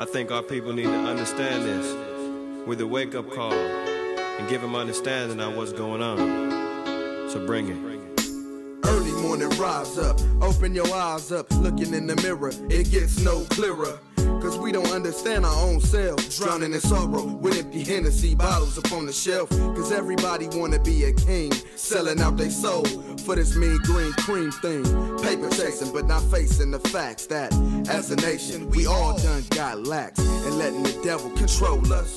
I think our people need to understand this with a wake-up call and give them understanding on what's going on. So bring it. Early morning, rise up, open your eyes up, looking in the mirror, it gets no clearer. Cause we don't understand our own selves, drowning in sorrow with empty Hennessy bottles upon the shelf. Cause everybody wanna be a king, selling out their soul for this mean green cream thing. Paper chasing, but not facing the facts that as a nation, we all done got lax and letting the devil control us.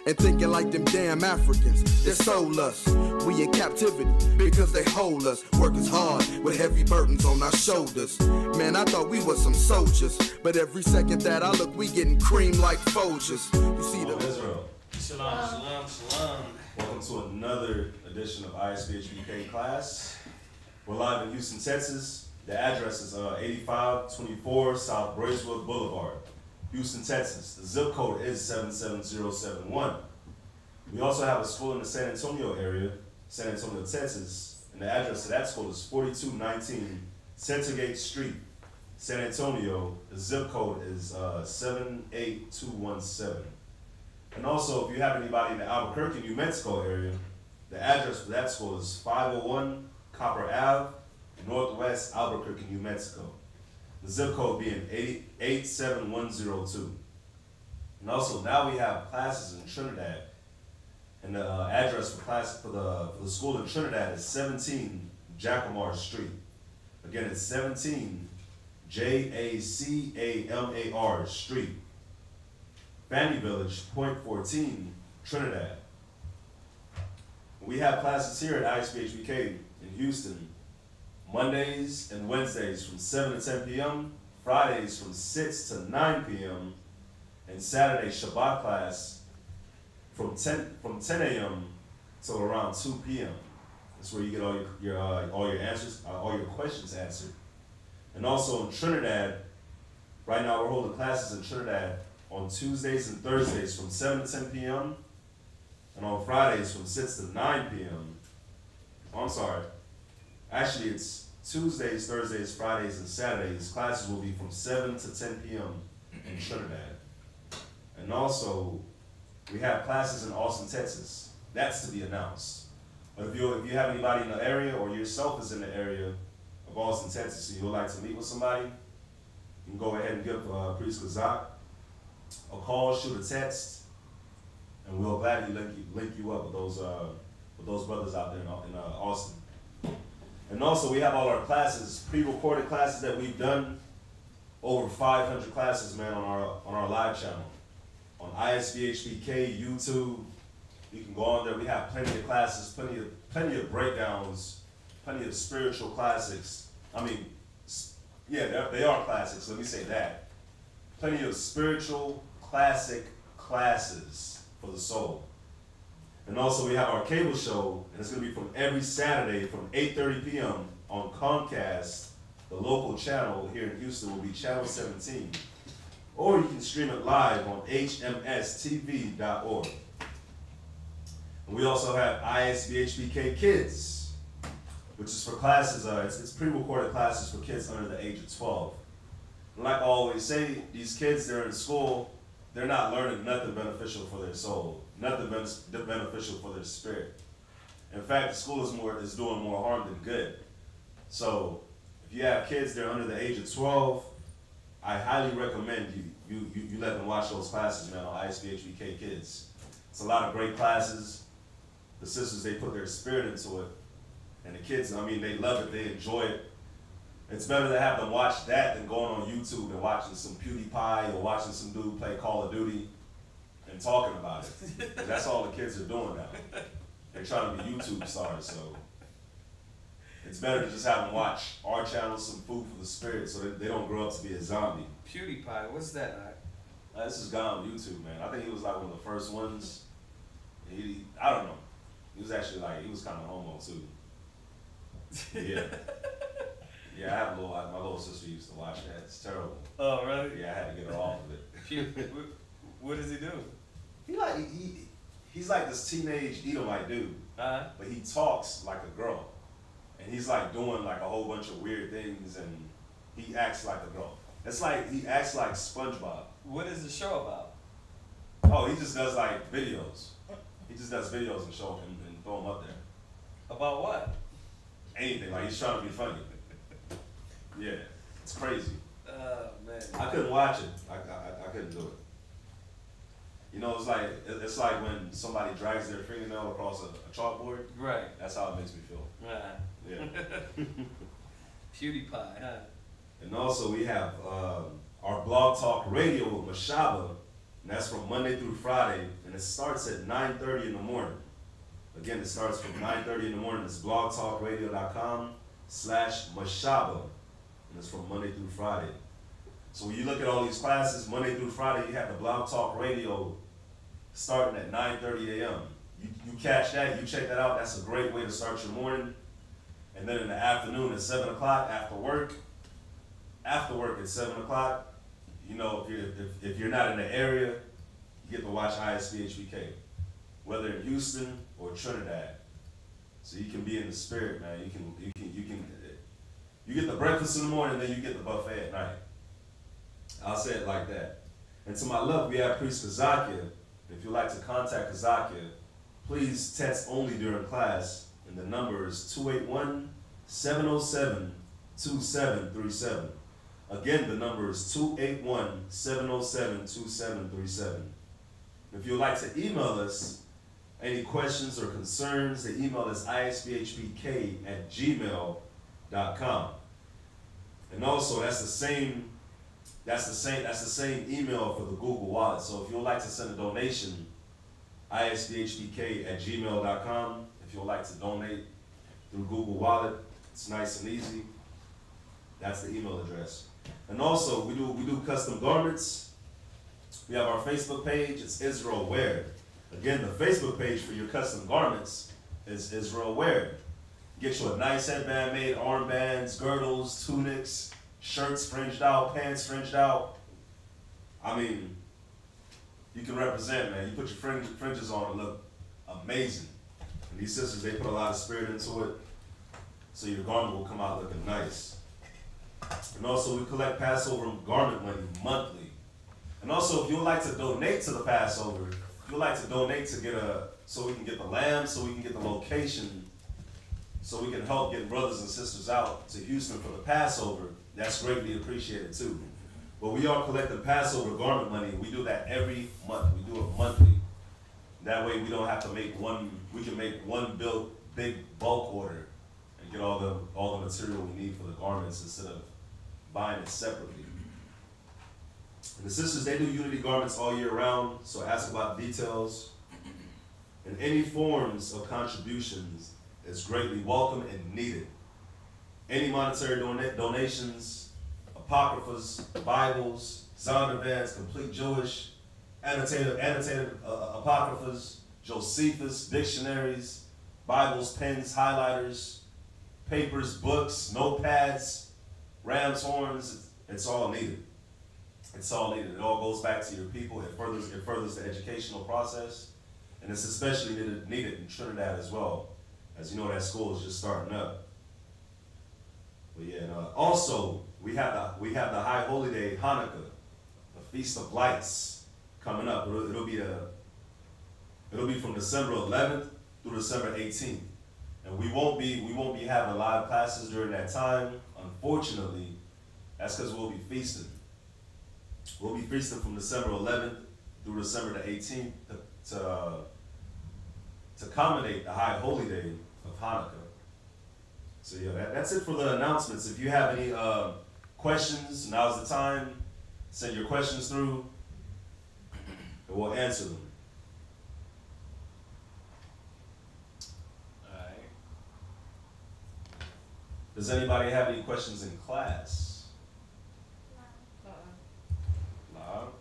And thinking like them damn Africans, they sold us. We in captivity because they hold us. Work is hard with heavy burdens on our shoulders. Man, I thought we were some soldiers, but every second that I look, we getting creamed like Folgers. You see the Israel. Shalom, shalom, shalom. Welcome to another edition of ISBHBK class. We're live in Houston, Texas. The address is 8524 South Bracewood Boulevard, Houston, Texas. The zip code is 77071. We also have a school in the San Antonio area, San Antonio, Texas, and the address to that school is 4219 Centergate Street, San Antonio. The zip code is 78217. And also, if you have anybody in the Albuquerque, New Mexico area, the address for that school is 501 Copper Ave, Northwest Albuquerque, New Mexico. The zip code being 87102. And also, now we have classes in Trinidad. And the address for class for the school in Trinidad is 17 Jacamar Street. Again, it's 17 Jacamar Street. Family Village, Point 14, Trinidad. We have classes here at ISBHBK in Houston, Mondays and Wednesdays from 7 to 10 p.m., Fridays from 6 to 9 p.m., and Saturday Shabbat class from 10 a.m. till around 2 p.m. That's where you get all your answers, all your questions answered. And also in Trinidad, right now we're holding classes in Trinidad on Tuesdays and Thursdays from 7 to 10 p.m. and on Fridays from 6 to 9 p.m. Oh, I'm sorry. Actually, it's Tuesdays, Thursdays, Fridays, and Saturdays. Classes will be from 7 to 10 p.m. in Trinidad. And also, we have classes in Austin, Texas. That's to be announced. But if you have anybody in the area or yourself is in the area of Austin, Texas, and you would like to meet with somebody, you can go ahead and give Priest Kazak a call, shoot a text, and we'll gladly link you up with those brothers out there in Austin. And also, we have all our classes, pre-recorded classes that we've done, over 500 classes, man, on our live channel. On ISBHBK, YouTube, you can go on there. We have plenty of classes, plenty of breakdowns, plenty of spiritual classics. I mean, yeah, they are classics, let me say that. Plenty of spiritual classic classes for the soul. And also we have our cable show, and it's going to be from every Saturday from 8:30 p.m. on Comcast. The local channel here in Houston will be channel 17. Or you can stream it live on hmstv.org. And we also have ISBHBK Kids, which is for classes, it's pre-recorded classes for kids under the age of 12. And like I always say, these kids, they're in school, they're not learning nothing beneficial for their soul, nothing beneficial for their spirit. In fact, the school is doing more harm than good. So if you have kids, they're under the age of 12, I highly recommend you let them watch those classes, man, on ISBHBK Kids. It's a lot of great classes. The sisters, they put their spirit into it. And the kids, I mean, they love it, they enjoy it. It's better to have them watch that than going on YouTube and watching some PewDiePie or watching some dude play Call of Duty and talking about it. That's all the kids are doing now. They're trying to be YouTube stars, so it's better to just have them watch our channel, some food for the spirit, so that they don't grow up to be a zombie. PewDiePie, what's that? This is guy on YouTube, man. I think he was like one of the first ones. I don't know. He was actually he was kind of homo too. Yeah. Yeah, I have my little sister used to watch that. It's terrible. Oh, really? Yeah, I had to get her off of it. What does he do? He's like this teenage Edomite dude, but he talks like a girl. And he's like doing like a whole bunch of weird things, and he acts like a girl. It's like he acts like SpongeBob. What is the show about? Oh, he just does like videos. He just does videos and show them and throw them up there. About what? Anything, like he's trying to be funny. Yeah, it's crazy. Man. I couldn't watch it. I couldn't do it. You know, it's like when somebody drags their fingernail across a chalkboard. Right. That's how it makes me feel. Yeah. PewDiePie, huh? And also we have our Blog Talk Radio with Mashaba, and that's from Monday through Friday, and it starts at 9:30 in the morning. Again, it starts from 9:30 in the morning. It's blogtalkradio.com/Mashaba, and it's from Monday through Friday. So when you look at all these classes, Monday through Friday, you have the Blog Talk Radio starting at 9:30 a.m. You catch that, you check that out. That's a great way to start your morning. And then in the afternoon at 7 o'clock after work at 7 o'clock, you know, if you're not in the area, you get to watch ISBHBK, whether in Houston or Trinidad. So you can be in the spirit, man. You get the breakfast in the morning, then you get the buffet at night. I'll say it like that. And to my left, we have Priest Kazakia. If you'd like to contact Kazakia, please text only during class, and the number is 281-707-2737. Again, the number is 281-707-2737. If you'd like to email us any questions or concerns, the email is isbhbk@gmail.com. And also, that's the same email for the Google Wallet. So if you'd like to send a donation, isbhbk@gmail.com. If you'd like to donate through Google Wallet, it's nice and easy. That's the email address. And also, we do custom garments. We have our Facebook page. It's Israel Wear. Again, the Facebook page for your custom garments is Israel Wear. Get you a nice headband made, armbands, girdles, tunics, shirts fringed out, pants fringed out. I mean, you can represent, man. You put your fringes on and look amazing. And these sisters, they put a lot of spirit into it, so your garment will come out looking nice. And also, we collect Passover garment money monthly. And also, if you would like to donate to the Passover, if you would like to donate to so we can get the lamb, so we can get the location, so we can help get brothers and sisters out to Houston for the Passover, that's greatly appreciated too. But we are collecting Passover garment money, and we do that every month. We do it monthly. That way we don't have to we can make one big bulk order and get all the material we need for the garments instead of buying it separately. And the sisters, they do Unity garments all year round, so ask about details. And any forms of contributions is greatly welcome and needed. Any monetary donations, apocryphas, Bibles, Zondervan's, complete Jewish, annotated apocryphas, Josephus, dictionaries, Bibles, pens, highlighters, papers, books, notepads, ram's horns, it's all needed. It's all needed. It all goes back to your people. It furthers the educational process, and it's especially needed in Trinidad as well. As you know, that school is just starting up. But yeah, and also we have the High Holy Day, Hanukkah, the Feast of Lights, coming up. It'll be from December 11th through December 18th, and we won't be having live classes during that time. Unfortunately, that's because we'll be feasting. We'll be feasting from December 11th through December the 18th to accommodate the High Holy Day of Hanukkah. So yeah, that's it for the announcements. If you have any questions, now's the time. Send your questions through, and we'll answer them. All right. Does anybody have any questions in class? Loud.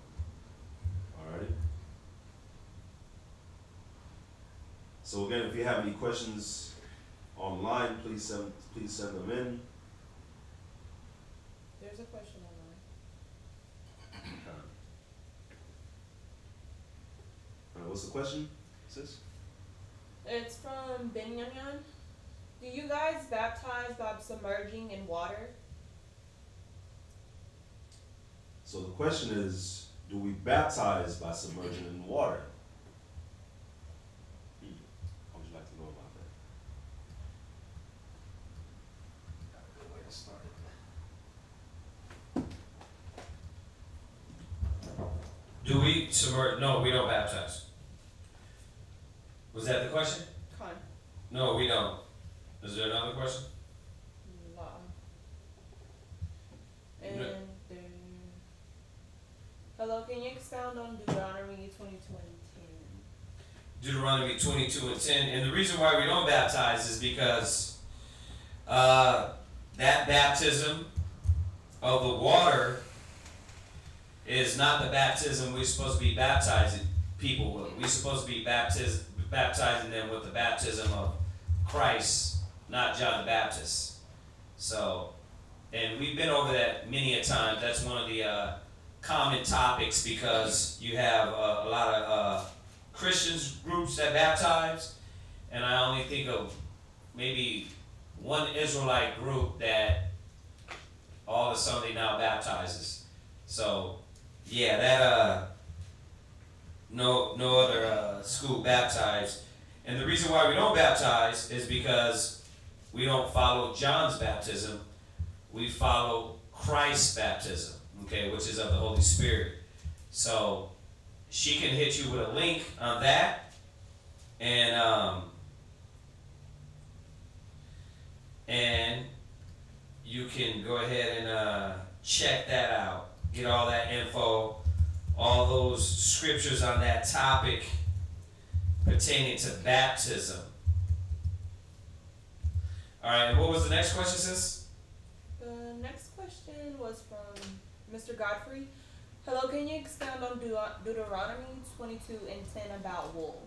Alrighty. So again, if you have any questions online, please send them in. There's a question online. What's the question, sis? It's from Benyamin. Do you guys baptize by submerging in water? So the question is, do we baptize by submerging in water? How would you like to know about that? Got a good way to start it. Do we submerge? No, we don't baptize. Was that the question? Con. No, we don't. Is there another question? Law. And No. then, hello, can you expound on Deuteronomy 22 and 10? Deuteronomy 22 and 10. And the reason why we don't baptize is because that baptism of the water is not the baptism we're supposed to be baptizing people with. We're supposed to be baptizing them with the baptism of Christ, not John the Baptist. So, and we've been over that many a time. That's one of the common topics, because you have a lot of Christians groups that baptize, and I only think of maybe one Israelite group that all of a sudden they now baptizes. So, yeah, that no other school baptized. And the reason why we don't baptize is because we don't follow John's baptism. We follow Christ's baptism, okay, which is of the Holy Spirit. So she can hit you with a link on that, and you can go ahead and check that out. Get all that info, all those scriptures on that topic pertaining to baptism. All right, and what was the next question, sis? The next question was from Mr. Godfrey. Hello, can you expound on Deuteronomy 22 and 10 about wool?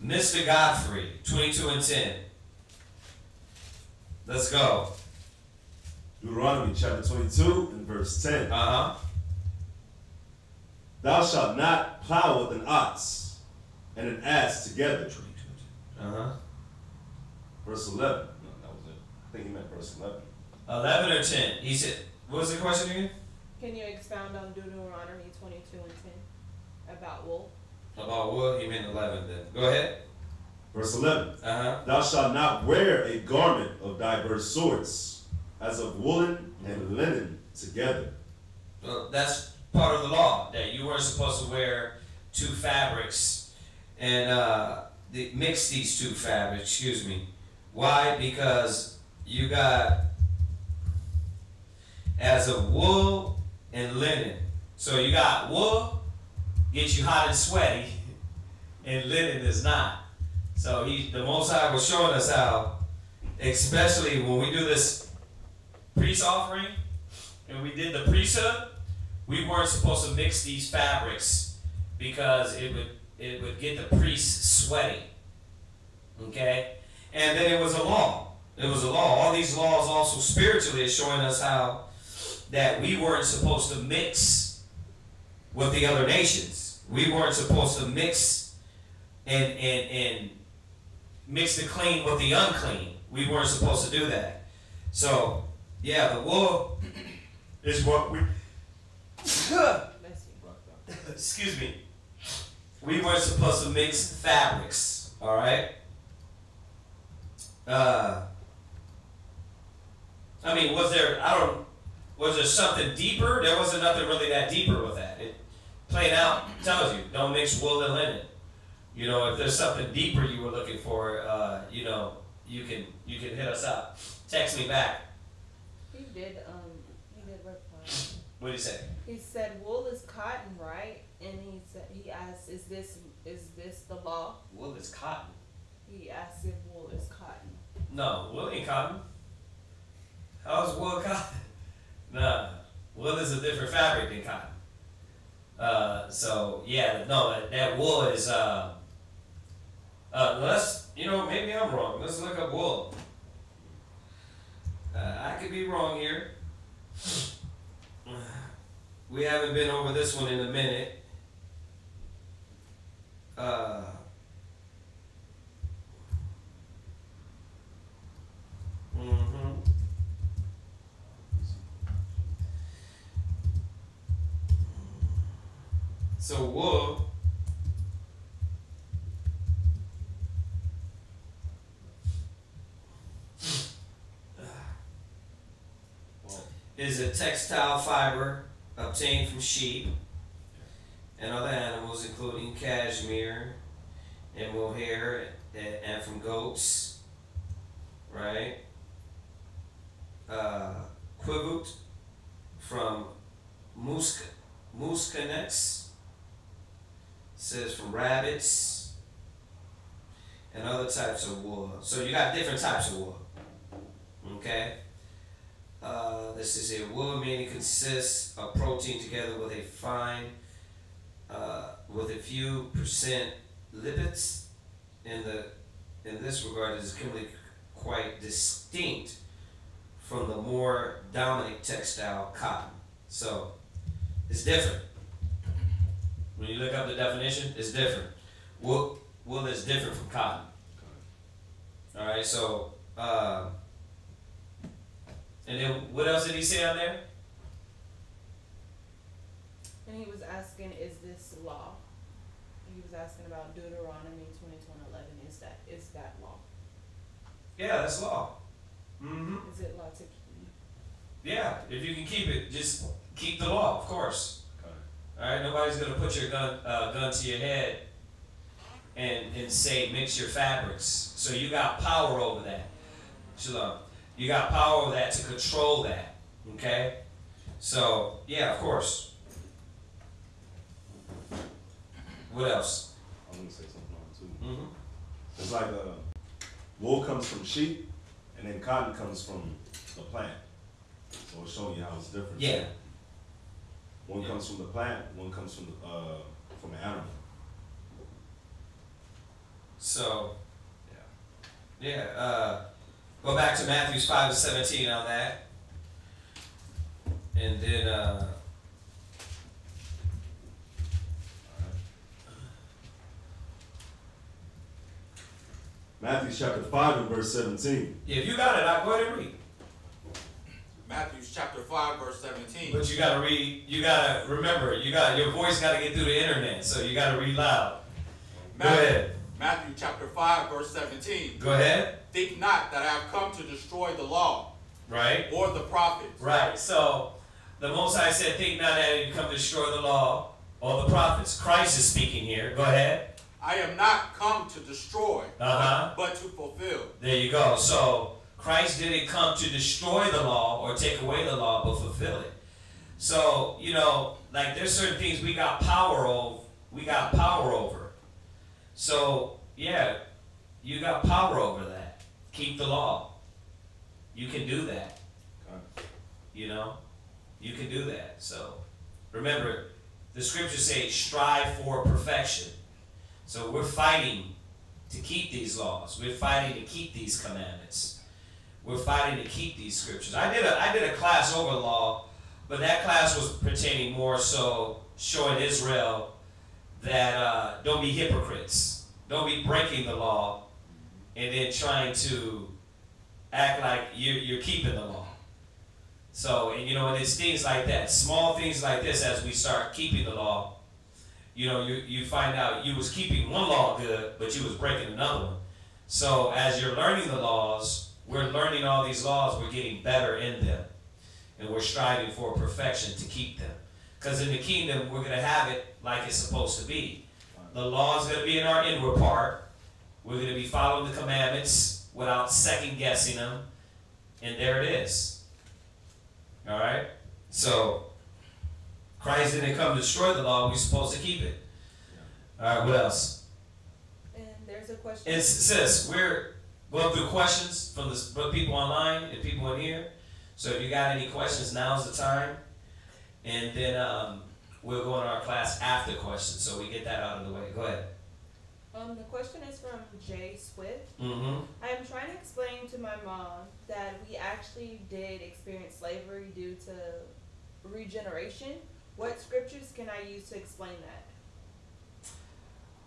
Mr. Godfrey, 22 and 10. Let's go. Deuteronomy chapter 22 and verse 10. Uh-huh. Thou shalt not plow with an ox and an ass together. Uh-huh. Verse 11. No, that was it. I think he meant verse 11. 11 or 10? He said, what was the question again? Can you expound on Deuteronomy 22 and 10 about wool? About what? He meant 11 then. Go ahead. Verse 11. Uh-huh. Thou shalt not wear a garment of diverse sorts, as of woolen and linen together. Well, that's part of the law, that you weren't supposed to wear two fabrics and mix these two fabrics, excuse me. Why? Because you got as of wool and linen. So you got wool, gets you hot and sweaty, and linen is not. So the Most High was showing us how, especially when we do this priest offering, and we did the priesthood, we weren't supposed to mix these fabrics because it would get the priest sweaty. Okay? And then it was a law. It was a law. All these laws also spiritually is showing us how that we weren't supposed to mix with the other nations. We weren't supposed to mix and mix the clean with the unclean. We weren't supposed to do that. So, yeah, the wool is what we... Excuse me. We weren't supposed to mix fabrics, all right? I mean, was there something deeper? There wasn't nothing really that deeper with that. It plain out tells you, don't mix wool and linen. You know, if there's something deeper you were looking for, you know, you can hit us up. Text me back. He did reply. What did he say? He said wool is cotton, right? And he asked, is this the law? Wool is cotton. He asked if wool is cotton. No, wool ain't cotton. How's wool cotton? Nah, wool is a different fabric than cotton. So yeah, no, that wool is let's, you know, maybe I'm wrong. Let's look up wool. I could be wrong here. We haven't been over this one in a minute. So wool is a textile fiber obtained from sheep and other animals, including cashmere and mohair, and from goats, right? Quivut from muscanex, says from rabbits, and other types of wool. So you got different types of wool, okay? This is a wool, meaning consists of protein together with a fine, with a few percent lipids. In this regard, it is chemically quite distinct from the more dominant textile cotton. So it's different. When you look up the definition, it's different. Wool is different from cotton. All right. So. And then what else did he say on there? And he was asking, is this law? He was asking about Deuteronomy 22:11. Is that law? Yeah, that's law. Mm-hmm. Is it law to keep? Yeah, if you can keep it, just keep the law, of course. All right, nobody's gonna put your gun to your head and say mix your fabrics. So you got power over that. Shalom. You got power over that to control that. Okay? So, yeah, of course. What else? I'm going to say something on it too. Mm-hmm. It's like wool comes from sheep, and then cotton comes from the plant. So it's showing you how it's different. Yeah. One comes from the plant, one comes from an animal. So, yeah. Go back to Matthew 5:17 on that. And then, Matthew chapter 5 and verse 17. if you got it, I'll go ahead and read. Matthew chapter 5, verse 17. But you gotta read, you gotta remember, your voice gotta get through the internet, so you gotta read loud. Go ahead. Matthew chapter 5, verse 17. Go ahead. Think not that I have come to destroy the law, Right? or the prophets. Right. So the Most High said, think not that you come to destroy the law or the prophets. Christ is speaking here. Go ahead. I am not come to destroy, but to fulfill. There you go. So Christ didn't come to destroy the law or take away the law, but fulfill it. So, like there's certain things we got power over. So, yeah, you got power over that. Keep the law. You can do that. You can do that. So, remember, the scriptures say strive for perfection. So we're fighting to keep these laws. We're fighting to keep these commandments. We're fighting to keep these scriptures. I did a class over law, but that class was pertaining more so showing Israel that don't be hypocrites. Don't be breaking the law and then trying to act like you're keeping the law. So, and it's things like that, small things like this as we start keeping the law. You find out you was keeping one law good, but you was breaking another one. So as you're learning the laws, we're learning all these laws, we're getting better in them. And we're striving for perfection to keep them. Because in the kingdom, we're going to have it like it's supposed to be. The law is going to be in our inward part. We're going to be following the commandments without second guessing them. And there it is. All right? So Christ didn't come to destroy the law. We're supposed to keep it. All right, what else? And there's a question. And sis, we're going through questions from the people online and people in here. So if you got any questions, now's the time. And then we'll go in our class after questions, so we get that out of the way. Go ahead. The question is from Jay Swift. Mm-hmm. I am trying to explain to my mom that we actually did experience slavery due to regeneration. What scriptures can I use to explain that?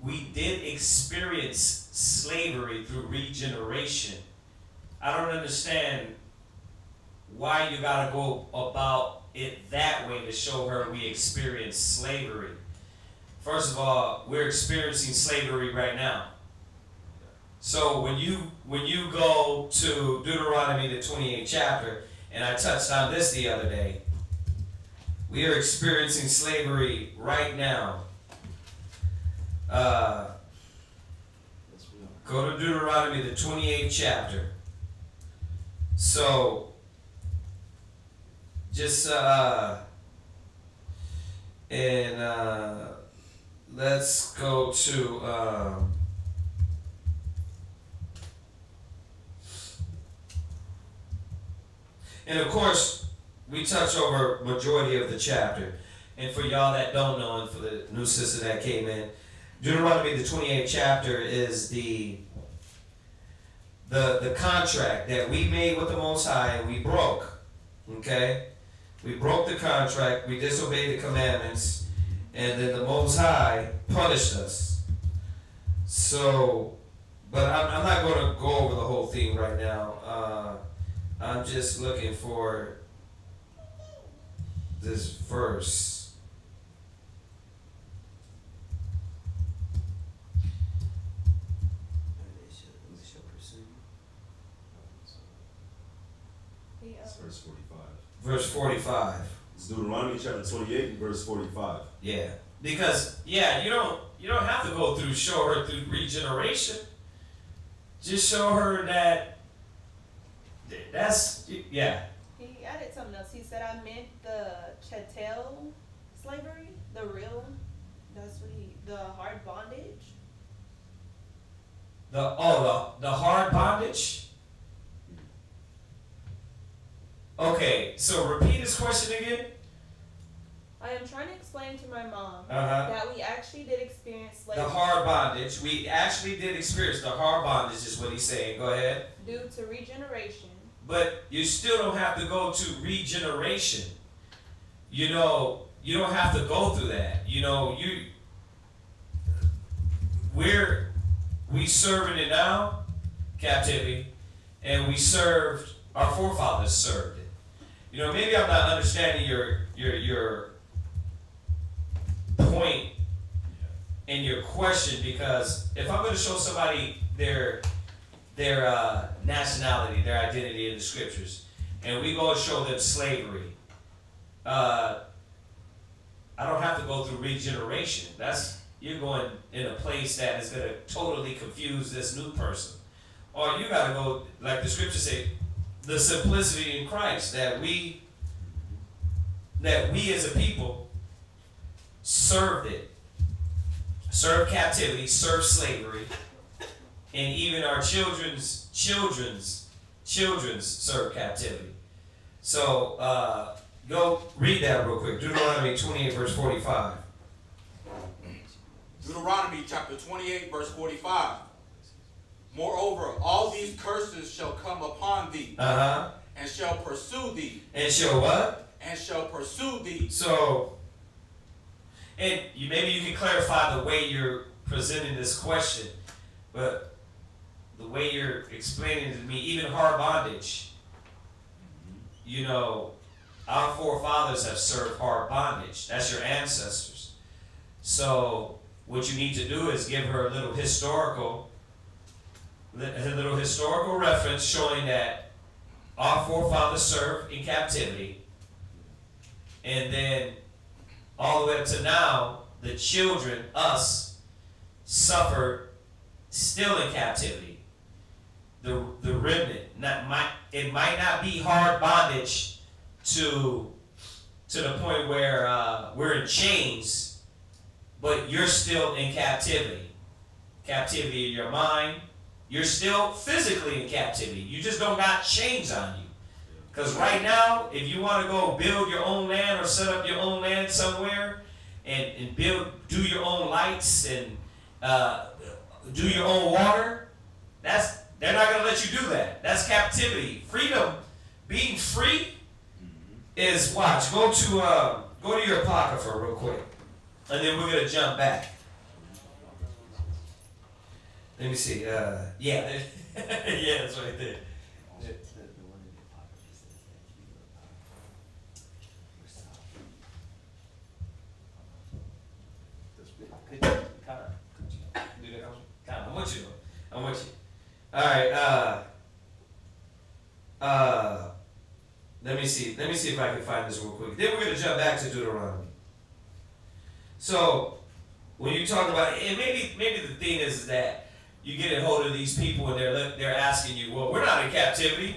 We did experience slavery through regeneration. I don't understand why you got to go about it that way to show her we experienced slavery. first of all, we're experiencing slavery right now. So when you go to Deuteronomy, the 28th chapter, and I touched on this the other day, we are experiencing slavery right now. Go to Deuteronomy, the 28th chapter. So, just, let's go to, and of course, we touch over majority of the chapter. And for y'all that don't know, and for the new sister that came in, Deuteronomy, the 28th chapter is the contract that we made with the Most High and we broke. Okay? We broke the contract, we disobeyed the commandments, and then the Most High punished us. So, but I'm not going to go over the whole thing right now. I'm just looking for this verse. Verse 45. Verse 45. It's Deuteronomy chapter 28 and verse 45. Yeah. Because, yeah, you don't have to go through, show her through regeneration. Just show her that's, yeah. He added something else. He said, I meant the chattel slavery, the hard bondage. The hard bondage? Okay, so repeat his question again. I am trying to explain to my mom Uh-huh. that we actually did experience slavery. The hard bondage. We actually did experience the hard bondage is what he's saying. Go ahead. Due to regeneration. But you still don't have to go to regeneration. You know, you don't have to go through that. You know, we serving it now, captivity, and our forefathers served it. You know, maybe I'm not understanding your point and your question, because if I'm going to show somebody their nationality, their identity in the scriptures, and we go and show them slavery, I don't have to go through regeneration. You're going in a place that is going to totally confuse this new person. Or you got to go, like the scriptures say, the simplicity in Christ, that we as a people served it. Served captivity, served slavery, and even our children's served captivity. So go read that real quick. Deuteronomy 28 verse 45. Deuteronomy chapter 28 verse 45. Moreover, all these curses shall come upon thee, and shall pursue thee. And shall what? And shall pursue thee. So, and maybe you can clarify the way you're presenting this question, but the way you're explaining it to me, even hard bondage, you know, our forefathers have served hard bondage. That's your ancestors. So what you need to do is give her a little historical reference showing that our forefathers served in captivity, and then all the way up to now, the children, us, suffered still in captivity. The remnant, it might not be hard bondage to the point where we're in chains, but you're still in captivity. Captivity in your mind. You're still physically in captivity. You just don't got chains on you. Because right now, if you want to go build your own land or set up your own land somewhere and do your own lights and do your own water, they're not going to let you do that. That's captivity. Freedom, being free is, watch, go to your apocrypha real quick. And then we're going to jump back. Let me see. Yeah, yeah, that's right there. Could you, do that? I'm with you. I'm with you. All right. Let me see if I can find this real quick. Then we're going to jump back to Deuteronomy. So when you talk about, and maybe the thing is that you get a hold of these people and they're asking you, well, we're not in captivity.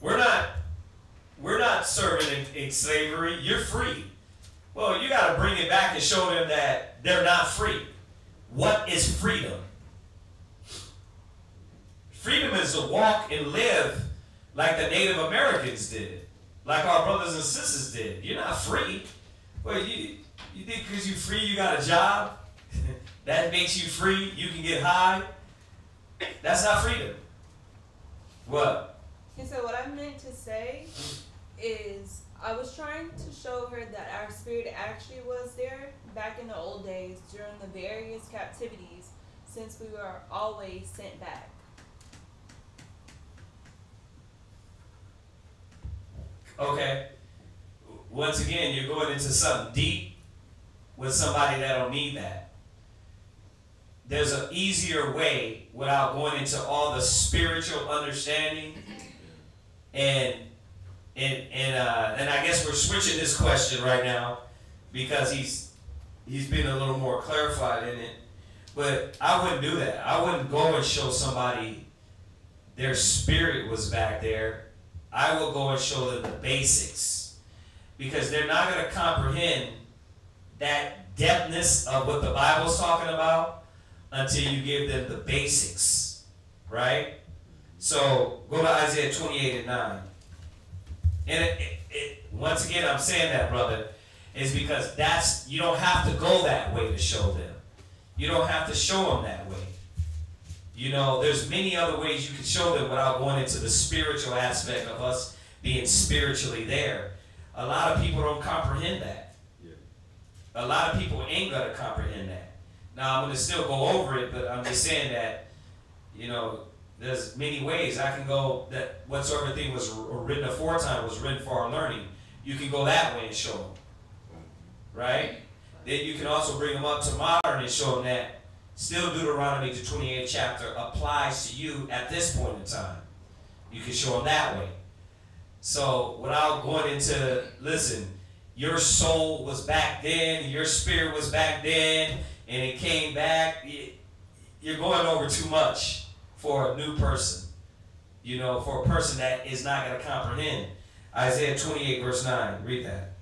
We're not serving in slavery. You're free. Well, you got to bring it back and show them that they're not free. What is freedom? Freedom is to walk and live like the Native Americans did, like our brothers and sisters did. You're not free. Well, you think because you're free you got a job? That makes you free? You can get high? That's not freedom. What? And so what I meant to say is I was trying to show her that our spirit actually was there back in the old days during the various captivities, since we were always sent back. Okay. Once again, you're going into something deep with somebody that don't need that. There's an easier way without going into all the spiritual understanding. And I guess we're switching this question right now because he's been a little more clarified in it. But I wouldn't do that. I wouldn't go and show somebody their spirit was back there. I will go and show them the basics, because they're not going to comprehend that depthness of what the Bible's talking about until you give them the basics, right? So go to Isaiah 28:9. And once again, I'm saying that, brother, is because you don't have to go that way to show them. You don't have to show them that way. You know, there's many other ways you can show them without going into the spiritual aspect of us being spiritually there. A lot of people don't comprehend that. Yeah. A lot of people ain't going to comprehend that. Now, I'm going to still go over it, but I'm just saying that, you know, there's many ways I can go that whatsoever thing was written aforetime was written for our learning. You can go that way and show them. Right? Then you can also bring them up to modern and show them that still Deuteronomy, the 28th chapter, applies to you at this point in time. You can show them that way. So without going into, listen, your soul was back then, your spirit was back then, and it came back. You're going over too much for a new person. You know, for a person that is not going to comprehend. Isaiah 28 verse 9. Read that.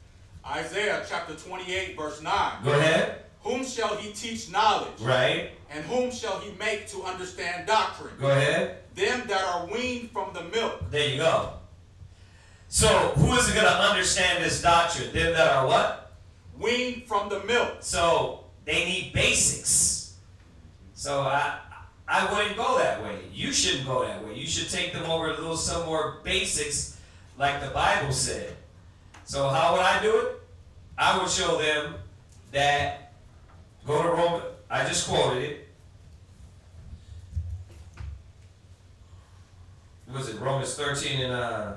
Isaiah chapter 28 verse 9. Go ahead. Whom shall he teach knowledge? Right. And whom shall he make to understand doctrine? Go ahead. Them that are weaned from the milk. There you go. So, who is going to understand this doctrine? Them that are what? Weaned from the milk. So, they need basics. So, I wouldn't go that way. You shouldn't go that way. You should take them over some more basics like the Bible said. So, how would I do it? I would show them that, go to Romans, I just quoted it. What was it? Romans 13 and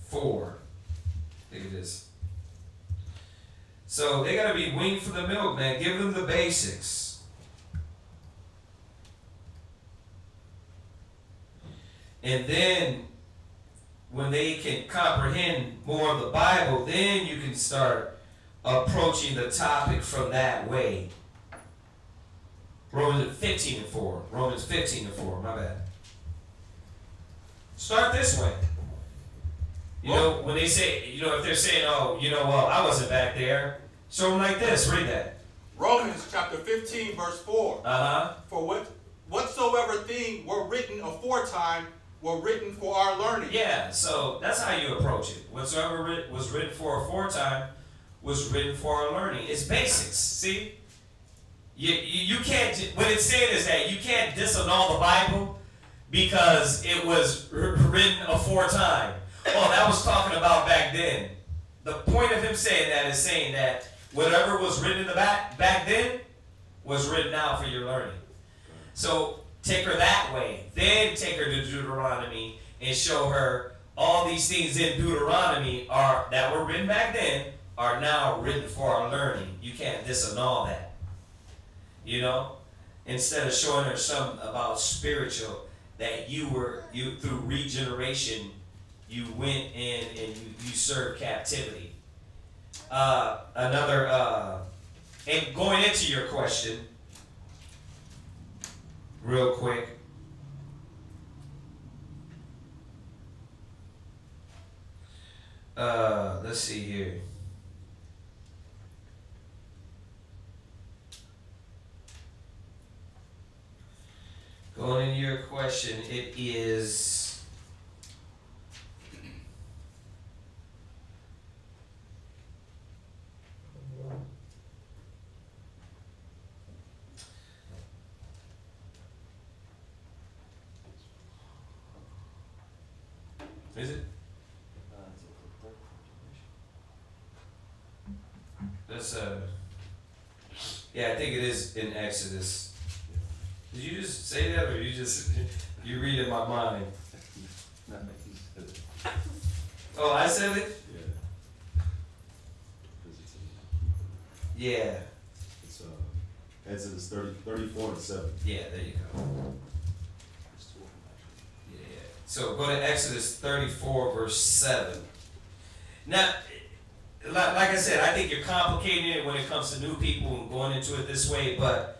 4. I think it is. So they got to be weaned from the milk, man. Give them the basics. And then when they can comprehend more of the Bible, then you can start approaching the topic from that way. Romans 15 and 4. Romans 15 and 4. My bad. Start this way. You know, when they say, you know, if they're saying, oh, you know, well, I wasn't back there, show them like this. Read that. Romans chapter 15, verse 4. For whatsoever thing were written aforetime were written for our learning. Yeah, so that's how you approach it. Whatsoever was written for aforetime was written for our learning. It's basics. See? You can't, what it's saying is that you can't disannul the Bible because it was written aforetime. Oh, that was talking about back then. The point of him saying that is saying that whatever was written in the back then was written out for your learning. So take her that way. Then take her to Deuteronomy and show her all these things in Deuteronomy that were written back then are now written for our learning. You can't disannul that. You know? Instead of showing her something about spiritual, that you through regeneration, you went in and you served captivity. And going into your question, real quick. Let's see here. Going into your question, it is is it? That's yeah, I think it is in Exodus. Did you just say that, or you read in my mind? Oh, I said it? Yeah. It's Exodus 34 and 7. Yeah, there you go. Yeah. So go to Exodus 34, verse 7. Now, like I said, I think you're complicating it when it comes to new people and going into it this way, but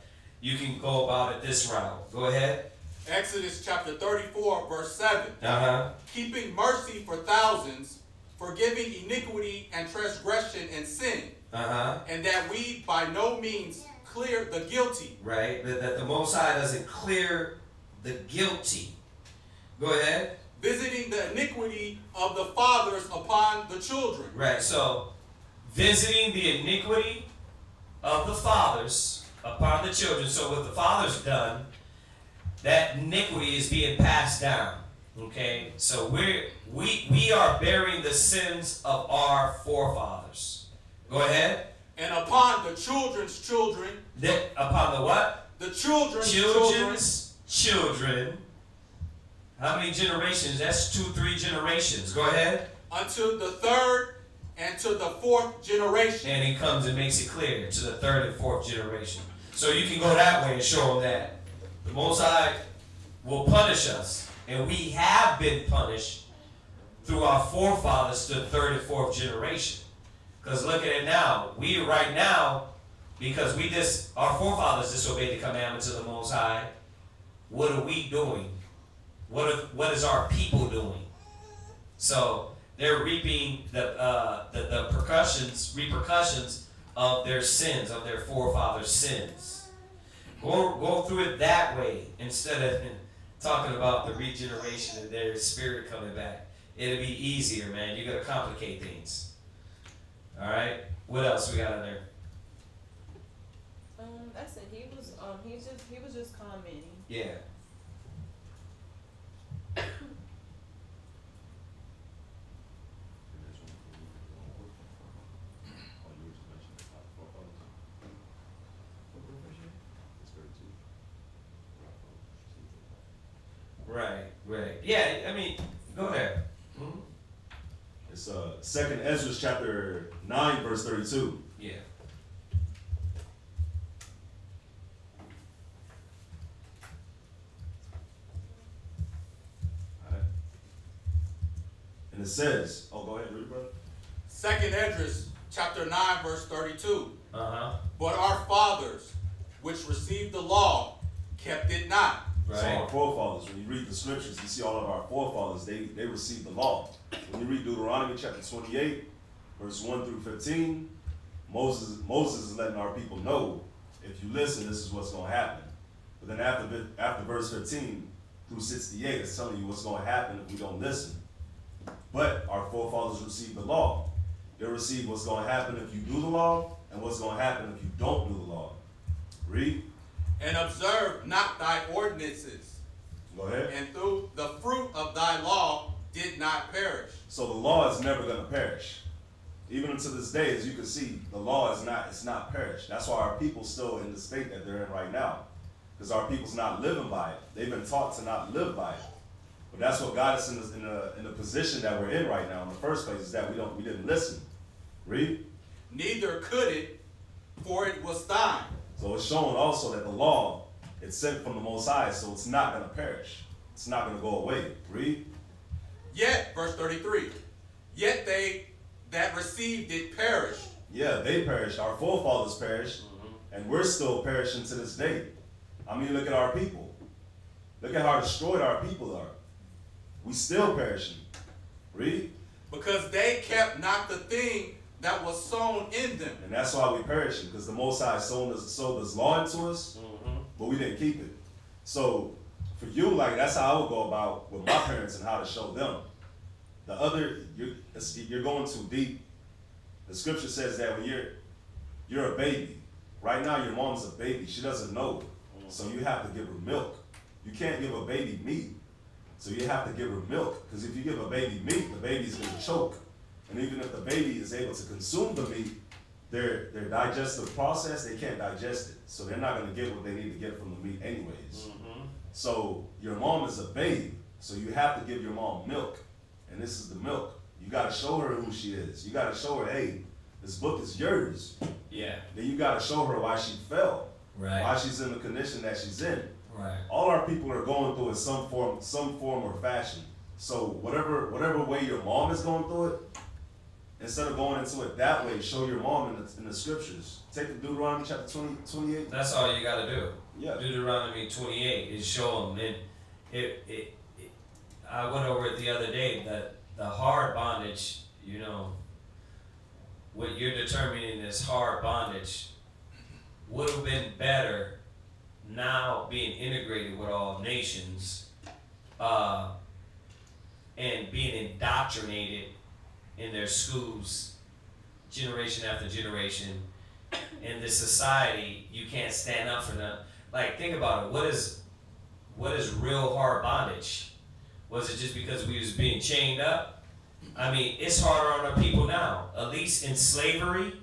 you can go about it this route. Go ahead. Exodus chapter 34, verse 7. Keeping mercy for thousands, forgiving iniquity and transgression and sin. And that we by no means clear the guilty. Right. That the Most High doesn't clear the guilty. Go ahead. Visiting the iniquity of the fathers upon the children. Right. So, visiting the iniquity of the fathers upon the children. So what the father's done, that iniquity is being passed down. Okay? So we are bearing the sins of our forefathers. Go ahead. And upon the children's children. Upon the what? The children's children. How many generations? That's 2-3 generations. Go ahead. Unto the third and to the fourth generation. And he comes and makes it clear to the third and fourth generation. So you can go that way and show them that the Most High will punish us. And we have been punished through our forefathers to the third and fourth generation. Because look at it now. We right now, because our forefathers disobeyed the commandments of the Most High, what are we doing? What is our people doing? So they're reaping the repercussions of their sins, of their forefathers' sins. Go through it that way instead of talking about the regeneration and their spirit coming back. It'll be easier, man. You gotta complicate things. All right. What else we got in there? That's it. He was just commenting. Yeah. Right. Yeah, I mean, go there. Mm-hmm. It's 2nd Ezra chapter 9, verse 32. Yeah. All right. And it says, oh, go ahead, read it, brother. 2nd Ezra chapter 9, verse 32. But our fathers, which received the law, kept it not. Right. So our forefathers, when you read the scriptures, you see all of our forefathers, they received the law. When you read Deuteronomy chapter 28, verse 1 through 15, Moses is letting our people know, if you listen, this is what's going to happen. But then after verse 15 through 68, it's telling you what's going to happen if we don't listen. But our forefathers received the law. They received what's going to happen if you do the law, and what's going to happen if you don't do the law. Read. And observe not thy ordinances. Go ahead. And through the fruit of thy law did not perish. So the law is never going to perish. Even unto this day, as you can see, the law is not perished. That's why our people's still in the state that they're in right now. Because our people's not living by it. They've been taught to not live by it. But that's what got us in the position that we're in right now in the first place, is that we didn't listen. Read. neither could it, for it was thine. So it's showing also that the law, it's sent from the Most High, so it's not going to perish. It's not going to go away. Read. Yet, verse 33, yet they that received it perished. Yeah, they perished. Our forefathers perished, and we're still perishing to this day. I mean, look at our people. Look at how destroyed our people are. We still perishing. Read. Because they kept not the thing that was sown in them. And that's why we perishing, because the Most High sowed this law into us, but we didn't keep it. So for you, like, that's how I would go about with my parents and how to show them. The other, you're going too deep. The scripture says that when you're a baby. Right now, your mom's a baby. She doesn't know. So you have to give her milk. You can't give a baby meat. So you have to give her milk. Because if you give a baby meat, the baby's going to choke. And even if the baby is able to consume the meat, their digestive process, they can't digest it. So they're not going to get what they need to get from the meat anyways. So your mom is a babe. So you have to give your mom milk. And this is the milk. You got to show her who she is. You got to show her, hey, this book is yours. Yeah. Then you got to show her why she fell. Right. Why she's in the condition that she's in. Right. All our people are going through it some form or fashion. So whatever way your mom is going through it, instead of going into it that way, show your mom in the scriptures. Take the Deuteronomy chapter 28. That's all you got to do. Yeah. Deuteronomy 28 is show them. And I went over it the other day that the hard bondage, you know, what you're determining is hard bondage would have been better now being integrated with all nations and being indoctrinated in their schools generation after generation. In this society, you can't stand up for them. Like, think about it. What is real hard bondage? Was it just because we was being chained up? I mean, it's harder on our people now. At least in slavery,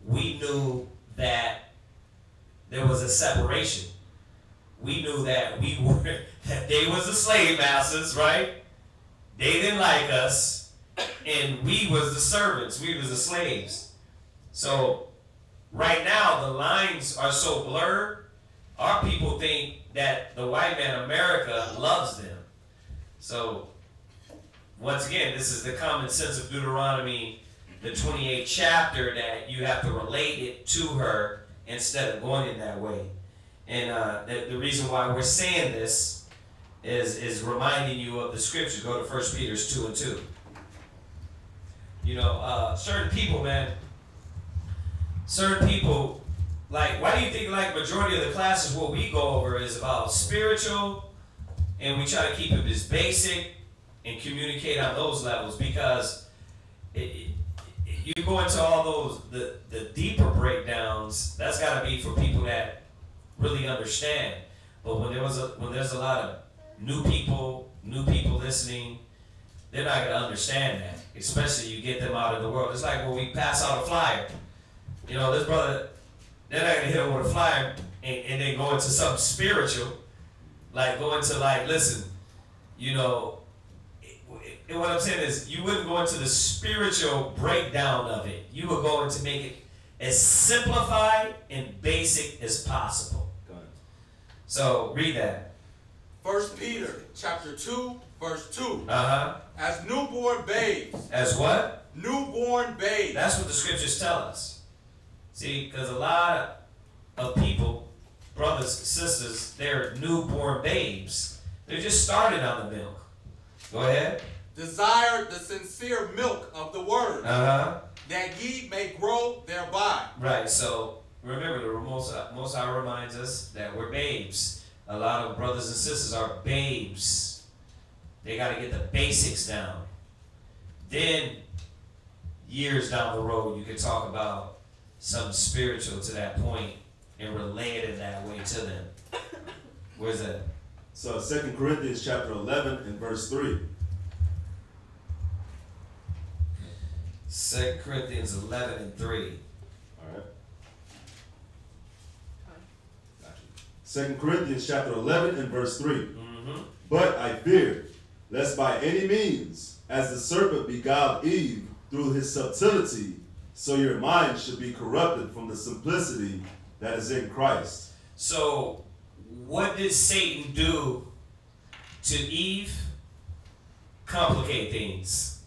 we knew that there was a separation. We knew that that they was the slave masters, right? They didn't like us, and we was the servants. We was the slaves. So right now, the lines are so blurred. Our people think that the white man, America, loves them. So once again, this is the common sense of Deuteronomy, the 28th chapter, that you have to relate it to her instead of going in that way. And the reason why we're saying this is reminding you of the scripture. Go to 1 Peter 2:2. You know, certain people, man, like, why do you think, like, majority of the classes what we go over is about spiritual, and we try to keep it as basic and communicate on those levels? Because you go into all those, the deeper breakdowns, that's got to be for people that really understand. But when there's a lot of new people listening, they're not going to understand that, especially you get them out of the world. It's like when we pass out a flyer. You know, this brother, they're not going to hit him with a flyer and then go into something spiritual. Like, go into, like, listen, you know, what I'm saying is you wouldn't go into the spiritual breakdown of it. You would go into make it as simplified and basic as possible. Go ahead. So, read that. 1 Peter chapter 2, verse 2. Uh-huh. As newborn babes. As what? Newborn babes. That's what the scriptures tell us. See, because a lot of people, brothers, sisters, they're newborn babes. They're just started on the milk. Go ahead. Desire the sincere milk of the word, that ye may grow thereby. Right, so remember, the Most High reminds us that we're babes. A lot of brothers and sisters are babes. They got to get the basics down. Then, years down the road, you can talk about something spiritual to that point and relate it in that way to them. Where's that? So 2 Corinthians chapter 11 and verse 3. 2 Corinthians 11 and 3. All right. Gotcha. 2 Corinthians chapter 11 and verse 3. But I fear, lest by any means, as the serpent beguiled Eve through his subtlety, So your mind should be corrupted from the simplicity that is in Christ. So what did Satan do to Eve? Complicate things.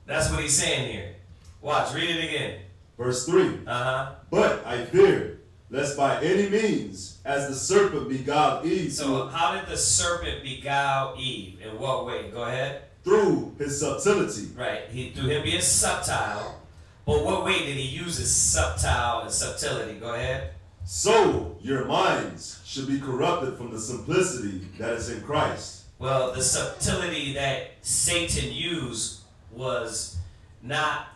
That's what he's saying here. Watch, read it again. Verse 3. But I feared, lest by any means, as the serpent beguiled Eve. So how did the serpent beguile Eve? In what way? Go ahead. Through his subtlety. Right. Through him being subtile. But what way did he use his subtile and subtlety? Go ahead. So your minds should be corrupted from the simplicity that is in Christ. Well, the subtlety that Satan used was not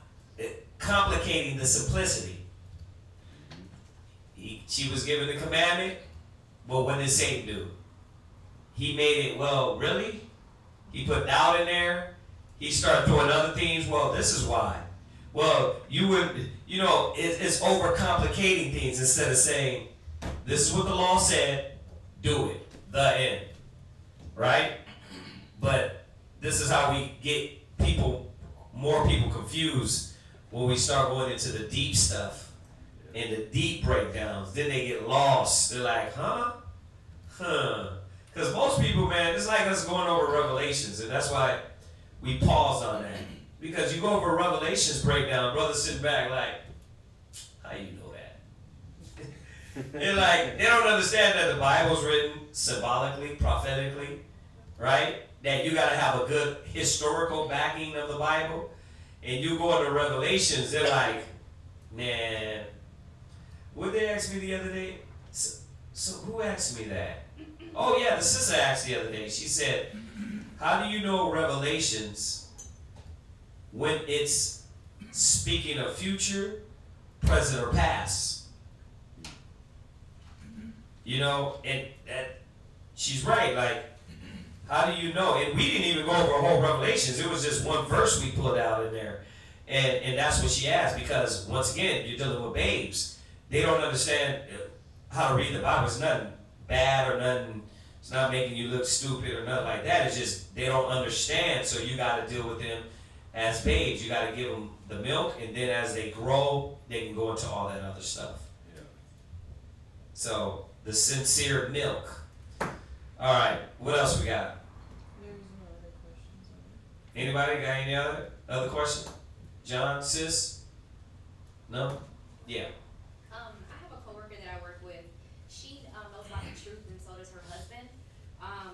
complicating the simplicity. She was given the commandment, but what did Satan do? He made it, well, really? He put doubt in there. He started throwing other things. Well, this is why. Well, you would, you know, it's overcomplicating things instead of saying, this is what the law said, do it, the end. Right? But this is how we get more people confused when we start going into the deep stuff and the deep breakdowns. Then they get lost. They're like, huh? Because most people, man, it's like us going over Revelations, and that's why we paused on that. Because you go over Revelations breakdown, brothers sitting back like, how you know that? They're like, they don't understand that the Bible's written symbolically, prophetically, right? That you got to have a good historical backing of the Bible. And you go into Revelations, they're like, man, what they asked me the other day? So who asked me that? Oh yeah, the sister asked the other day. She said, how do you know Revelations when it's speaking of future, present, or past? You know, and that she's right. Like, how do you know? And we didn't even go over a whole Revelations. It was just one verse we pulled out in there. And that's what she asked, because once again, you're dealing with babes. They don't understand how to read the Bible. It's nothing bad or nothing. It's not making you look stupid or nothing like that. It's just they don't understand, so you got to deal with them as babes. You got to give them the milk, and then as they grow, they can go into all that other stuff. Yeah. So the sincere milk. All right, what else we got? There's no other questions. Anybody got any other question? John, sis? No? Yeah. I have a coworker that I work with. She knows about the truth, and so does her husband.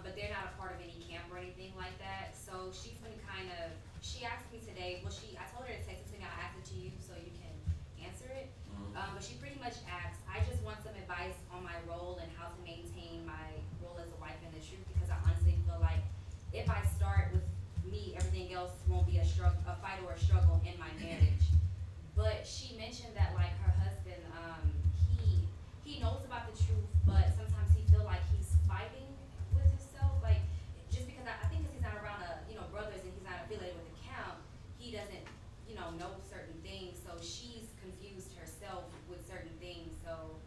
But they're not a part of any camp or anything like that. So she's been she asked me today, I told her to text it to me, I'll ask it to you so you can answer it. But she pretty much asked, I just want some advice on my role and how to maintain my role as a wife in the truth, because I honestly feel like if I start with me, everything else won't be a fight or a struggle in my marriage. But she mentioned that like her husband, he knows about the truth, but sometimes he feels like he's fighting with himself. Like, just because I think because he's not around brothers and he's not affiliated with the camp, he doesn't know certain things. So she's confused herself with certain things. So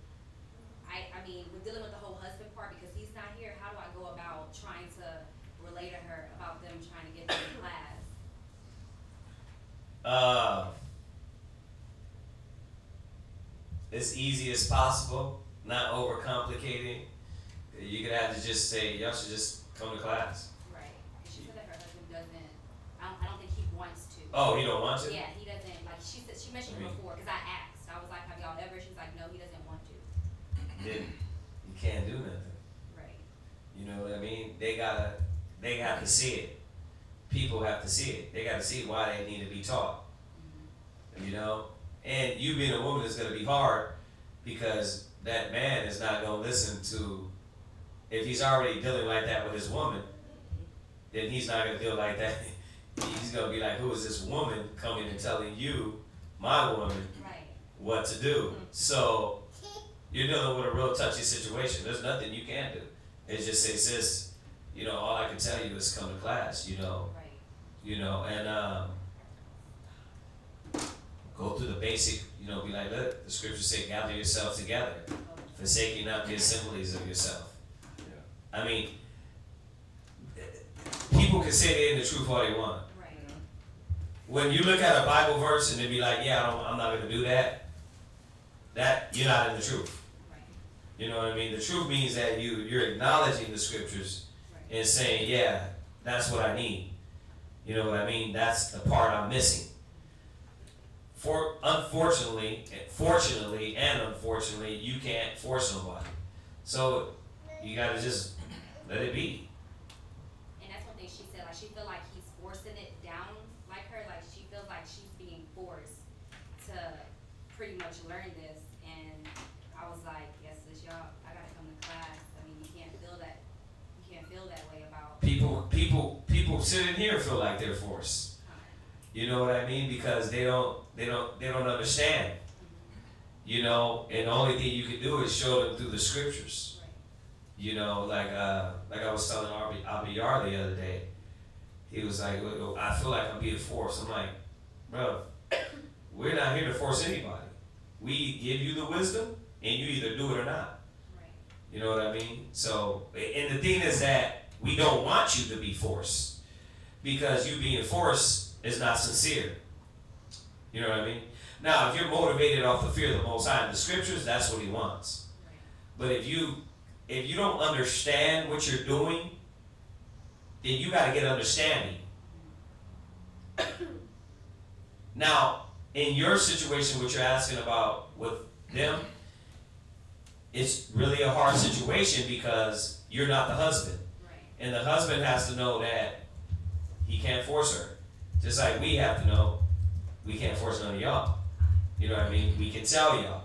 I mean, we're dealing with the whole husband part because he's not here. How do I go about trying to relate to her about them trying to get them in class? As easy as possible, not overcomplicating. You could have to just say, y'all should just come to class. Right. She said that her husband doesn't, I don't think he wants to. Oh, he don't want to? Yeah, he doesn't. Like, she mentioned it before, because I asked. I was like, have y'all ever? She's like, no, he doesn't want to. Then you can't do nothing. Right. You know what I mean? They have to see it. People have to see it. They got to see why they need to be taught. You know? And you being a woman is going to be hard, because that man is not going to listen to, if he's already dealing like that with his woman, then he's not going to deal like that. He's going to be like, who is this woman coming and telling you, my woman, what to do? So you're dealing with a real touchy situation. There's nothing you can do. It's just say, sis, all I can tell you is come to class, and go through the basic, be like, look, the scriptures say, gather yourselves together, forsaking not the assemblies of yourself. Yeah. I mean, people can say they're in the truth all they want. Right. when you look at a Bible verse and they be like, yeah, I'm not going to do that, that you're not in the truth. Right. You know what I mean? The truth means that you're acknowledging the scriptures and saying, yeah, that's what I need. You know what I mean? That's the part I'm missing. Fortunately and unfortunately, you can't force somebody. So you gotta just let it be. And that's one thing she said. Like she feel like he's forcing it down, like her. Like she feels like she's being forced to pretty much learn this. And I was like, yes, sis, y'all, I gotta come to class. I mean, you can't feel that. You can't feel that way about People sitting here feel like they're forced. You know what I mean? Because they don't understand. You know, and the only thing you can do is show them through the scriptures. You know, like I was telling Abiyar the other day. He was like, I feel like I'm being forced. I'm like, bro, we're not here to force anybody. We give you the wisdom, and you either do it or not. Right. You know what I mean? So, and the thing is that we don't want you to be forced, because you being forced is not sincere. You know what I mean? Now, if you're motivated off the fear of the Most High in the scriptures, that's what He wants. Right. But if you don't understand what you're doing, then you got to get understanding. Now, in your situation, what you're asking about with them, it's really a hard situation because you're not the husband. Right. And the husband has to know that he can't force her. Just like we have to know we can't force none of y'all. You know what I mean? We can tell y'all.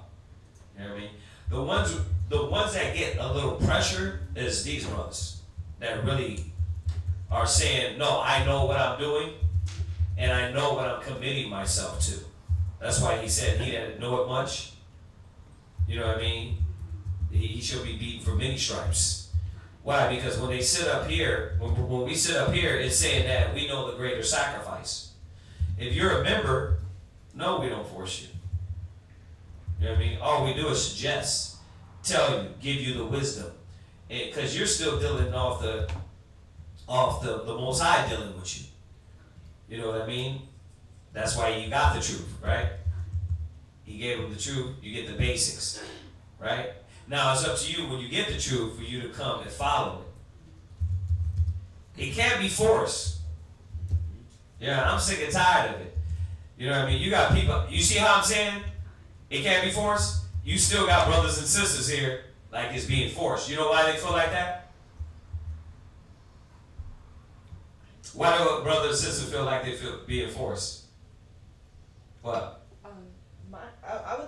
You know what I mean? The ones that get a little pressure is these brothers that really are saying, no, I know what I'm doing and I know what I'm committing myself to. That's why he said he didn't know it much. You know what I mean? He should be beaten for many stripes. Why? Because when they sit up here, when we sit up here, it's saying that we know the greater sacrifice. If you're a member, no, we don't force you. You know what I mean? All we do is suggest, tell you, give you the wisdom. Because you're still dealing off the Most High dealing with you. You know what I mean? That's why you got the truth, right? He gave them the truth, you get the basics, right? Now it's up to you when you get the truth for you to come and follow it. It can't be forced. Yeah, I'm sick and tired of it. You know what I mean? You got people, you see how I'm saying? It can't be forced? You still got brothers and sisters here like it's being forced. You know why they feel like that? Why do brothers and sisters feel like they feel being forced? What? I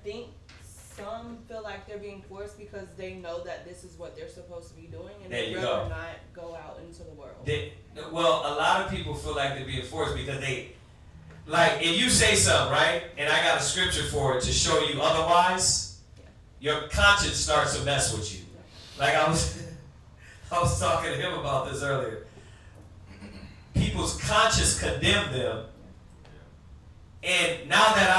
think some feel like they're being forced because they know that this is what they're supposed to be doing, and they'd rather not go out into the world. Well, a lot of people feel like they're being forced because they, like, if you say something, right, and I got a scripture for it to show you otherwise, your conscience starts to mess with you. Like I was talking to him about this earlier. People's conscience condemn them, and now that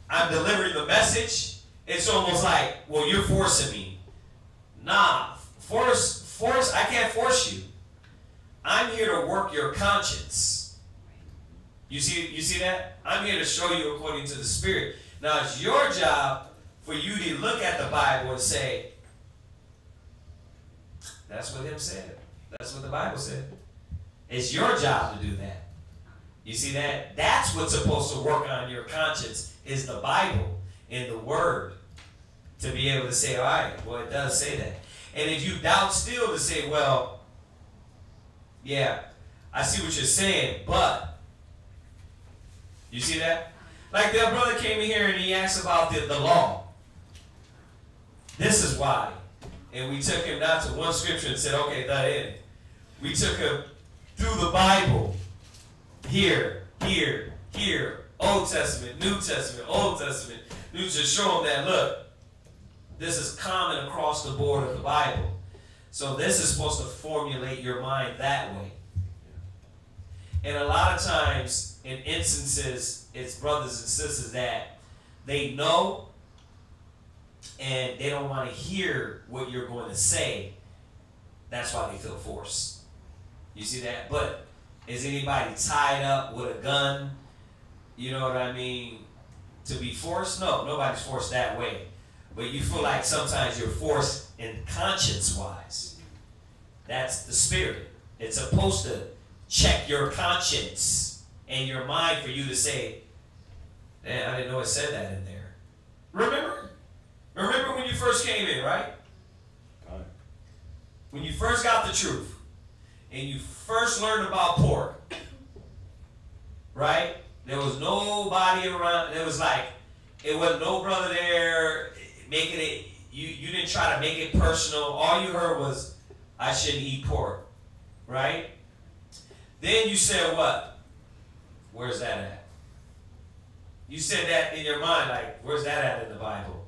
I'm delivering the message, it's almost like, well, you're forcing me. Nah, force, I can't force you. I'm here to work your conscience. You see that? I'm here to show you according to the Spirit. Now, it's your job for you to look at the Bible and say, that's what him said. That's what the Bible said. It's your job to do that. You see that? That's what's supposed to work on your conscience, is the Bible and the Word. To be able to say, all right, well, it does say that. And if you doubt still, to say, well, yeah, I see what you're saying, but, you see that? Like that brother came in here and he asked about the law. This is why. And we took him not to one scripture and said, okay, that in. We took him through the Bible. Here, Old Testament, New Testament, Old Testament. New to show him that, look, this is common across the board of the Bible. So this is supposed to formulate your mind that way. And a lot of times, in instances, it's brothers and sisters that they know and they don't want to hear what you're going to say. That's why they feel forced. You see that? But Is anybody tied up with a gun? You know what I mean? To be forced? No, nobody's forced that way. But you feel like sometimes you're forced in conscience-wise. That's the spirit. It's supposed to check your conscience and your mind for you to say, man, I didn't know it said that in there. Remember? Remember when you first came in, right? When you first got the truth and you first learned about pork, right? There was nobody around. It was like, it wasn't no brother there making it, you didn't try to make it personal. All you heard was, I shouldn't eat pork, right? Then you said what? Where's that at? You said that in your mind, like, where's that at in the Bible?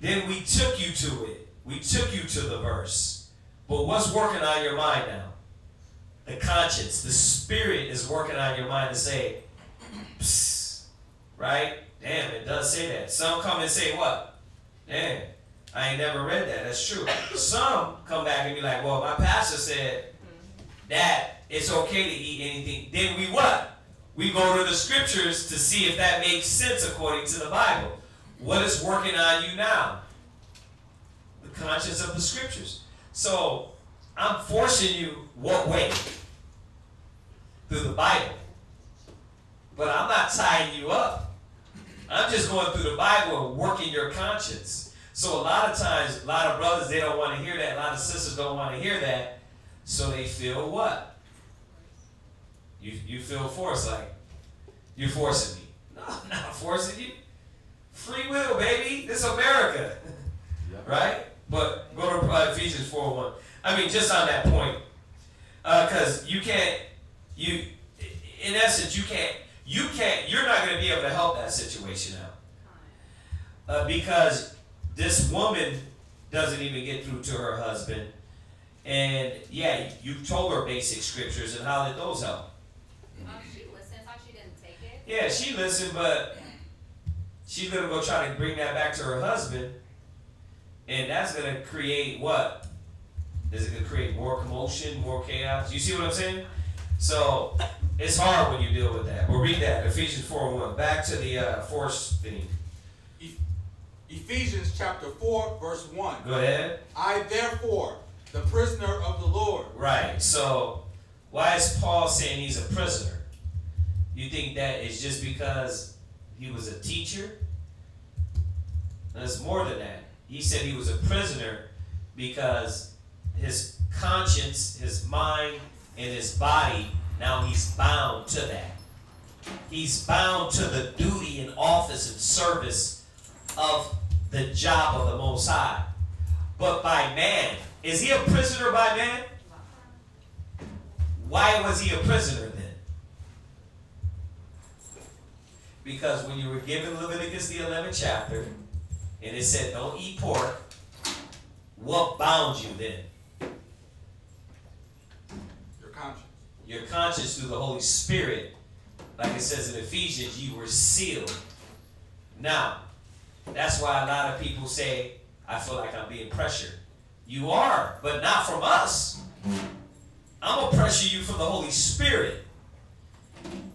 Then we took you to it. We took you to the verse. But what's working on your mind now? The conscience, the spirit is working on your mind to say, psst, right? Damn, it does say that. Some come and say what? Damn, I ain't never read that. That's true. Some come back and be like, well, my pastor said that it's okay to eat anything. Then we what? We go to the scriptures to see if that makes sense according to the Bible. What is working on you now? The conscience of the scriptures. So, I'm forcing you what way? Through the Bible. But I'm not tying you up. I'm just going through the Bible and working your conscience. So a lot of times, a lot of brothers, they don't want to hear that. A lot of sisters don't want to hear that. So they feel what? You feel forced, like, you're forcing me. No, I'm not forcing you. Free will, baby. This is America. Yep. Right? But go to Ephesians 4:1. I mean, just on that point, because in essence, you're not going to be able to help that situation out. Because this woman doesn't even get through to her husband. And yeah, you told her basic scriptures, and how did those help? She listened, thought she didn't take it. Yeah, she listened, but she's going to go try to bring that back to her husband. And that's going to create what? Is it going to create more commotion, more chaos? You see what I'm saying? So it's hard when you deal with that. We'll read that, Ephesians 4:1. Back to the force thing. Ephesians chapter 4, verse 1. Go ahead. I therefore, the prisoner of the Lord. Right. So why is Paul saying he's a prisoner? You think that is just because he was a teacher? There's more than that. He said he was a prisoner because his conscience, his mind, and his body, now he's bound to that. He's bound to the duty and office and service of the job of the Most High. But by man, is he a prisoner by man? Why was he a prisoner then? Because when you were given Leviticus the 11th chapter, and it said don't eat pork, what bound you then? Your conscience. Your conscience through the Holy Spirit. Like it says in Ephesians, you were sealed. Now, that's why a lot of people say, I feel like I'm being pressured. You are, but not from us. I'm going to pressure you from the Holy Spirit.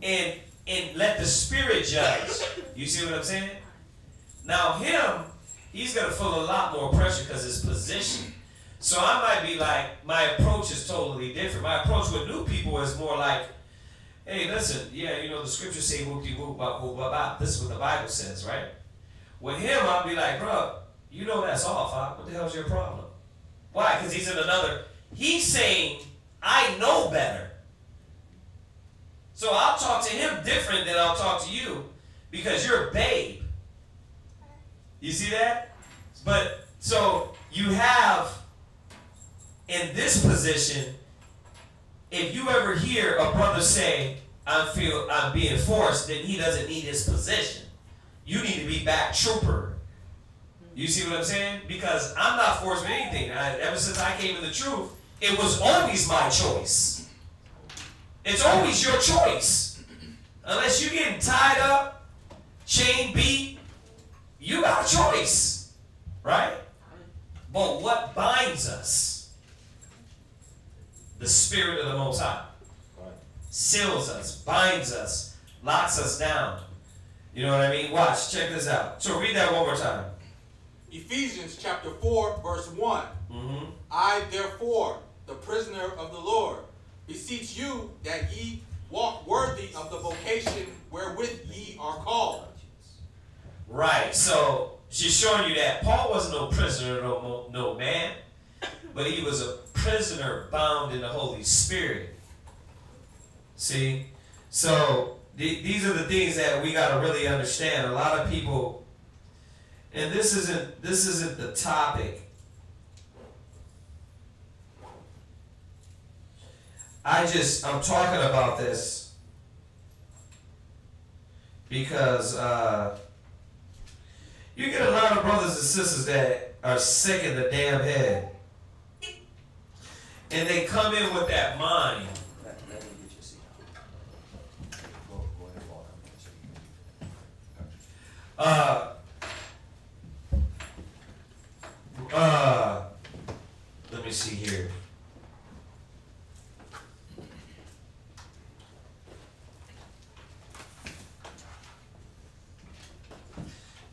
And let the Spirit judge. You see what I'm saying? Now him, he's going to feel a lot more pressure because his position. So I might be like, my approach is totally different. My approach with new people is more like, hey, listen, yeah, you know, the scriptures say, this is what the Bible says, right? With him, I'll be like, bro, you know that's off, huh? What the hell's your problem? Why? Because he's in another, he's saying, I know better. So I'll talk to him different than I'll talk to you because you're a babe. You see that? But, so you have, in this position, if you ever hear a brother say, I'm being forced, then he doesn't need his position. You need to be back trooper. You see what I'm saying? Because I'm not forced with anything. Ever since I came to the truth, it was always my choice. It's always your choice. Unless you're getting tied up, chain beat, you got a choice. Right? But what binds us? The Spirit of the Most High. seals us, binds us, locks us down. You know what I mean? Watch, check this out. So read that one more time. Ephesians chapter 4, verse 1. I, therefore, the prisoner of the Lord, beseech you that ye walk worthy of the vocation wherewith ye are called. Right, so she's showing you that Paul wasn't no prisoner, no man, but he was a prisoner bound in the Holy Spirit. See? So these are the things that we got to really understand. A lot of people, and this isn't the topic. I'm talking about this because you get a lot of brothers and sisters that are sick in the damn head. And they come in with that mind. Let me get your seat. Go ahead, Walter. Let me see here.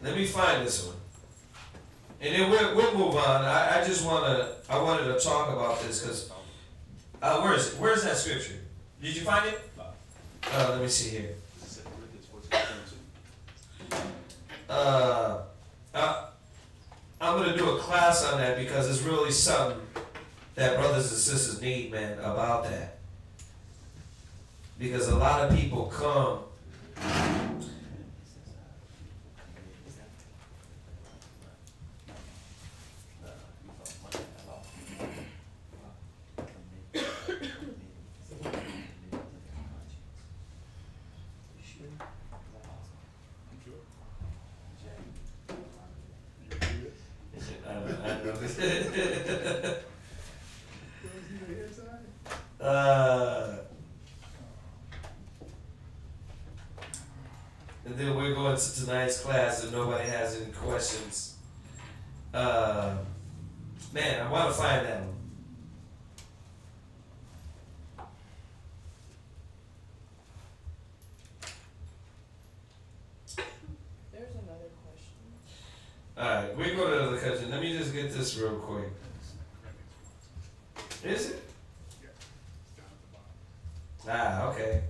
Let me find this one, and then we'll move on. I wanted to talk about this because where is it? Where is that scripture? Did you find it? Let me see here. I'm gonna do a class on that because it's really something that brothers and sisters need, man, about that. Because a lot of people come. And then we're going to tonight's class if nobody has any questions. Man, I want to find that one. There's another question. Alright, we go to another question. Let me just get this real quick. Is it? Ah, okay.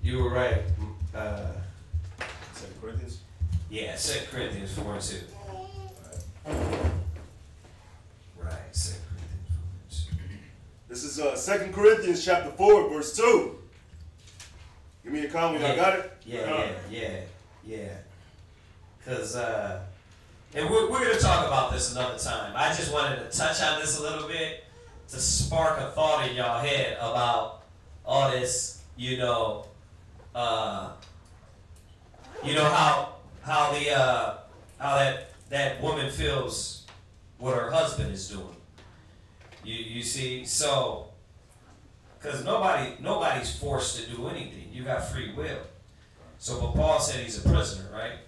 You were right. 2 Corinthians? Yeah, 2 Corinthians 4 and 2. Right, 2 Corinthians 4 and 2. This is 2 Corinthians chapter 4, verse 2. Give me a comment. Yeah. I got it? Yeah. Because, and we're going to talk about this another time. I just wanted to touch on this a little bit to spark a thought in y'all head about all this, how that woman feels what her husband is doing. You see, so because nobody's forced to do anything. You got free will. So, but Paul said he's a prisoner, right?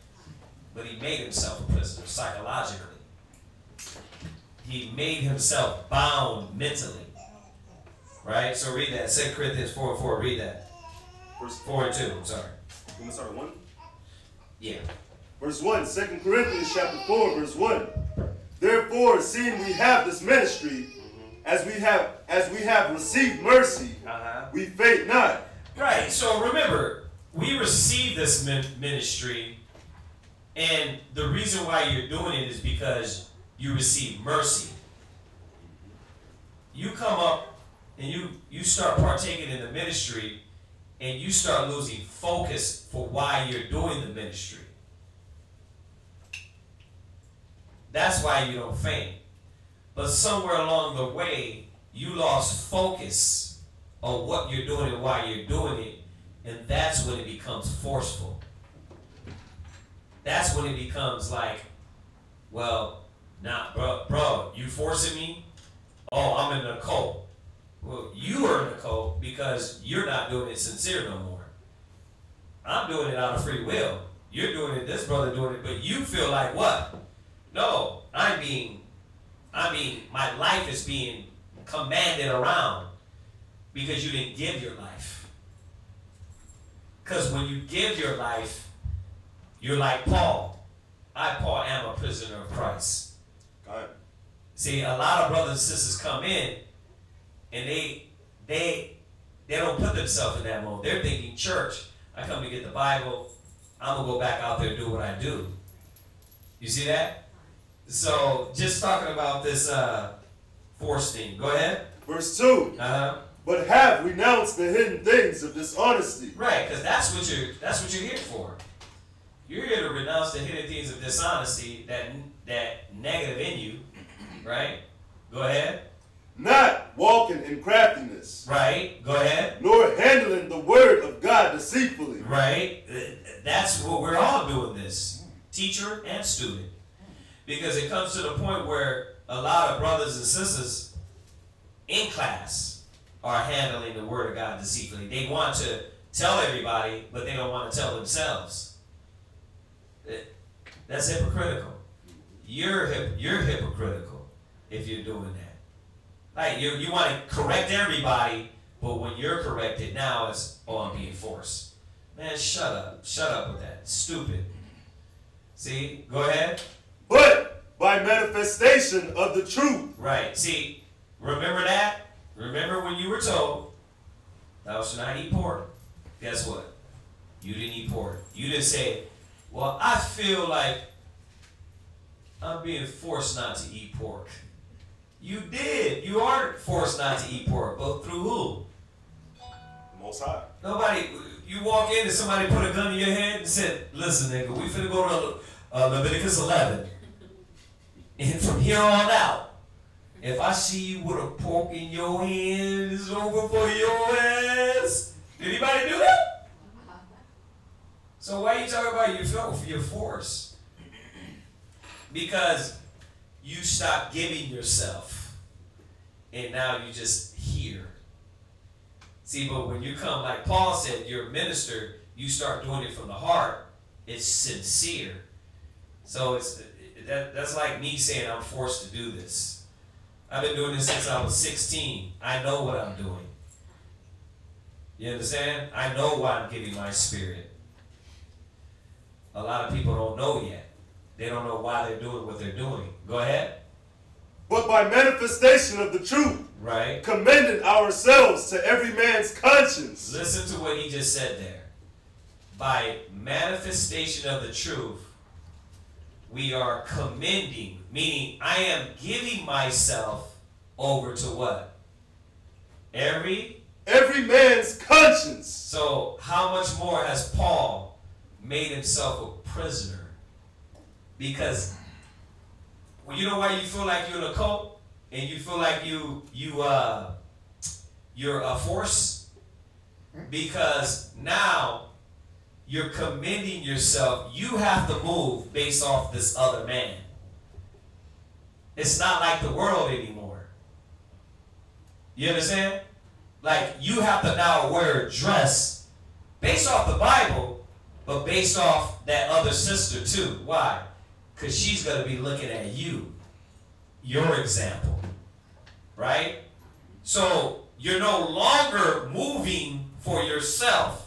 But he made himself a prisoner psychologically. He made himself bound mentally. Right? So read that. 2 Corinthians 4 and 4. Read that. Verse 4 and 2. I'm sorry. You want to start at 1? Yeah. Verse 1. 2 Corinthians chapter 4, verse 1. Therefore, seeing we have this ministry, as we have received mercy, we faint not. Right. So remember, we received this ministry, and the reason why you're doing it is because you receive mercy. You come up and you start partaking in the ministry, and you start losing focus for why you're doing the ministry. That's why you don't faint. But somewhere along the way, you lost focus on what you're doing and why you're doing it, and that's when it becomes forceful. That's when it becomes like, well, nah, bro, you forcing me? Oh, I'm in a cult. Well, you are in a cult because you're not doing it sincere no more. I'm doing it out of free will. You're doing it, this brother doing it, but you feel like what? No, my life is being commanded around because you didn't give your life. Because when you give your life, you're like Paul. I, Paul, am a prisoner of Christ. God. See, a lot of brothers and sisters come in, and they don't put themselves in that mode. They're thinking, church, I come to get the Bible, I'm going to go back out there and do what I do. You see that? So, just talking about this force thing. Go ahead. Verse 2. But have renounced the hidden things of dishonesty. Right, because that's what you're here for. You're here to renounce the hidden things of dishonesty, that negative in you, right? Go ahead. Not walking in craftiness. Right, go ahead. Nor handling the word of God deceitfully. Right, that's what we're all doing this, teacher and student. Because it comes to the point where a lot of brothers and sisters in class are handling the word of God deceitfully. They want to tell everybody, but they don't want to tell themselves. That's hypocritical. You're hypocritical if you're doing that. Like you want to correct everybody, but when you're corrected now, it's I'm being forced. Man, shut up. Shut up with that. Stupid. See? Go ahead. But by manifestation of the truth. Right. See, remember that? Remember when you were told, thou shalt not eat pork? Guess what? You didn't eat pork. You didn't say, well, I feel like I'm being forced not to eat pork. You did. You are forced not to eat pork, but through who? The Most High. Nobody. You walk in and somebody put a gun in your head and said, listen, nigga, we finna go to Leviticus 11. And from here on out, if I see you with a pork in your hand, it's over for your ass. Did anybody do that? So why are you talking about your force? Because you stop giving yourself, and now you just hear. See, but when you come, like Paul said, you're a minister, you start doing it from the heart. It's sincere. So that's like me saying I'm forced to do this. I've been doing this since I was 16. I know what I'm doing. You understand? I know why I'm giving my spirit. A lot of people don't know yet. They don't know why they're doing what they're doing. Go ahead. But by manifestation of the truth, right, commending ourselves to every man's conscience. Listen to what he just said there. By manifestation of the truth, we are commending, meaning I am giving myself over to what? Every man's conscience. So how much more has Paul made himself a prisoner? Because you know why you feel like you're in a cult and you feel like you're a force? Because now you're commending yourself. You have to move based off this other man. It's not like the world anymore. You understand? Like you have to now wear a dress based off the Bible, but based off that other sister too. Why? Because she's going to be looking at you, your example, right? So you're no longer moving for yourself.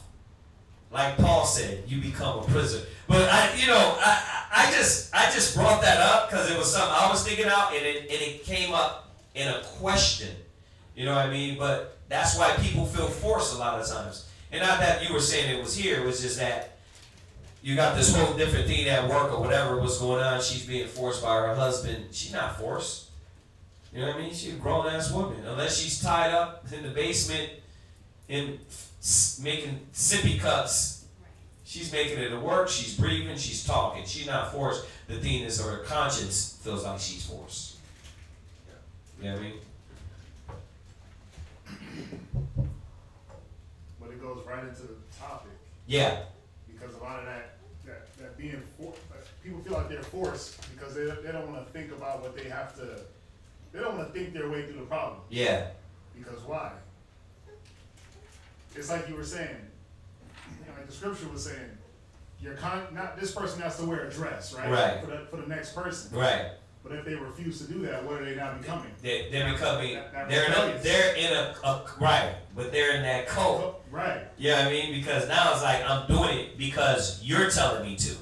Like Paul said, you become a prisoner. But I just brought that up because it was something I was thinking out, and it came up in a question. You know what I mean? But that's why people feel forced a lot of times. And not that you were saying it was here, it was just that you got this whole different thing at work or whatever was going on. She's being forced by her husband. She's not forced. You know what I mean? She's a grown-ass woman. Unless she's tied up in the basement and making sippy cups. She's making it to work. She's breathing. She's talking. She's not forced. The thing is her conscience feels like she's forced. You know what I mean? But it goes right into the topic. Yeah. Because a lot of that being people feel like they're forced because they don't want to think about what they have to. They don't want to think their way through the problem. Yeah. Because why? It's like you were saying. Like the scripture was saying, not this person has to wear a dress, right? Right. For the next person. Right. But if they refuse to do that, what are they now becoming? They're becoming, rebellious. they're in a right, but they're in that cult. Right. You know what I mean? Because now it's like, I'm doing it because you're telling me to.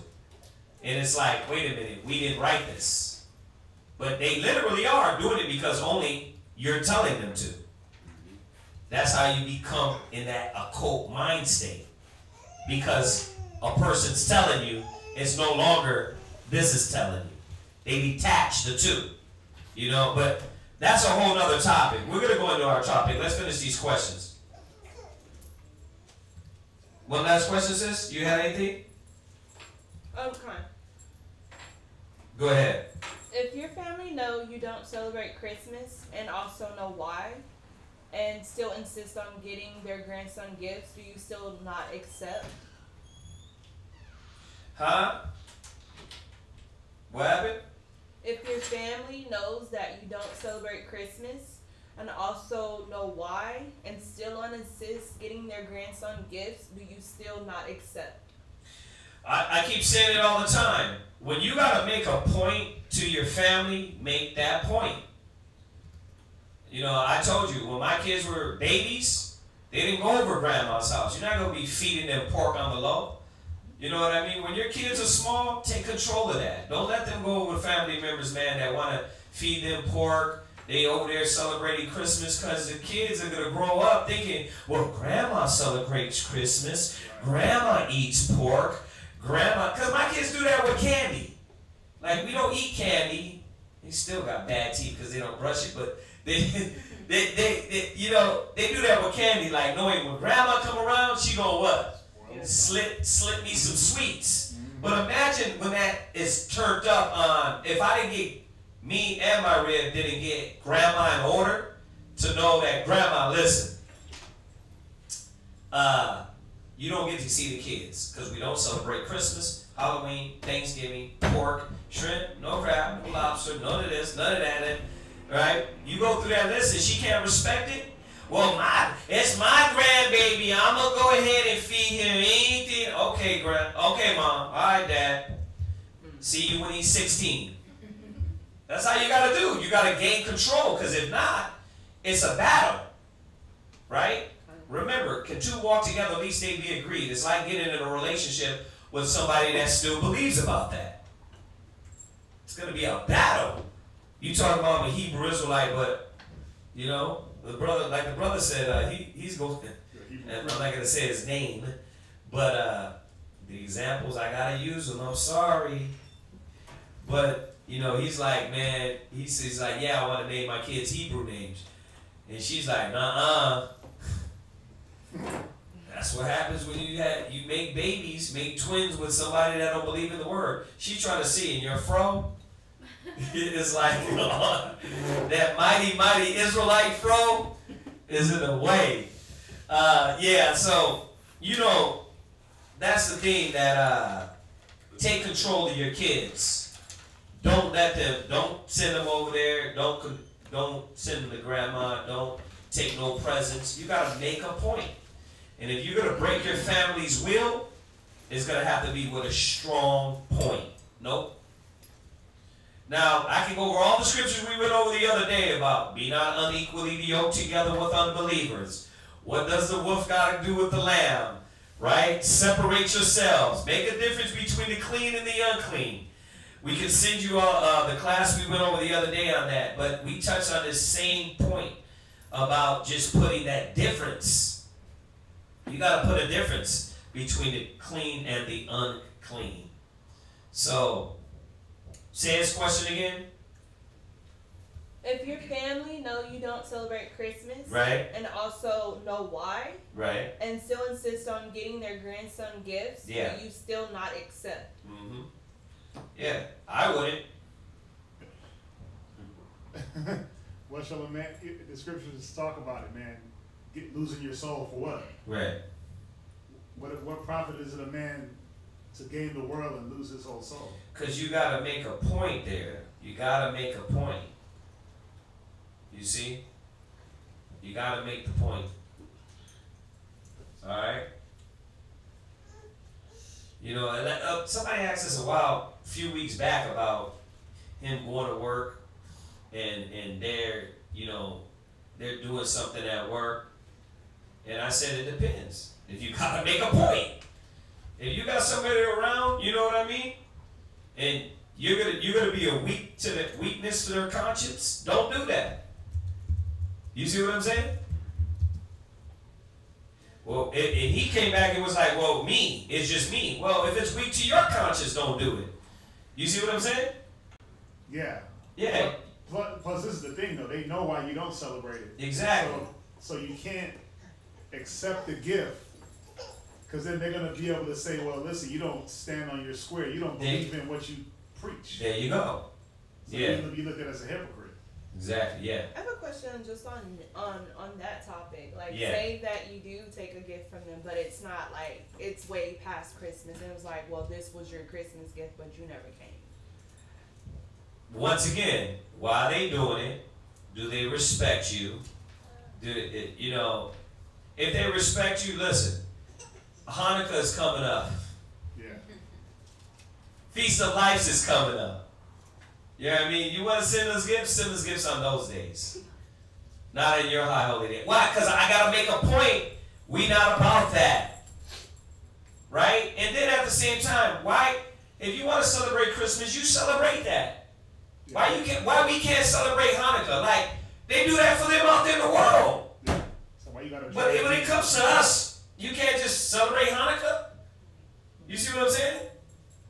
And it's like, wait a minute, we didn't write this. But they literally are doing it because only you're telling them to. That's how you become in that occult mind state. Because a person's telling you, it's no longer this is telling you. They detach the two. You know, but that's a whole other topic. We're going to go into our topic. Let's finish these questions. One last question, sis? You had anything? Okay. Go ahead. If your family know you don't celebrate Christmas and also know why, and still insist on getting their grandson gifts, do you still not accept? Huh? What happened? If your family knows that you don't celebrate Christmas and also know why and still insist getting their grandson gifts, do you still not accept? I keep saying it all the time. When you got to make a point to your family, make that point. You know, I told you, when my kids were babies, they didn't go over grandma's house. You're not going to be feeding them pork on the low. You know what I mean? When your kids are small, take control of that. Don't let them go with family members, man, that want to feed them pork. They over there celebrating Christmas because the kids are going to grow up thinking, well, grandma celebrates Christmas. Grandma eats pork. Grandma, because my kids do that with candy. Like, we don't eat candy. They still got bad teeth because they don't brush it, but they you know, they do that with candy, like knowing when grandma come around, she gonna what? Slip me some sweets. But imagine when that is turned up on, if I didn't get, me and my rib didn't get grandma in order to know that grandma, listen, you don't get to see the kids because we don't celebrate Christmas, Halloween, Thanksgiving, pork, shrimp, no crab, no lobster, none of this, none of that. Right? You go through that list and she can't respect it. Well, it's my grandbaby. I'm gonna go ahead and feed him anything. Okay, okay, mom. All right, dad. See you when he's 16. That's how you gotta do. You gotta gain control, because if not, it's a battle. Right? Remember, can two walk together, at least they be agreed. It's like getting in a relationship with somebody that still believes about that. It's going to be a battle. You talking about a Hebrew Israelite, but, you know, the brother, like the brother said, he's going, and I'm not going to say his name, but the examples, I got to use them, I'm sorry. But, you know, he's like, man, he's like, yeah, I want to name my kids Hebrew names. And she's like, nuh-uh. That's what happens when you make babies, make twins with somebody that don't believe in the word. She's trying to see, and your fro is like, that mighty Israelite fro is in the way. Yeah, so, you know, that's the thing, that take control of your kids. Don't send them over there. Don't send them to grandma. Don't take no presents. You got to make a point. And if you're going to break your family's will, it's going to have to be with a strong point. Nope. Now, I can go over all the scriptures we went over the other day about be not unequally yoked together with unbelievers. What does the wolf got to do with the lamb? Right? Separate yourselves. Make a difference between the clean and the unclean. We can send you the class we went over the other day on that, but we touched on this same point about just putting that difference. You got to put a difference between the clean and the unclean. So, say this question again. If your family know you don't celebrate Christmas, right, and also know why, right, and still insist on getting their grandson gifts, yeah, do you still not accept? Mm-hmm. Yeah, I wouldn't. What shall a man? The scriptures talk about it, man. Losing your soul for what? Right. What profit is it a man to gain the world and lose his whole soul? Because you got to make a point there. You got to make a point. You see? You got to make the point. All right? You know, and somebody asked us a few weeks back about him going to work and they're, you know, they're doing something at work. And I said, it depends. If you gotta make a point. If you got somebody around, you know what I mean? And you're gonna be a weakness to their conscience, don't do that. You see what I'm saying? Well, and he came back and was like, well, me, it's just me. Well, if it's weak to your conscience, don't do it. You see what I'm saying? Yeah. Yeah. Plus, this is the thing, though. They know why you don't celebrate it. Exactly. So you can't accept the gift, because then they're going to be able to say, well, listen, you don't stand on your square. You don't believe in what you preach. There you go. So yeah. You look at it as a hypocrite. Exactly, yeah. I have a question just on that topic. Like, yeah. say that you do take a gift from them, but it's not like, it's way past Christmas. And it was like, well, this was your Christmas gift, but you never came. Once again, why are they doing it? Do they respect you? You know, if they respect you, listen, Hanukkah is coming up. Yeah. Feast of Lights is coming up. You know what I mean? You want to send us gifts on those days. Not in your high holy day. Why? Because I got to make a point. We not about that. Right? And then at the same time, why? If you want to celebrate Christmas, you celebrate that. Yeah. Why we can't celebrate Hanukkah? Like, they do that for them out there in the world. Yeah. So why you gotta but when it comes to us, you can't just celebrate Hanukkah. You see what I'm saying?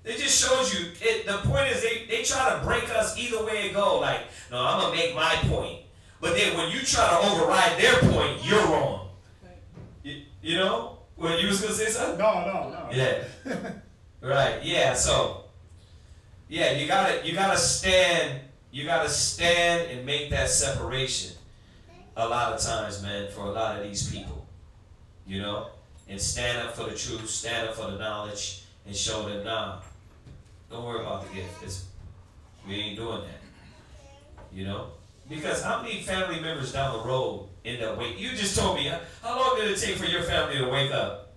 It just shows you, the point is they try to break us either way it go. Like, no, I'm going to make my point. But then when you try to override their point, you're wrong. You know? Well, you was going to say something? No. Yeah. Right. Yeah, so, yeah, you gotta stand and make that separation a lot of times, man, for a lot of these people. You know? And stand up for the truth, stand up for the knowledge, and show them, nah, don't worry about the gift. We ain't doing that. You know? Because how many family members down the road end up waking? You just told me, how long did it take for your family to wake up?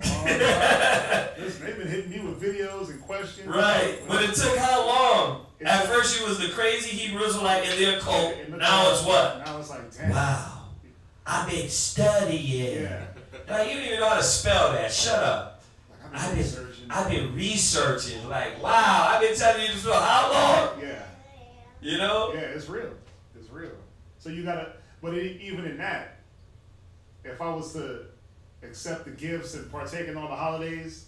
Listen, they've been hitting me with videos and questions. Right. But it took how long? At first you was the crazy Hebrew Israelite in their cult. Now it's what? Now it's like, damn. Wow. I've been studying. Yeah. Like, you don't even know how to spell that. Shut up. Like, I've been researching. Like, wow, I've been telling you this for how long? Yeah. You know? Yeah, it's real. It's real. So you gotta, but even in that, if I was to accept the gifts and partake in all the holidays,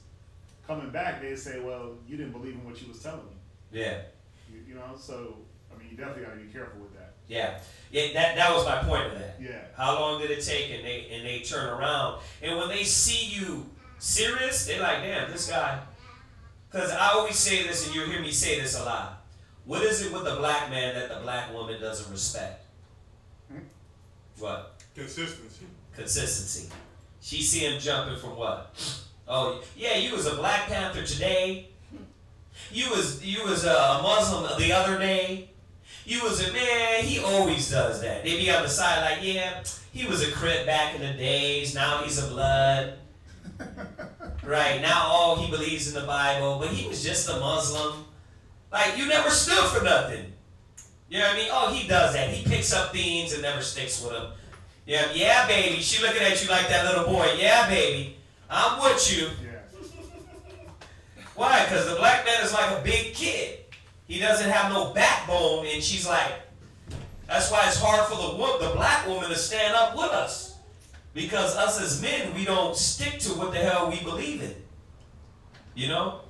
coming back, they'd say, well, you didn't believe in what you was telling me. Yeah. You know, so, I mean, you definitely gotta be careful with that. Yeah. Yeah, that was my point of that. Yeah. How long did it take? And they turn around. And when they see you serious, they're like, damn, this guy. Because I always say this, and you hear me say this a lot. What is it with the black man that the black woman doesn't respect? What? Consistency. She see him jumping from what? Oh, yeah, you was a Black Panther today. You was a Muslim the other day. You was a man, he always does that. They be on the side like, yeah, he was a Crip back in the days, now he's a Blood. Right, now all he believes in the Bible, but he was just a Muslim. Like, you never stood for nothing. You know what I mean? Oh, he does that. He picks up themes and never sticks with them. Yeah, baby, she looking at you like that little boy. Yeah, baby, I'm with you. Yeah. Why? Because the black man is like a big kid. He doesn't have no backbone, and she's like, that's why it's hard for the black woman to stand up with us. Because us as men, we don't stick to what the hell we believe in. You know?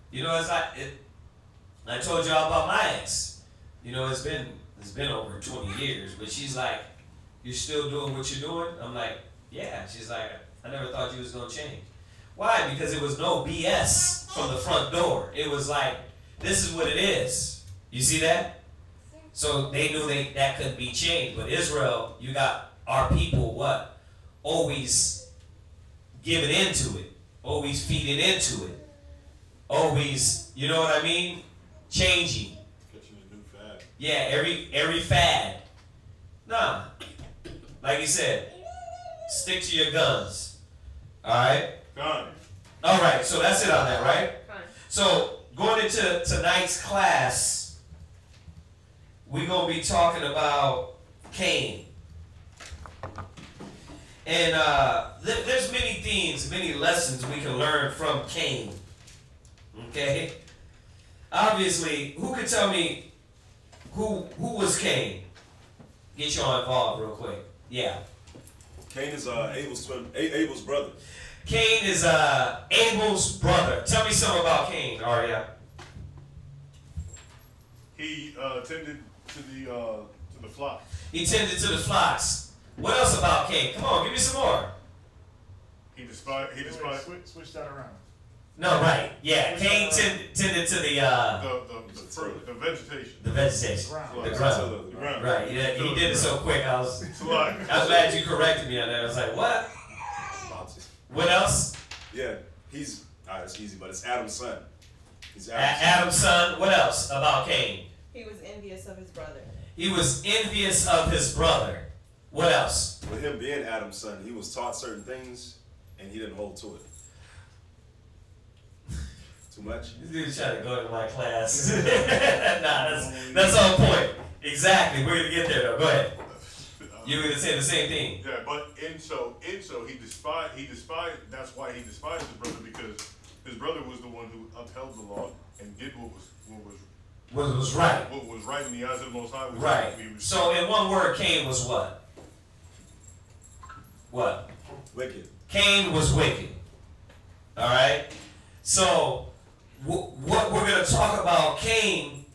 You know, I told y'all about my ex. You know, it's been over 20 years, but she's like, you're still doing what you're doing? I'm like, yeah. She's like, I never thought you was going to change. Why? Because it was no BS from the front door. It was like, this is what it is. You see that? So they knew that couldn't be changed. But Israel, you got our people, what? Always giving into it. Always feeding into it. Always, you know what I mean? Changing. Catching a new fad. Yeah, every fad. Nah. Like you said, stick to your guns. Alright? Gun. Alright, so that's it on that, right? Fine. So going into tonight's class, we're going to be talking about Cain. And there's many things, many lessons we can learn from Cain. Okay? Obviously, who could tell me who was Cain? Get y'all involved real quick. Yeah. Cain is Abel's brother. Cain is Abel's brother. Tell me something about Cain, Arya. He tended to the flock. He tended to the flocks. What else about Cain? Come on, give me some more. He despised. Switch that around. No, right. Yeah, Cain tended to the fruit, the vegetation. The vegetation. The ground. Right. Yeah, he did it so quick. I was glad you corrected me on that. I was like, what? What else? Yeah, it's easy, but it's Adam's son. He's Adam's son. What else about Cain? He was envious of his brother. He was envious of his brother. What else? With him being Adam's son, he was taught certain things, and he didn't hold to it. Too much? This dude's trying to go into my class. Nah, that's on point. Exactly. We're gonna get there though. Go ahead. You were gonna say the same thing. Yeah, but in so he despised. That's why he despised his brother, because his brother was the one who upheld the law and did what was right. What was right in the eyes of the Most High. Right. So in one word, Cain was what? What? Wicked. Cain was wicked. All right. So what we're going to talk about Cain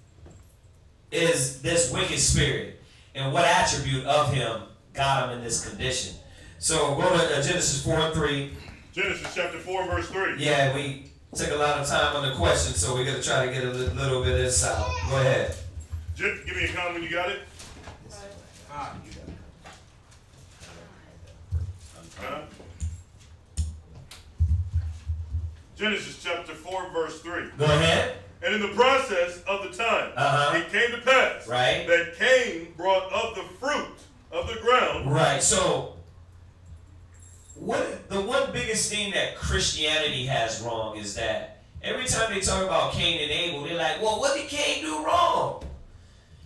is this wicked spirit and what attribute of him got him in this condition. So go to Genesis 4:3. Genesis chapter 4 verse 3. Yeah, we took a lot of time on the question, so we're going to try to get a little bit of this out. Go ahead. Give me a comment when you got it. Genesis chapter 4 verse 3. Go ahead. And in the process of the time, it came to pass that Cain brought of the fruit of the ground. Right. So the one biggest thing that Christianity has wrong is that every time they talk about Cain and Abel, they're like, well, what did Cain do wrong?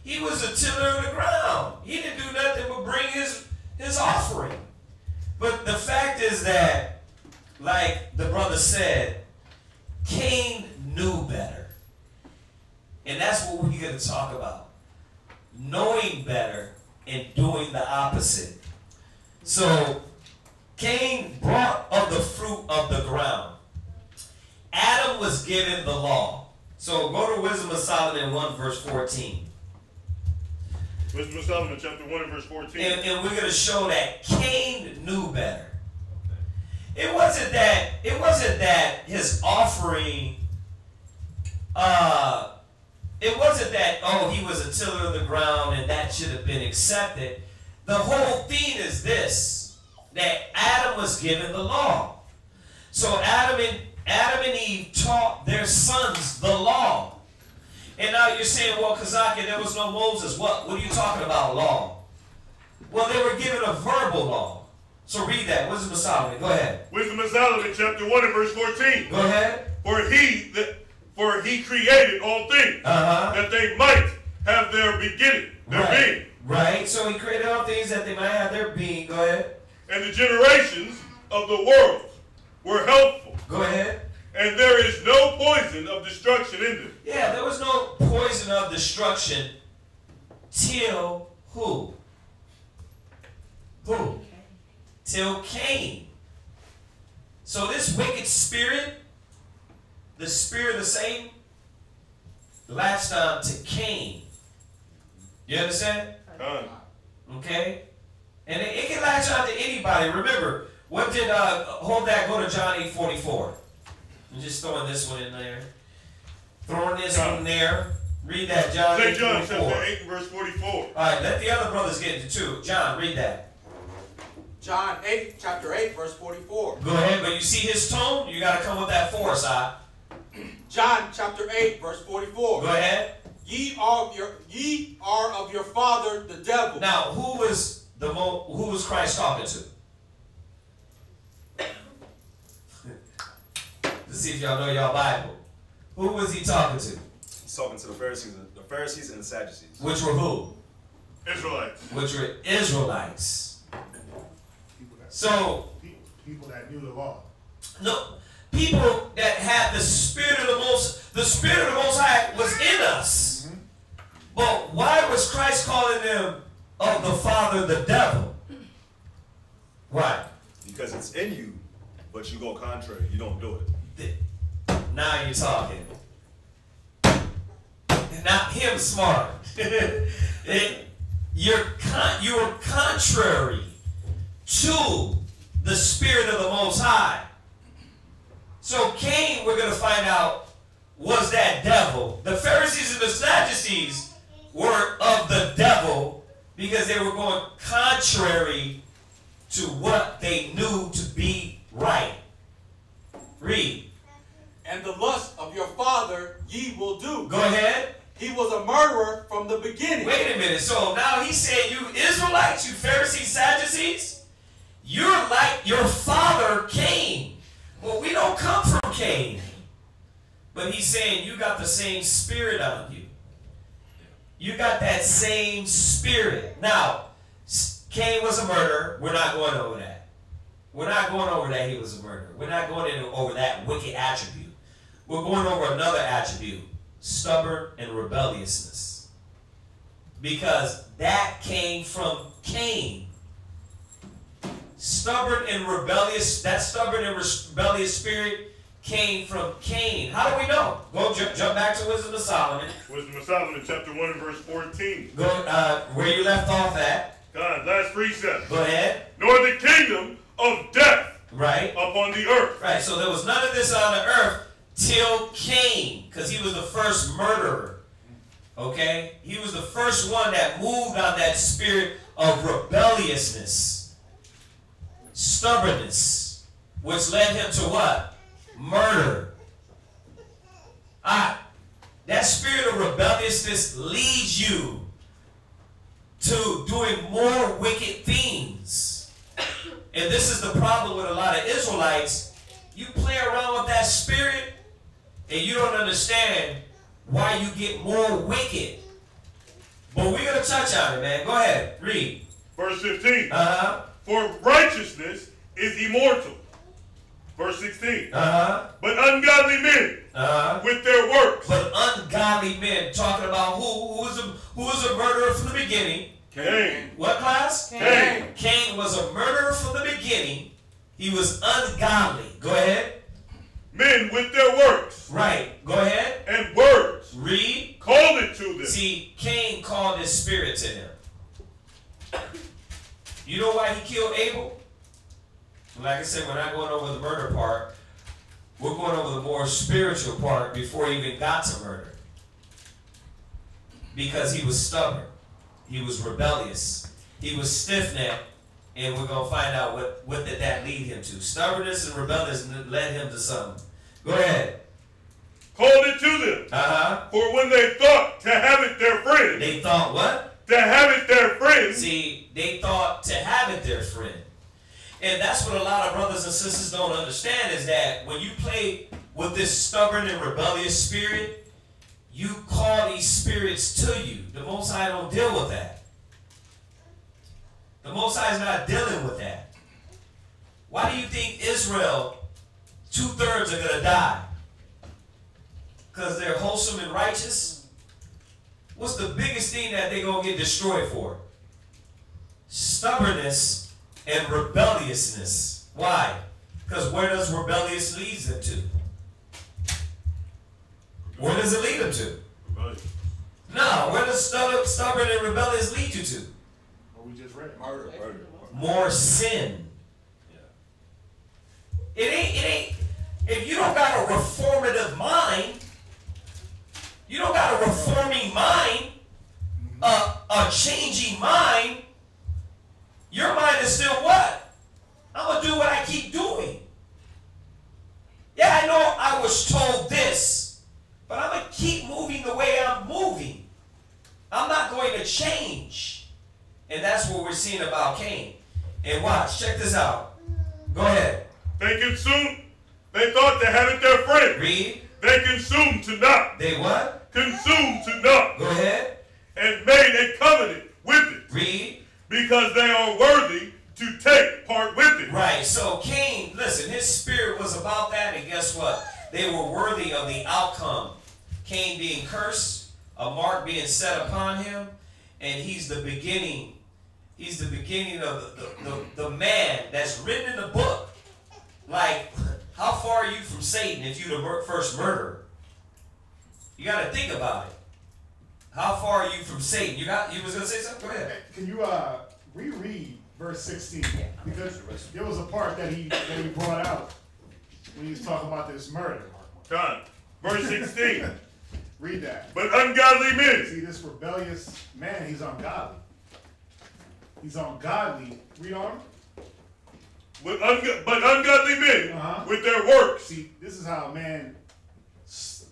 He was a tiller of the ground. He didn't do nothing but bring his offering. But the fact is that, like the brother said, Cain knew better. And that's what we're going to talk about. Knowing better and doing the opposite. So, Cain brought of the fruit of the ground. Adam was given the law. So, go to Wisdom of Solomon 1 verse 14. Wisdom of Solomon chapter 1 and verse 14. And we're going to show that Cain knew better. It wasn't that his offering, it wasn't that, oh, he was a tiller of the ground and that should have been accepted. The whole thing is this, that Adam was given the law. So Adam and Eve taught their sons the law. And now you're saying, well, Kazaki, there was no Moses. What are you talking about, law? Well, they were given a verbal law. So read that. Wisdom of Solomon. Go ahead. Wisdom of Solomon, chapter 1 and verse 14. Go ahead. For he created all things, that they might have their beginning, their being. Right. So he created all things that they might have their being. Go ahead. And the generations of the world were helpful. Go ahead. And there is no poison of destruction in them. Yeah, there was no poison of destruction till who? Who? Till Cain. So this wicked spirit, the spirit of Satan, latched on to Cain. You understand? Okay? And it can latch on to anybody. Remember, what did, hold that, go to John 8:44. I'm just throwing this one in there. Throwing this one there. Read that, John 8:44. John chapter 8 and verse 44. All right, let the other brothers get into too. John, read that. John 8, chapter 8, verse 44. Go ahead, but you see his tone? You got to come with that force, John chapter 8, verse 44. Go ahead. Ye are of your father the devil. Now, who was Christ talking to? Let's see if y'all know y'all Bible. Who was he talking to? He's talking to the Pharisees and the Sadducees. Which were who? Israelites. Which were Israelites. So people that knew the law. No, people that had the Spirit of the Most High was in us. Mm-hmm. But why was Christ calling them of the Father the devil? Why? Because it's in you, but you go contrary. You don't do it. Now you're talking. Not him smart. You're contrary to the Spirit of the Most High. So Cain, we're going to find out, was that devil. The Pharisees and the Sadducees were of the devil because they were going contrary to what they knew to be right. Read. And the lust of your father ye will do. Go ahead. He was a murderer from the beginning. Wait a minute. So now he's saying, you Israelites, you Pharisees, Sadducees, you're like your father Cain. Well, we don't come from Cain. But he's saying you got the same spirit on you. You got that same spirit. Now, Cain was a murderer. We're not going over that. We're not going over that he was a murderer. We're not going over that wicked attribute. We're going over another attribute. Stubborn and rebelliousness. Because that came from Cain. Stubborn and rebellious, that stubborn and rebellious spirit came from Cain. How do we know? Go jump back to Wisdom of Solomon. Wisdom of Solomon, chapter 1 and verse 14. Go where you left off at. God, last precept. Go ahead. Nor the kingdom of death. Right. Upon the earth. Right. So there was none of this on the earth till Cain, because he was the first murderer. Okay? He was the first one that moved on that spirit of rebelliousness, stubbornness, which led him to what? Murder. That spirit of rebelliousness leads you to doing more wicked things. And this is the problem with a lot of Israelites. You play around with that spirit and you don't understand why you get more wicked. But we're going to touch on it, man. Go ahead. Read. Verse 15. For righteousness is immortal. Verse 16. But ungodly men with their works. But ungodly men, talking about who was a murderer from the beginning. Cain. What class? Cain. Cain was a murderer from the beginning. He was ungodly. Go ahead. Men with their works. Right. Go ahead. And words. Read. Called it to them. See, Cain called his spirit to him. You know why he killed Abel? Like I said, we're not going over the murder part. We're going over the more spiritual part before he even got to murder. Because he was stubborn. He was rebellious. He was stiff-necked. And we're going to find out what did that lead him to. Stubbornness and rebelliousness led him to something. Go ahead. Called it to them. For when they thought to have it their friend. They thought what? To have it their friend. See, they thought to have it their friend. And that's what a lot of brothers and sisters don't understand, is that when you play with this stubborn and rebellious spirit, you call these spirits to you. The Most High don't deal with that. The Most High is not dealing with that. Why do you think Israel, 2/3 are going to die? Because they're wholesome and righteous? What's the biggest thing that they're going to get destroyed for? Stubbornness and rebelliousness. Why? Because where does rebellious lead them to? Where does it lead them to? Rebellion. No, where does stubborn and rebellious lead you to? What we just read. Murder. More sin. Yeah. It ain't, if you don't got a reformative mind, you don't got a reforming mind, a changing mind, your mind is still what? I'm going to do what I keep doing. Yeah, I know I was told this, but I'm going to keep moving the way I'm moving. I'm not going to change. And that's what we're seeing about Cain. And watch, check this out. Go ahead. Thinking soon, they thought to have it their friend. Read. They consumed to naught. They what? Consumed to naught. Go ahead. And made a covenant with it. Read. Because they are worthy to take part with it. Right. So Cain, listen, his spirit was about that, and guess what? They were worthy of the outcome. Cain being cursed, a mark being set upon him, and he's the beginning. He's the beginning of the man that's written in the book. Like, how far are you from Satan if you're the first murderer? You got to think about it. How far are you from Satan? You was going to say something? Go ahead. Can you reread verse 16? Because there was a part that he brought out when he was talking about this murder. Done. Verse 16. Read that. But ungodly men. See, this rebellious man, he's ungodly. He's ungodly. Read on. But ungodly men with their works. See, this is how a man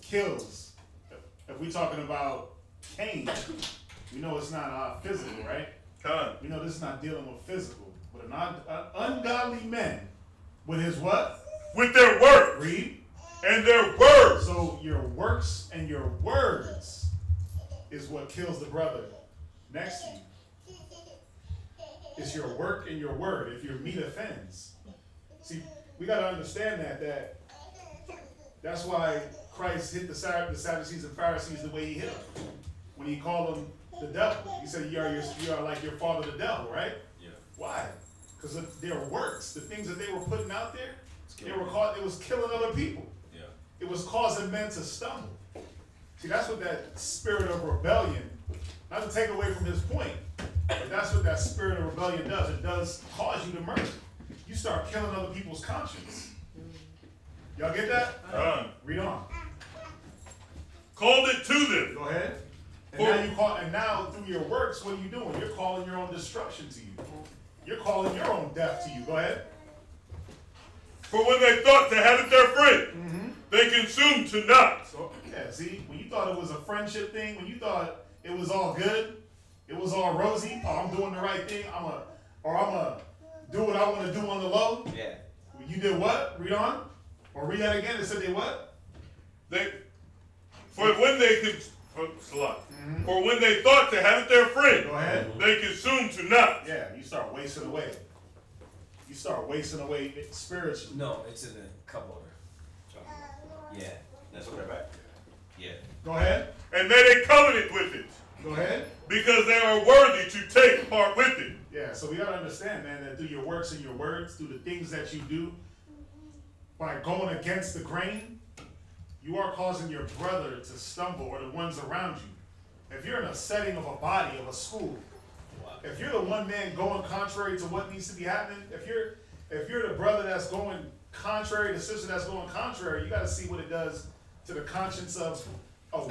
kills. If we're talking about Cain, we know it's not physical, right? We know this is not dealing with physical. But an ungodly man with his what? With their works. Read. And their words. So your works and your words is what kills the brother next to you. It's your work and your word. If your meat offends. See, we got to understand that's why Christ hit the Sadducees and Pharisees the way he hit them. When he called them the devil. He said, you are like your father the devil, right? Yeah. Why? Because of their works, the things that they were putting out there, it was killing other people. Yeah. It was causing men to stumble. See, that's what that spirit of rebellion, not to take away from his point, but that's what that spirit of rebellion does. It does cause you to murder. You start killing other people's conscience. Y'all get that? Read on. Called it to them. Go ahead. And now through your works, what are you doing? You're calling your own destruction to you. You're calling your own death to you. Go ahead. For when they thought to have it their friend, they consumed to naught. So, yeah, see, when you thought it was a friendship thing, when you thought it was all good, it was all rosy, I'm doing the right thing, I'm gonna do what I want to do on the low. Yeah. You did what? Read on. Or read that again. It said they what? For when they thought to have it their friend, go ahead. They consumed to naught. Yeah, you start wasting away. You start wasting away spiritually. No, it's in a couple of. Yeah, that's what they're back. Yeah. Go ahead. And made a covenant with it. Go ahead. Because they are worthy to take part with it. Yeah, so we got to understand, man, that through your works and your words, through the things that you do, by going against the grain, you are causing your brother to stumble or the ones around you. If you're in a setting of a body, of a school, if you're the one man going contrary to what needs to be happening, if you're the brother that's going contrary, the sister that's going contrary, you got to see what it does to the conscience of a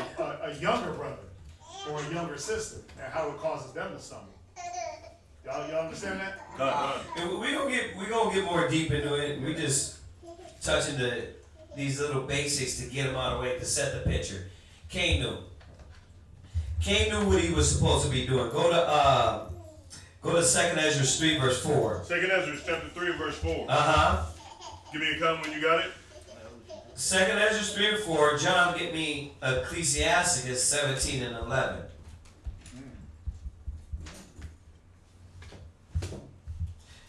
younger brother or a younger sister and how it causes them to stumble. Y'all understand that? We gonna get more deep into it. We just touching these little basics to get them out of the way to set the picture. Cain knew what he was supposed to be doing. Go to 2 Ezra 3 verse 4. 2 Ezra chapter 3 verse 4. Give me a comment when you got it. 2 Ezra 3 and 4. John, get me Ecclesiasticus 17 and 11.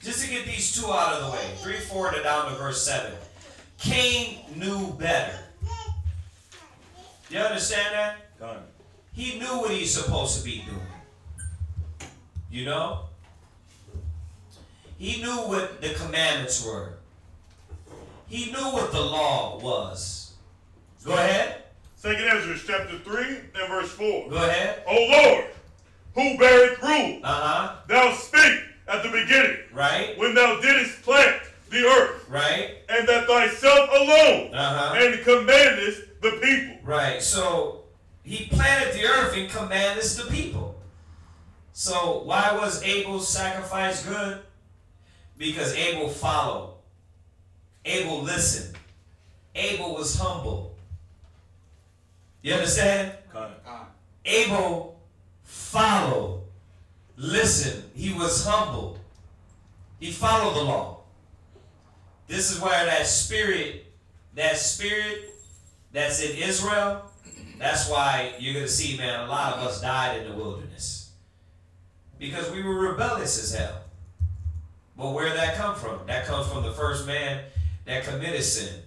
Just to get these two out of the way. 3, 4 to down to verse 7. Cain knew better. You understand that? Done. He knew what he's supposed to be doing. You know? He knew what the commandments were. He knew what the law was. Go ahead. 2 Ezra chapter 3 and verse 4. Go ahead. O Lord, who beareth rule, thou speak at the beginning, right? When thou didst plant the earth, right? And that thyself alone, and commandest the people, right? So he planted the earth and commandest the people. So why was Abel's sacrifice good? Because Abel followed. Abel listened. Abel was humble. You understand? Abel followed. Listen, he was humble. He followed the law. This is where that spirit that's in Israel, that's why you're going to see, man, a lot of us died in the wilderness. Because we were rebellious as hell. But where did that come from? That comes from the first man that committed sin.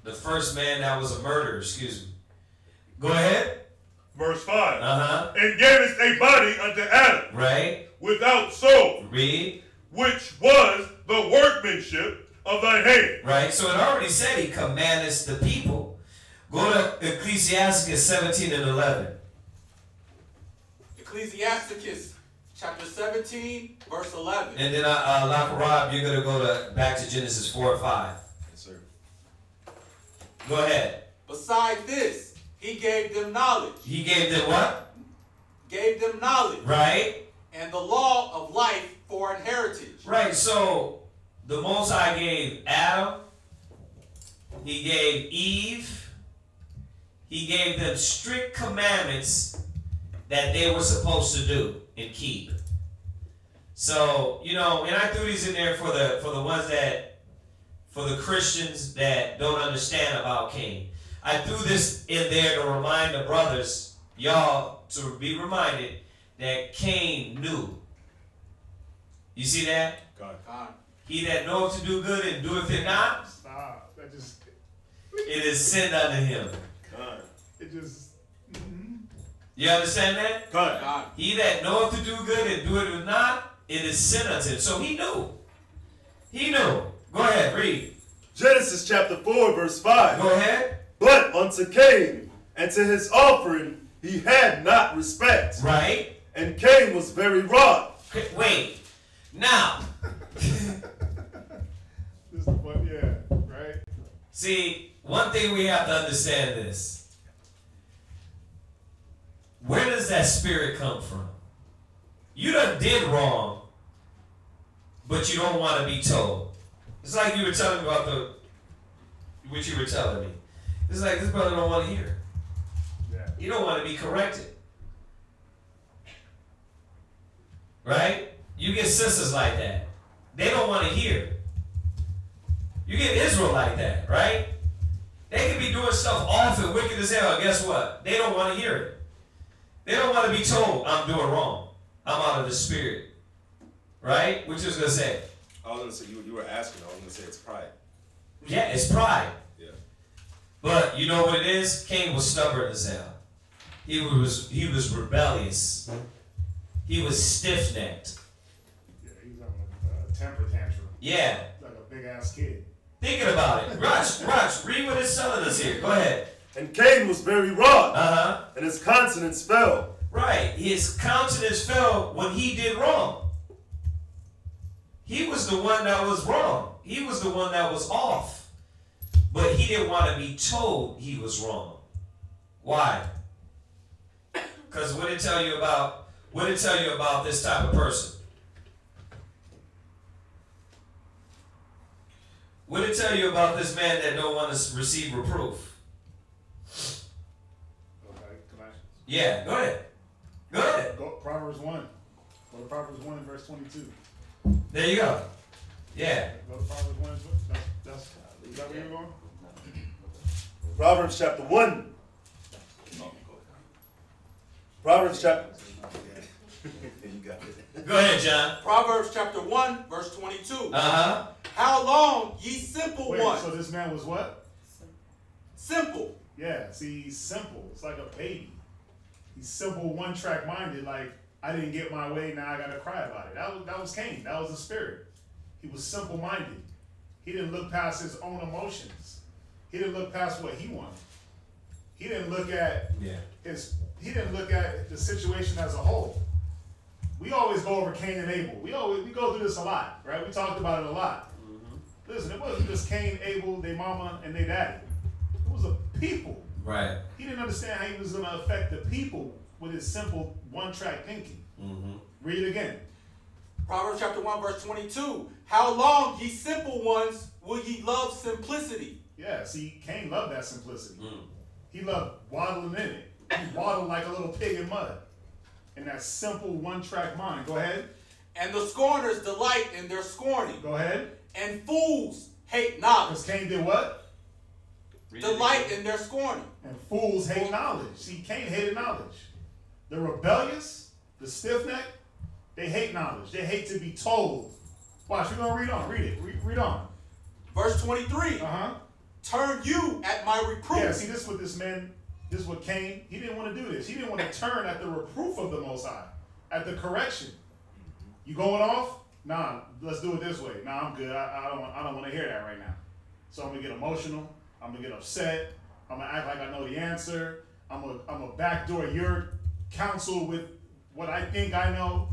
The first man that was a murderer, excuse me. Go ahead. Verse 5. Uh-huh. And gavest a body unto Adam. Right. Without soul. Read. Which was the workmanship of thy hand. Right. So it already said he commandeth the people. Go to Ecclesiastes 17 and 11. Ecclesiasticus chapter 17, verse 11. And then, Rob, you're going to go back to Genesis 4 and 5. Yes, sir. Go ahead. Beside this, he gave them knowledge. He gave them what? Gave them knowledge. Right. And the law of life for an heritage. Right. So the Most High gave Adam. He gave Eve. He gave them strict commandments that they were supposed to do and keep. So, you know, and I threw these in there for the ones that, for the Christians that don't understand about Cain. I threw this in there to remind the brothers, y'all, to be reminded that Cain knew. You see that? God. He that knoweth to do good and doeth it not, Stop. That just. it is sin unto him. God. It just. You understand that? God. He that knoweth to do good and doeth it not, it is sin unto him. So he knew. He knew. Go ahead, read. Genesis chapter 4, verse 5. Go ahead. But unto Cain and to his offering he had not respect. Right. And Cain was very wroth. Wait. Now. This is the one, yeah, right? See, one thing we have to understand is, where does that spirit come from? You done did wrong, but you don't want to be told. It's like you were telling me about what you were telling me. It's like this brother don't want to hear. Yeah. He don't want to be corrected. Right? You get sisters like that. They don't want to hear. You get Israel like that, right? They can be doing stuff off and wicked as hell. Guess what? They don't want to hear it. They don't want to be told, I'm doing wrong. I'm out of the spirit. Right? What you was going to say? I was going to say, you were asking, I was going to say it's pride. Yeah, it's pride. Yeah. But you know what it is? Cain was stubborn as hell. He was rebellious. He was stiff-necked. Yeah, he was having a temper tantrum. Yeah. Like a big-ass kid. Thinking about it. Rush, read what it's telling us here. Go ahead. And Cain was very wroth. Uh-huh. And his countenance fell. Right. His countenance fell when he did wrong. He was the one that was wrong. He was the one that was off. But he didn't want to be told he was wrong. Why? Because what did it tell you about this type of person? What did it tell you about this man that don't want to receive reproof? Okay, Colossians. Yeah, go ahead. Go ahead. Go Proverbs 1. Go to Proverbs 1 and verse 22. There you go. Yeah. Go to Proverbs 1 and is that where you're going? Proverbs chapter 1. Proverbs chapter. You got it. Go ahead, John. Proverbs chapter 1, verse 22. Uh-huh. How long, ye simple Wait, ones? so this man was what? Simple. Yeah, see, he's simple. It's like a baby. He's simple, one-track minded, like, I didn't get my way, now I gotta cry about it. That was Cain. That was the spirit. He was simple-minded. He didn't look past his own emotions. He didn't look past what he wanted. He didn't look at he didn't look at the situation as a whole. We always go over Cain and Abel. We go through this a lot, right? We talked about it a lot. Mm-hmm. Listen, it wasn't just Cain, Abel, their mama, and their daddy. It was a people. Right. He didn't understand how he was going to affect the people with his simple one-track thinking. Mm-hmm. Read it again. Proverbs chapter 1, verse 22. How long, ye simple ones, will ye love simplicity? Yeah, see, Cain loved that simplicity. He loved waddling in it. He waddled like a little pig in mud. In that simple one-track mind. Go ahead. And the scorners delight in their scorning. Go ahead. And fools hate knowledge. Because Cain did what? delight in their scorning. And fools hate knowledge. See, Cain hated knowledge. The rebellious, the stiff-necked, they hate knowledge. They hate to be told. Watch, we're going to read on. Read it. Read on. Verse 23. Turn you at my reproof. Yeah, see, this is what this man, this is what Cain, he didn't want to do this. He didn't want to turn at the reproof of the Most High, at the correction. You going off? Nah, let's do it this way. Nah, I'm good. I don't want to hear that right now. So I'm going to get emotional. I'm going to get upset. I'm going to act like I know the answer. I'm going to backdoor your counsel with what I think I know.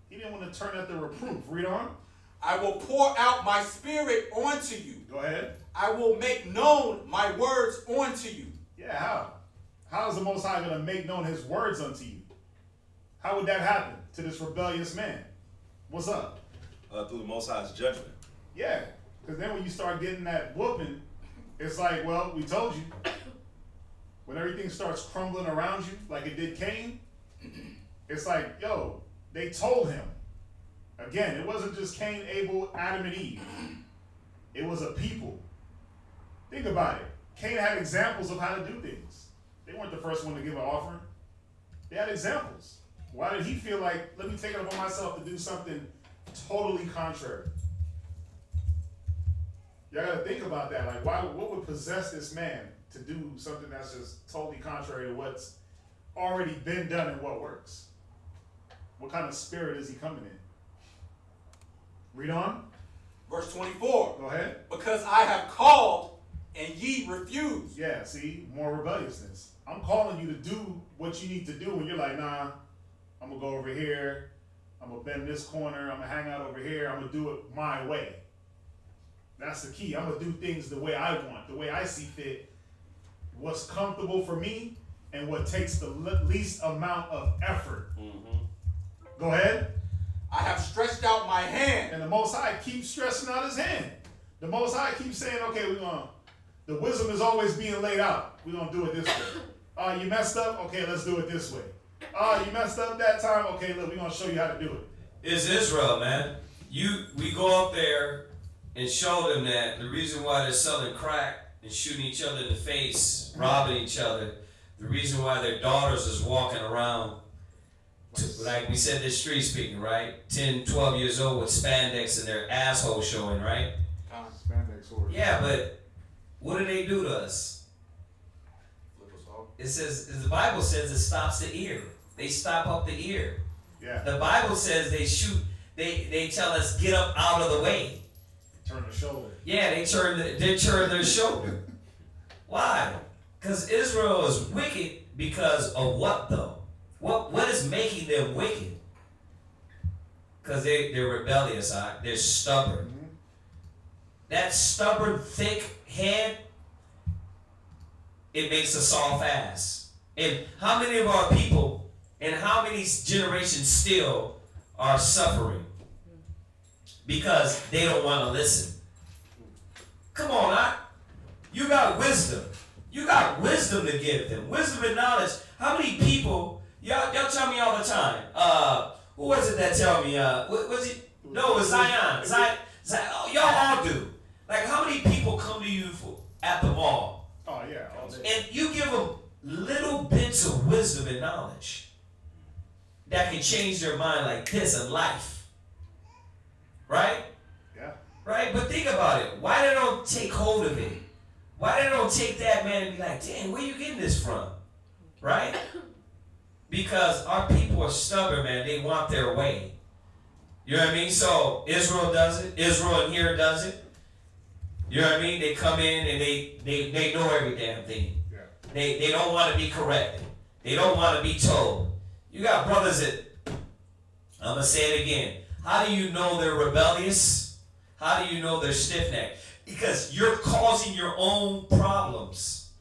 He didn't want to turn at the reproof. Read on. I will pour out my spirit onto you. Go ahead. I will make known my words unto you. Yeah, how? How is the Most High going to make known his words unto you? How would that happen to this rebellious man? What's up? Through the Most High's judgment. Yeah, because then when you start getting that whooping, it's like, well, we told you. When everything starts crumbling around you, like it did Cain, it's like, yo, they told him. Again, it wasn't just Cain, Abel, Adam, and Eve. It was a people. Think about it. Cain had examples of how to do things. They weren't the first one to give an offering. They had examples. Why did he feel like, let me take it upon myself to do something totally contrary? Y'all got to think about that. Like, what would possess this man to do something that's just totally contrary to what's already been done and what works? What kind of spirit is he coming in? Read on. Verse 24. Go ahead. Because I have called and ye refuse. Yeah, see, more rebelliousness. I'm calling you to do what you need to do, and you're like, nah, I'm going to go over here. I'm going to bend this corner. I'm going to hang out over here. I'm going to do it my way. That's the key. I'm going to do things the way I want, the way I see fit, what's comfortable for me, and what takes the least amount of effort. Go ahead. I have stretched out my hand. And the Most High keeps stretching out his hand. The Most High keeps saying, okay, the wisdom is always being laid out. We're going to do it this way. You messed up? Okay, let's do it this way. You messed up that time? Okay, look, we're going to show you how to do it. It's Israel, man. We go up there and show them that the reason why they're selling crack and shooting each other in the face, robbing each other, the reason why their daughters is walking around, like we said, this street speaking, right? 10, 12 years old with spandex and their asshole showing, right? Spandex horse. Yeah, but what do they do to us? It says, the Bible says it stops the ear. They stop up the ear. Yeah. The Bible says they shoot, they tell us get up out of the way. Turn the shoulder. Yeah, they turn their shoulder. Why? Because Israel is wicked because of what though? What is making them wicked? Because they're rebellious, they're stubborn. That stubborn, thick head, it makes us soft ass. And how many of our people and how many generations still are suffering? Because they don't want to listen. Come on, you got wisdom. You got wisdom to give them. Wisdom and knowledge. How many people, y'all tell me all the time, who was it that tell me, was it? No, it was Zion. Oh, y'all all do. Like, how many people come to you at the mall? Oh, yeah. All day. And you give them little bits of wisdom and knowledge that can change their mind like this in life. Right? Yeah. Right? But think about it. Why they don't take hold of it? Why they don't take that, man, and be like, dang, where you getting this from? Right? Because our people are stubborn, man. They want their way. You know what I mean? So Israel does it. Israel in here does it. You know what I mean? They come in and they know every damn thing. Yeah. They don't want to be corrected. They don't want to be told. You got brothers that, I'm going to say it again. How do you know they're rebellious? How do you know they're stiff-necked? Because you're causing your own problems.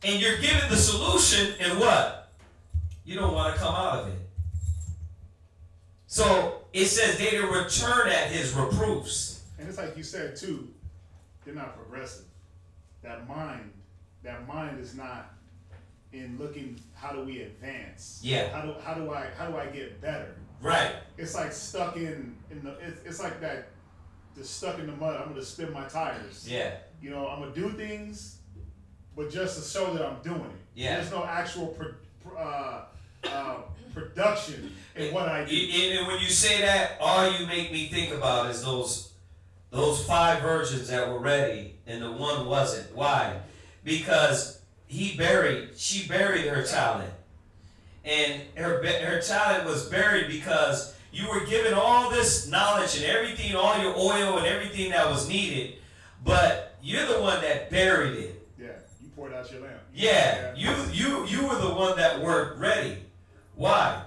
And you're giving the solution, and what? You don't want to come out of it. So it says they to return at his reproofs. And it's like you said too, they're not progressive. That mind is not in looking, how do we advance? Yeah. How do I get better? Right. It's like stuck in the it's like that, just stuck in the mud. I'm gonna spin my tires. Yeah. You know, I'm gonna do things but just to show that I'm doing it. Yeah. There's no actual production in what I do. And when you say that, all you make me think about is those 5 virgins that were ready and the one wasn't. Why? Because she buried her talent. And her talent was buried because you were given all this knowledge and everything, all your oil and everything that was needed, but you're the one that buried it. Yeah, you poured out your lamp. Yeah, you were the one that weren't ready. Why?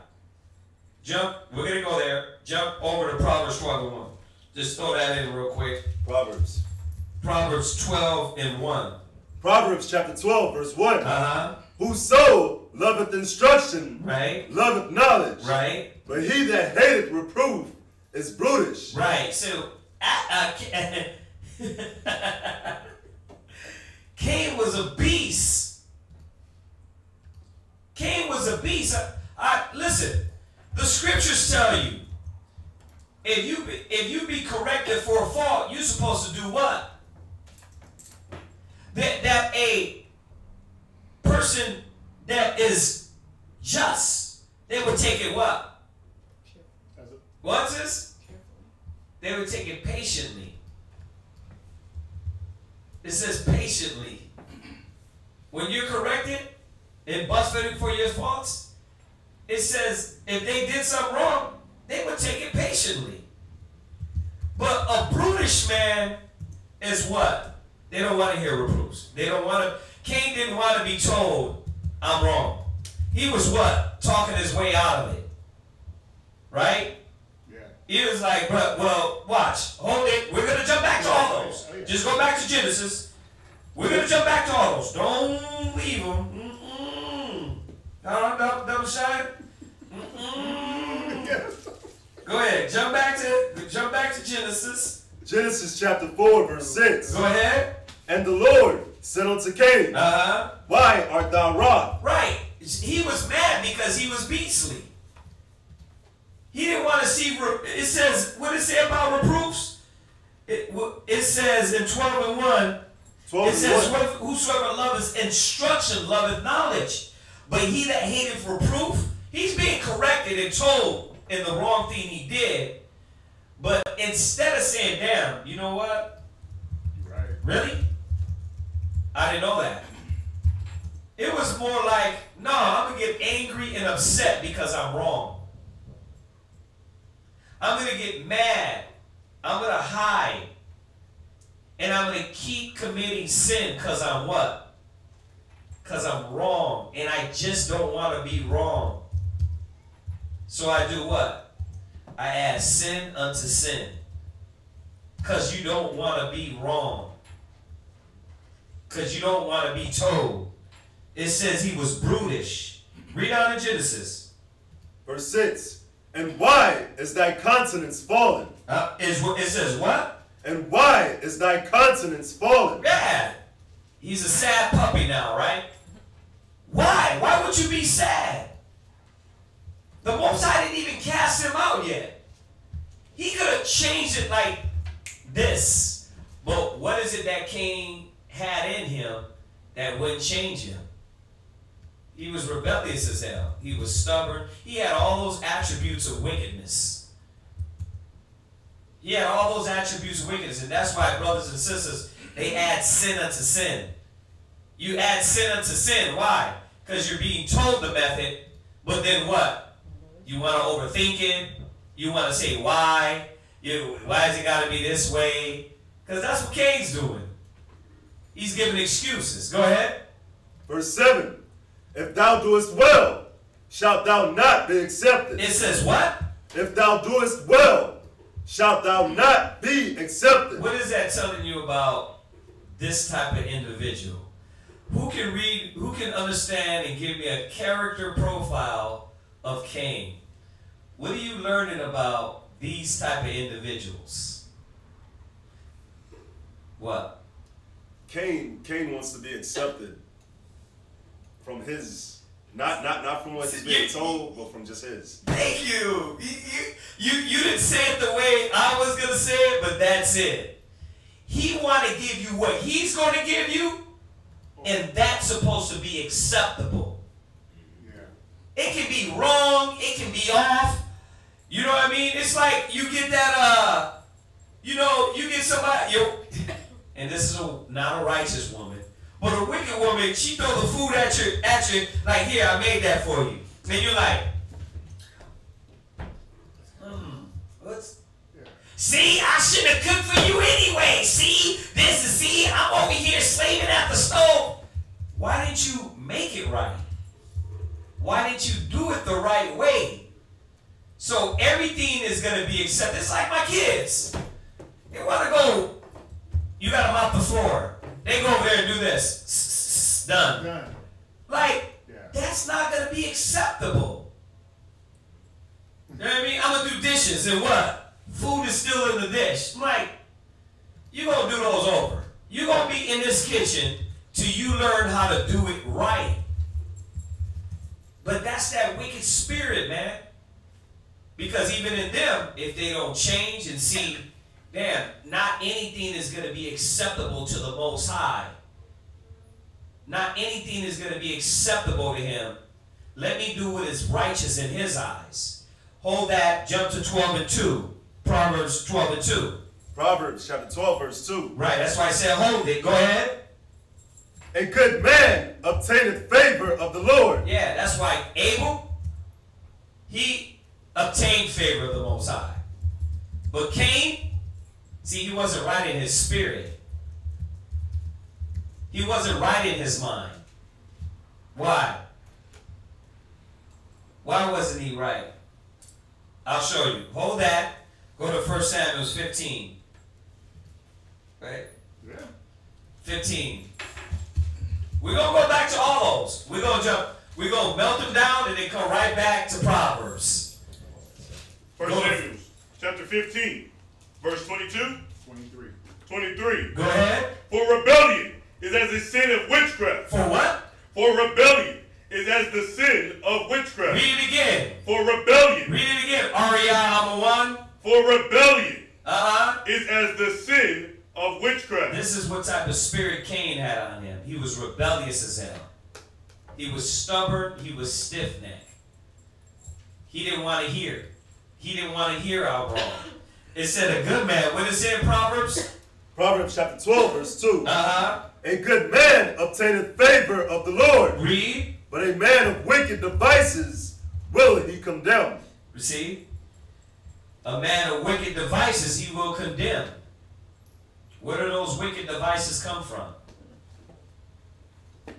We're going to go there. Jump over to Proverbs 12:1. Just throw that in real quick. Proverbs 12:1. Proverbs chapter 12, verse 1. Uh-huh. Whoso loveth instruction, right, loveth knowledge, right, but he that hateth reproof is brutish. Right. So, Cain was a beast. Cain was a beast. Listen, the scriptures tell you, if you be corrected for a fault, you're supposed to do what? That a person that is just, they would take it what? What's this? They would take it patiently. It says patiently. When you're corrected and busted for your faults, it says if they did something wrong, they would take it patiently. But a brutish man is what? They don't want to hear reproofs. They don't want to. Cain didn't want to be told, I'm wrong. He was what? Talking his way out of it. Right? Yeah. He was like, well, watch. Hold it. We're going to jump back to all those. Oh, yeah. Just go back to Genesis. We're going to jump back to all those. Don't leave them. Double shine. Go ahead. Jump back to Genesis. Genesis chapter 4, verse 6. Go ahead. And the Lord said unto Cain, Why art thou wroth? Right. He was mad because he was beastly. He didn't want to see. It says, what does it say about reproofs? It says in 12:1. It says, whosoever loveth instruction loveth knowledge. But he that hateth reproof, he's being corrected and told in the wrong thing he did. But instead of saying, damn, you know what? Right. Really? I didn't know that. It was more like, no, I'm going to get angry and upset because I'm wrong. I'm going to get mad. I'm going to hide. And I'm going to keep committing sin because I'm what? Because I'm wrong. And I just don't want to be wrong. So I do what? I add sin unto sin. Because you don't want to be wrong. Because you don't want to be told. It says he was brutish. Read on in Genesis. Verse 6. And why is thy countenance fallen? It says what? And why is thy countenance fallen? Yeah. He's a sad puppy now, right? Why? Why would you be sad? The Most High didn't even cast him out yet. He could have changed it like this. But what is it that Cain had in him that wouldn't change him? He was rebellious as hell. He was stubborn. He had all those attributes of wickedness. He had all those attributes of wickedness. And that's why, brothers and sisters, they add sin unto sin. You add sin unto sin. Why? Because you're being told the method, but then what? You want to overthink it. You want to say why. Why has it got to be this way? Because that's what Cain's doing. He's giving excuses. Go ahead. Verse 7. If thou doest well, shalt thou not be accepted. It says what? If thou doest well, shalt thou not be accepted. What is that telling you about this type of individual? Who can read, who can understand and give me a character profile of Cain? What are you learning about these type of individuals? What? Cain wants to be accepted from his, not from what he's being told, but from just his. Thank you. You didn't say it the way I was going to say it, but that's it. He want to give you what he's going to give you, And that's supposed to be acceptable. Yeah. It can be wrong. It can be off. You know what I mean? It's like you get that, you know, you get somebody, and this is not a righteous woman, but a wicked woman, she throw the food at you, like, here, I made that for you. And you're like, see, I shouldn't have cooked for you anyway. See, I'm over here slaving at the stove. Why didn't you make it right? Why didn't you do it the right way? So everything is going to be accepted. It's like my kids. They want to go, you got them off the floor. They go over there and do this. Done. Like, that's not going to be acceptable. You know what I mean? I'm going to do dishes and what? Food is still in the dish. I'm like, you're going to do those over. You're going to be in this kitchen till you learn how to do it right. But that's that wicked spirit, man. Because even in them, if they don't change and see, damn, not anything is going to be acceptable to the Most High. Not anything is going to be acceptable to Him. Let me do what is righteous in His eyes. Hold that, jump to 12 and 2. Proverbs 12 and 2. Proverbs chapter 12, verse 2. Right, that's why I said hold it. Go ahead. A good man obtaineth favor of the Lord. Yeah, that's why Abel, he obtained favor of the Most High. But Cain, see, he wasn't right in his spirit. He wasn't right in his mind. Why? Why wasn't he right? I'll show you. Hold that. Go to 1 Samuel 15. Right? Yeah. 15. We're going to go back to all those. We're going to jump. We're going to melt them down and then come right back to Proverbs. 1 Samuel chapter 15, verse 22. 23. Go ahead. For rebellion is as the sin of witchcraft. For what? For rebellion is as the sin of witchcraft. Read it again. For rebellion. Read it again. R-E-I-1. For rebellion Uh-huh. is as the sin of witchcraft. This is what type of spirit Cain had on him. He was rebellious as hell. He was stubborn. He was stiff-necked. He didn't want to hear. He didn't want to hear our wrong. It said a good man. What did it say in Proverbs? Proverbs chapter 12, verse 2. Uh-huh. A good man obtaineth favor of the Lord. Read. But a man of wicked devices will he condemn. You see? A man of wicked devices he will condemn. Where do those wicked devices come from?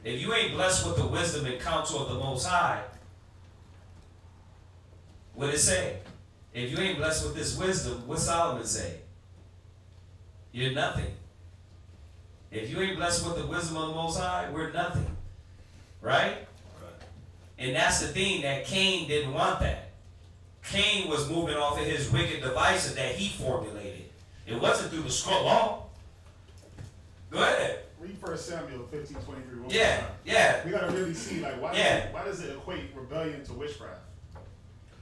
If you ain't blessed with the wisdom and counsel of the Most High, what did it say? If you ain't blessed with this wisdom, what Solomon say? You're nothing. If you ain't blessed with the wisdom of the Most High, we're nothing. Right? And that's the thing, that Cain didn't want that. Cain was moving off of his wicked devices that he formulated. It wasn't through the scroll law. Go ahead. Read 1 Samuel 15:23. Yeah. We gotta really see, like, why does it equate rebellion to witchcraft?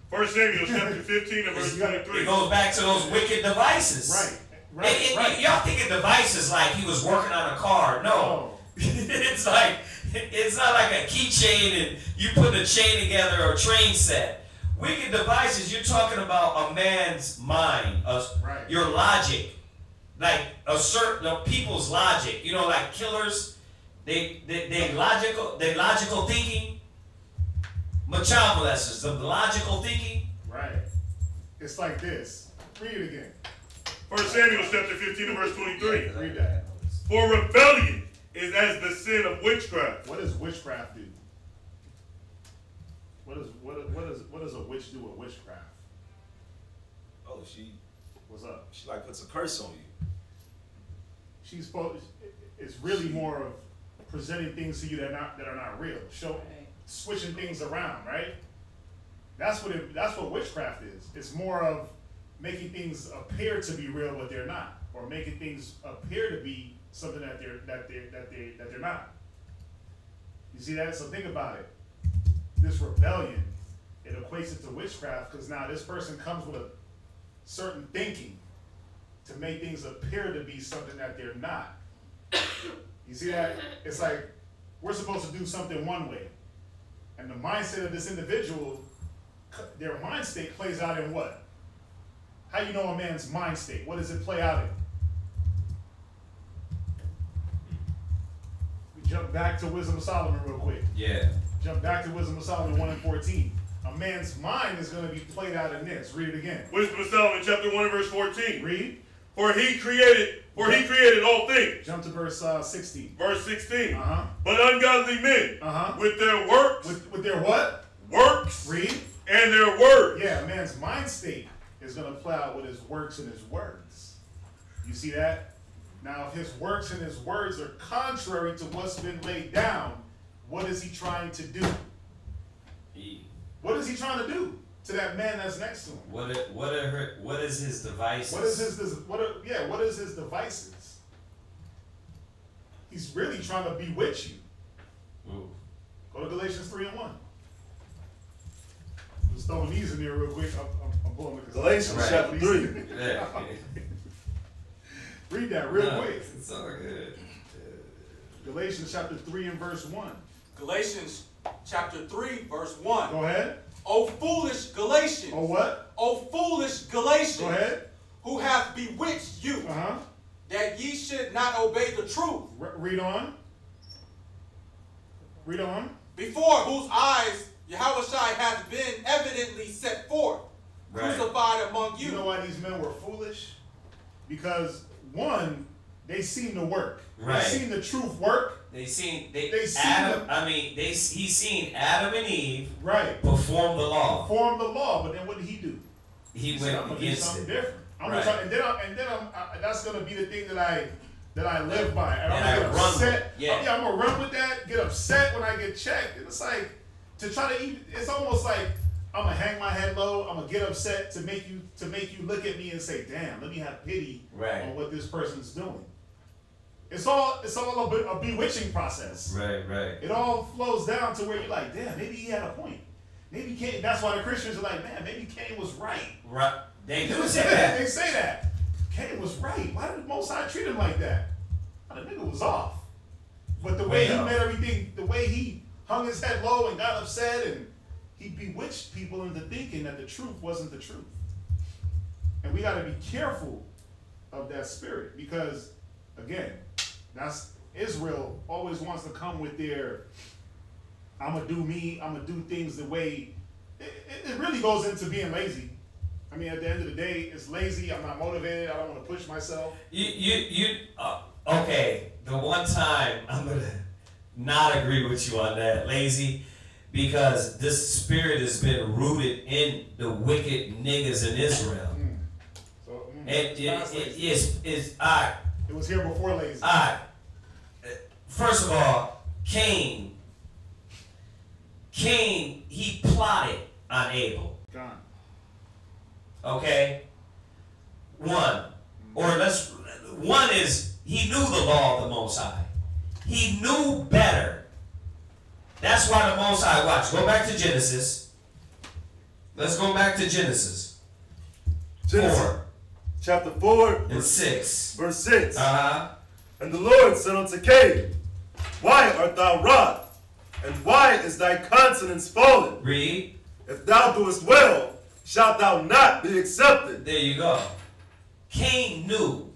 1 Samuel chapter 15 and verse 23. It goes back to those wicked devices. Right. Y'all thinking devices like he was working on a car. No. It's not like a keychain and you put a chain together or a train set. Wicked devices, you're talking about a man's mind, your logic, like a certain people's logic. You know, like killers, they logical thinking. Child molesters, the logical thinking. Right. It's like this. Read it again. 1 Samuel chapter 15 and verse 23. Read that. For rebellion is as the sin of witchcraft. What does witchcraft do? What does a witch do with witchcraft? Oh, what's up? She like puts a curse on you. She's supposed. It's really more of presenting things to you that are not real. Switching things around, right? That's what witchcraft is. It's more of making things appear to be real, but they're not, or making things appear to be something that they're not. You see that? So think about it. This rebellion, it equates it to witchcraft because now this person comes with a certain thinking to make things appear to be something that they're not. You see that? It's like we're supposed to do something one way. And the mindset of this individual, their mind state plays out in what? How you know a man's mind state? What does it play out in? We jump back to Wisdom of Solomon real quick. Yeah. Jump back to Wisdom of Solomon 1:14. A man's mind is going to be played out in this. Read it again. Wisdom of Solomon, chapter 1 and verse 14. Read. For he created all things. Jump to verse 16. Verse 16. Uh-huh. But ungodly men, with their works. With their what? Works. Read. And their words. Yeah, a man's mind state is going to play out with his works and his words. You see that? Now, if his works and his words are contrary to what's been laid down, what is he trying to do? What is he trying to do to that man that's next to him? What is his devices? What is his devices? He's really trying to bewitch you. Ooh. Go to Galatians 3:1. Just throwing these in there real quick. I'm pulling the Galatians chapter 3. Yeah. Read that real quick. It's all good. Galatians chapter 3 and verse 1. Galatians chapter 3, verse 1. Go ahead. O foolish Galatians. Oh what? O foolish Galatians. Go ahead. Who hath bewitched you, that ye should not obey the truth. Read on. Read on. Before whose eyes Yahushua hath been evidently set forth, crucified among you. You know why these men were foolish? Because one, they seen the work. Right. They seen the truth work. He seen Adam and Eve perform the law. Perform the law, but then what did he do? He said, went I'm gonna against do something it. different. That's gonna be the thing that I live by. And I'm gonna get upset. I'm gonna run with that. Get upset when I get checked. And it's like to try to even. It's almost like I'm gonna hang my head low. I'm gonna get upset to make you look at me and say, "Damn, let me have pity on what this person's doing." It's all a bewitching process. Right. It all flows down to where you're like, damn, maybe he had a point. Maybe Cain. That's why the Christians are like, man, maybe Cain was right. Right. They do say that. They say that. Cain was right. Why did the Most High treat him like that? The nigga was off. But the way he made everything, the way he hung his head low and got upset, and he bewitched people into thinking that the truth wasn't the truth. And we got to be careful of that spirit because, again, that's Israel always wants to come with their, I'm going to do me, I'm going to do things the way, it really goes into being lazy. I mean, at the end of the day, it's lazy, I'm not motivated, I don't want to push myself. Okay, the one time I'm going to not agree with you on that, lazy, because this spirit has been rooted in the wicked niggas in Israel. It was here before lazy. First of all, Cain, he plotted on Abel. Gone. Okay? One is he knew the law of the Most High. He knew better. That's why the Most High, watch, go back to Genesis. Let's go back to Genesis 4. Chapter 4 and 6. Verse 6. And the Lord said unto Cain, why art thou wroth? And why is thy countenance fallen? Read. If thou doest well, shalt thou not be accepted. There you go. Cain knew.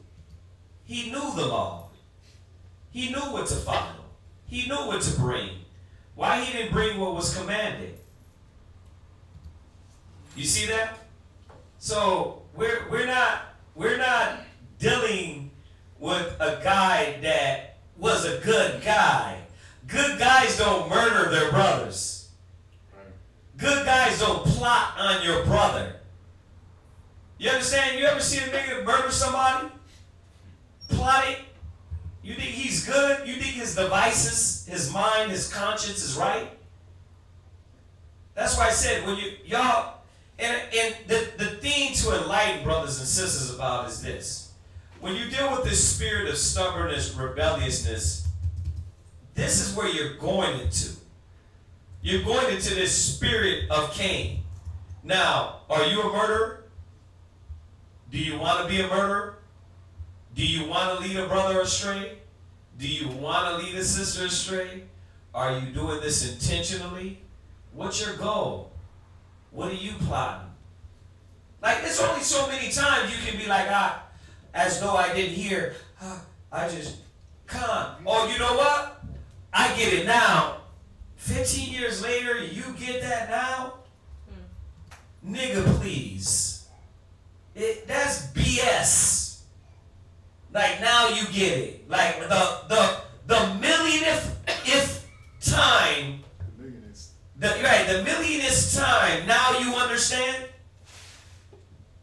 He knew the law. He knew what to follow. He knew what to bring. Why he didn't bring what was commanded? You see that? So we're not dealing with a guy that was a good guy. Good guys don't murder their brothers. Good guys don't plot on your brother. You understand? You ever see a nigga murder somebody? Plot it? You think he's good? You think his devices, his mind, his conscience is right? That's why I said when y'all, and the thing to enlighten brothers and sisters about is this. When you deal with this spirit of stubbornness, rebelliousness, this is where you're going into. You're going into this spirit of Cain. Now, are you a murderer? Do you want to be a murderer? Do you want to lead a brother astray? Do you want to lead a sister astray? Are you doing this intentionally? What's your goal? What are you plotting? Like, there's only so many times you can be like, as though I didn't hear, I just, come. Oh, you know what? I get it now. 15 years later, you get that now? Nigga, please. That's BS. Like, now you get it. Like, the millionth time, the millionth time, now you understand?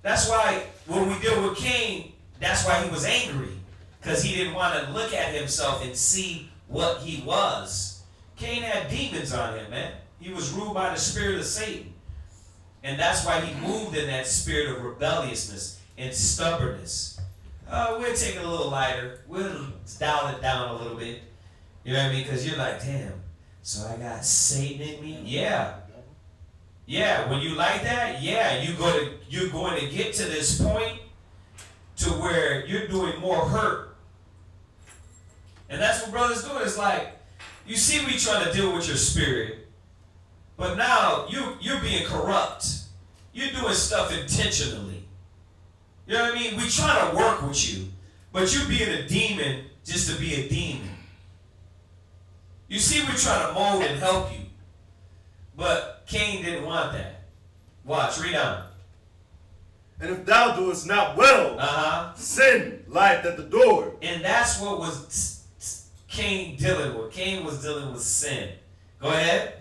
That's why when we deal with Cain, that's why he was angry. Because he didn't want to look at himself and see what he was. Cain had demons on him, man. He was ruled by the spirit of Satan. And that's why he moved in that spirit of rebelliousness and stubbornness. We'll take it a little lighter. We'll dial it down a little bit. You know what I mean? Because you're like, damn, so I got Satan in me? Yeah. Yeah, when you like that, yeah, you're going to get to this point to where you're doing more hurt. And that's what brothers do. It's like, you see me trying to deal with your spirit, but now you're being corrupt. You're doing stuff intentionally. You know what I mean? We try to work with you, but you being a demon just to be a demon. You see, we're trying to mold and help you, but Cain didn't want that. Watch, read on. And if thou doest not well, sin lieth at the door. And that's what was Cain dealing with. Cain was dealing with sin. Go ahead.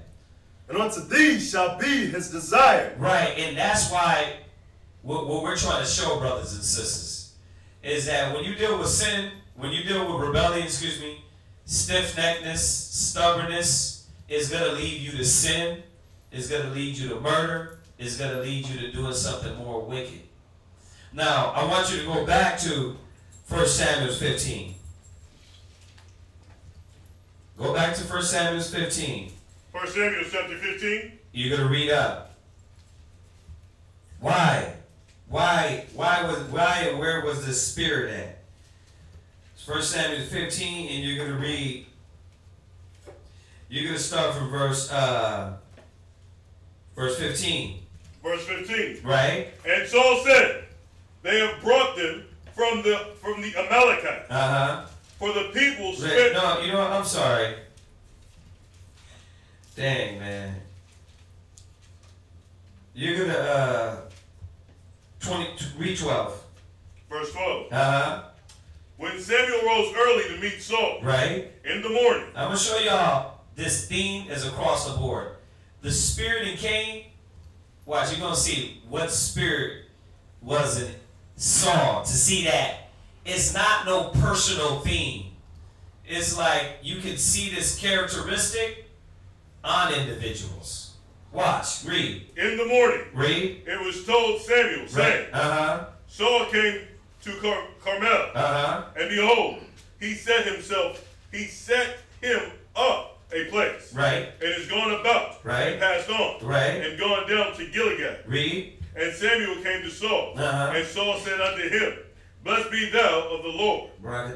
And unto thee shall be his desire. Right, and that's why what we're trying to show, brothers and sisters, is that when you deal with sin, when you deal with rebellion, stiff-neckedness, stubbornness, is going to lead you to sin, is going to lead you to murder, is going to lead you to doing something more wicked. Now, I want you to go back to 1 Samuel 15. Go back to 1 Samuel 15. 1 Samuel chapter 15. You're going to read up. Why? Why and where was the spirit at? It's 1 Samuel 15, and you're going to read. You're going to start from verse 15. Verse 15. Right. And Saul said, they have brought them from the Amalekites. For the people spent. No, you know what? I'm sorry. Dang, man. You're gonna read 12. Verse 12. When Samuel rose early to meet Saul. Right. In the morning. I'm gonna show y'all this theme is across the board. The spirit in Cain. Watch, you're gonna see what spirit was in Saul. To see that it's not no personal theme. It's like you can see this characteristic on individuals. Watch, read. In the morning, read. It was told Samuel, saying, Saul came to Carmel, and behold, he set him up a place, right, and is gone about, right, and passed on, right, and gone down to Gilead. Read. And Samuel came to Saul, and Saul said unto him, Blessed be thou of the Lord. Right?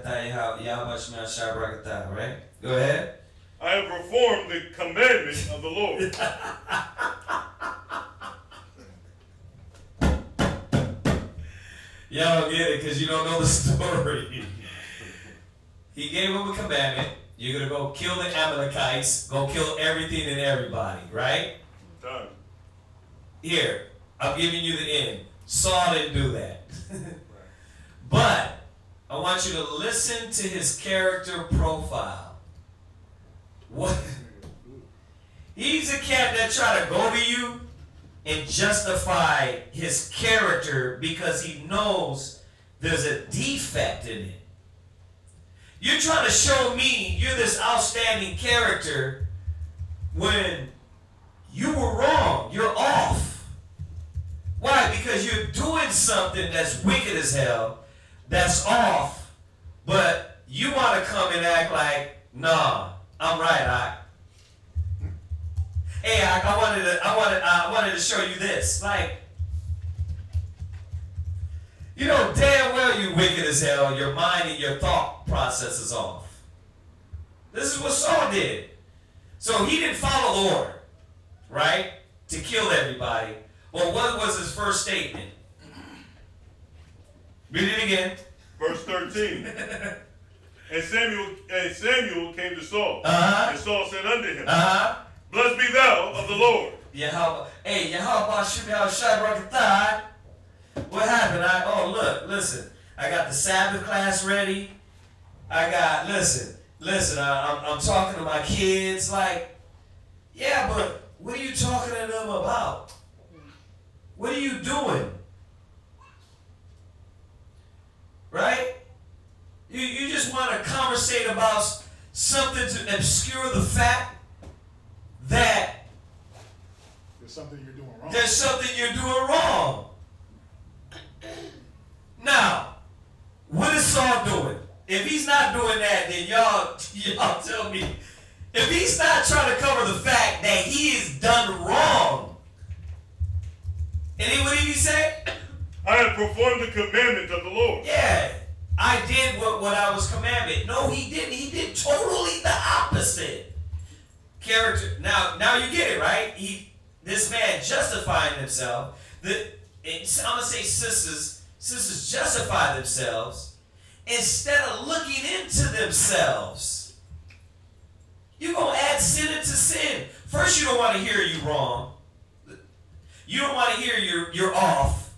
Go ahead. I have performed the commandment of the Lord. Y'all don't get it because you don't know the story. He gave him a commandment. You're going to go kill the Amalekites, go kill everything and everybody, right? Done. Here, I'm giving you the end. Saul didn't do that. But I want you to listen to his character profile. What? He's a cat that try to go to you and justify his character because he knows there's a defect in it. You're trying to show me you're this outstanding character when you were wrong. You're off. Why? Because you're doing something that's wicked as hell, that's off, but you want to come and act like, nah, I'm right, Hey, I wanted to show you this. Like, you know damn well you wicked as hell. Your mind and your thought process is off. This is what Saul did. So he didn't follow the order, right? To kill everybody. Well, what was his first statement? Read it again. Verse 13. And Samuel came to Saul. And Saul said unto him, Blessed be thou of the Lord. What happened? Listen. I got the Sabbath class ready. I'm talking to my kids. Like, yeah, but what are you talking to them about? What are you doing? Right? You just want to conversate about something to obscure the fact that there's something you're doing wrong. There's something you're doing wrong. Now, what is Saul doing? If he's not doing that, then y'all tell me. If he's not trying to cover the fact that he is done wrong, and what did he say? I have performed the commandment of the Lord. Yeah, I did what I was commanded. No, he didn't. He did totally the opposite. Character. Now you get it, right? This man justifying himself. I'm gonna say sisters justify themselves instead of looking into themselves. You're gonna add sin into sin. First, you don't want to hear you wrong. You don't want to hear you're off.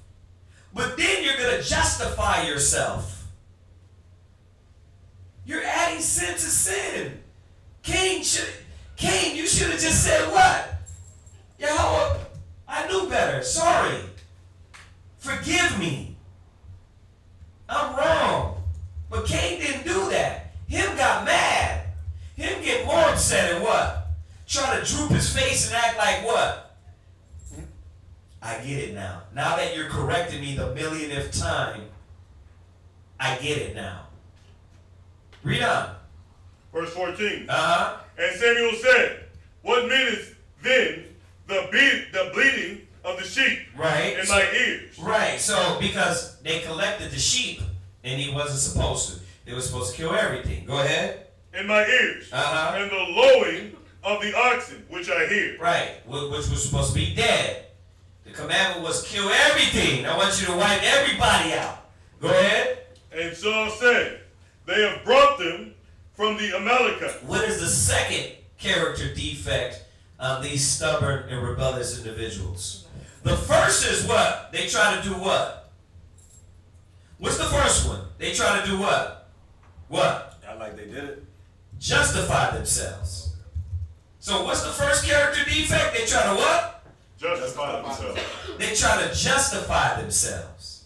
But then you're gonna justify yourself. You're adding sin to sin. Cain, you should have just said what? Yahweh, I knew better. Sorry. Forgive me. I'm wrong. But Cain didn't do that. Him got mad. Him get more upset and what? Try to droop his face and act like what? I get it now. Now that you're correcting me the millionth time, I get it now. Read on. Verse 14. And Samuel said, What meaneth then the bleating of the sheep in my ears? Right. So because they collected the sheep and he wasn't supposed to. They were supposed to kill everything. Go ahead. In my ears. And the lowing of the oxen, which I hear. Right. Which was supposed to be dead. The commandment was kill everything. I want you to wipe everybody out. Go ahead. And Saul said, They have brought them from the Amalekites. What is the second character defect of these stubborn and rebellious individuals? The first is what? They try to do what? What's the first one? They try to do what? What? Not like they did it. Justify themselves. So what's the first character defect? They try to what? Justify themselves. They try to justify themselves.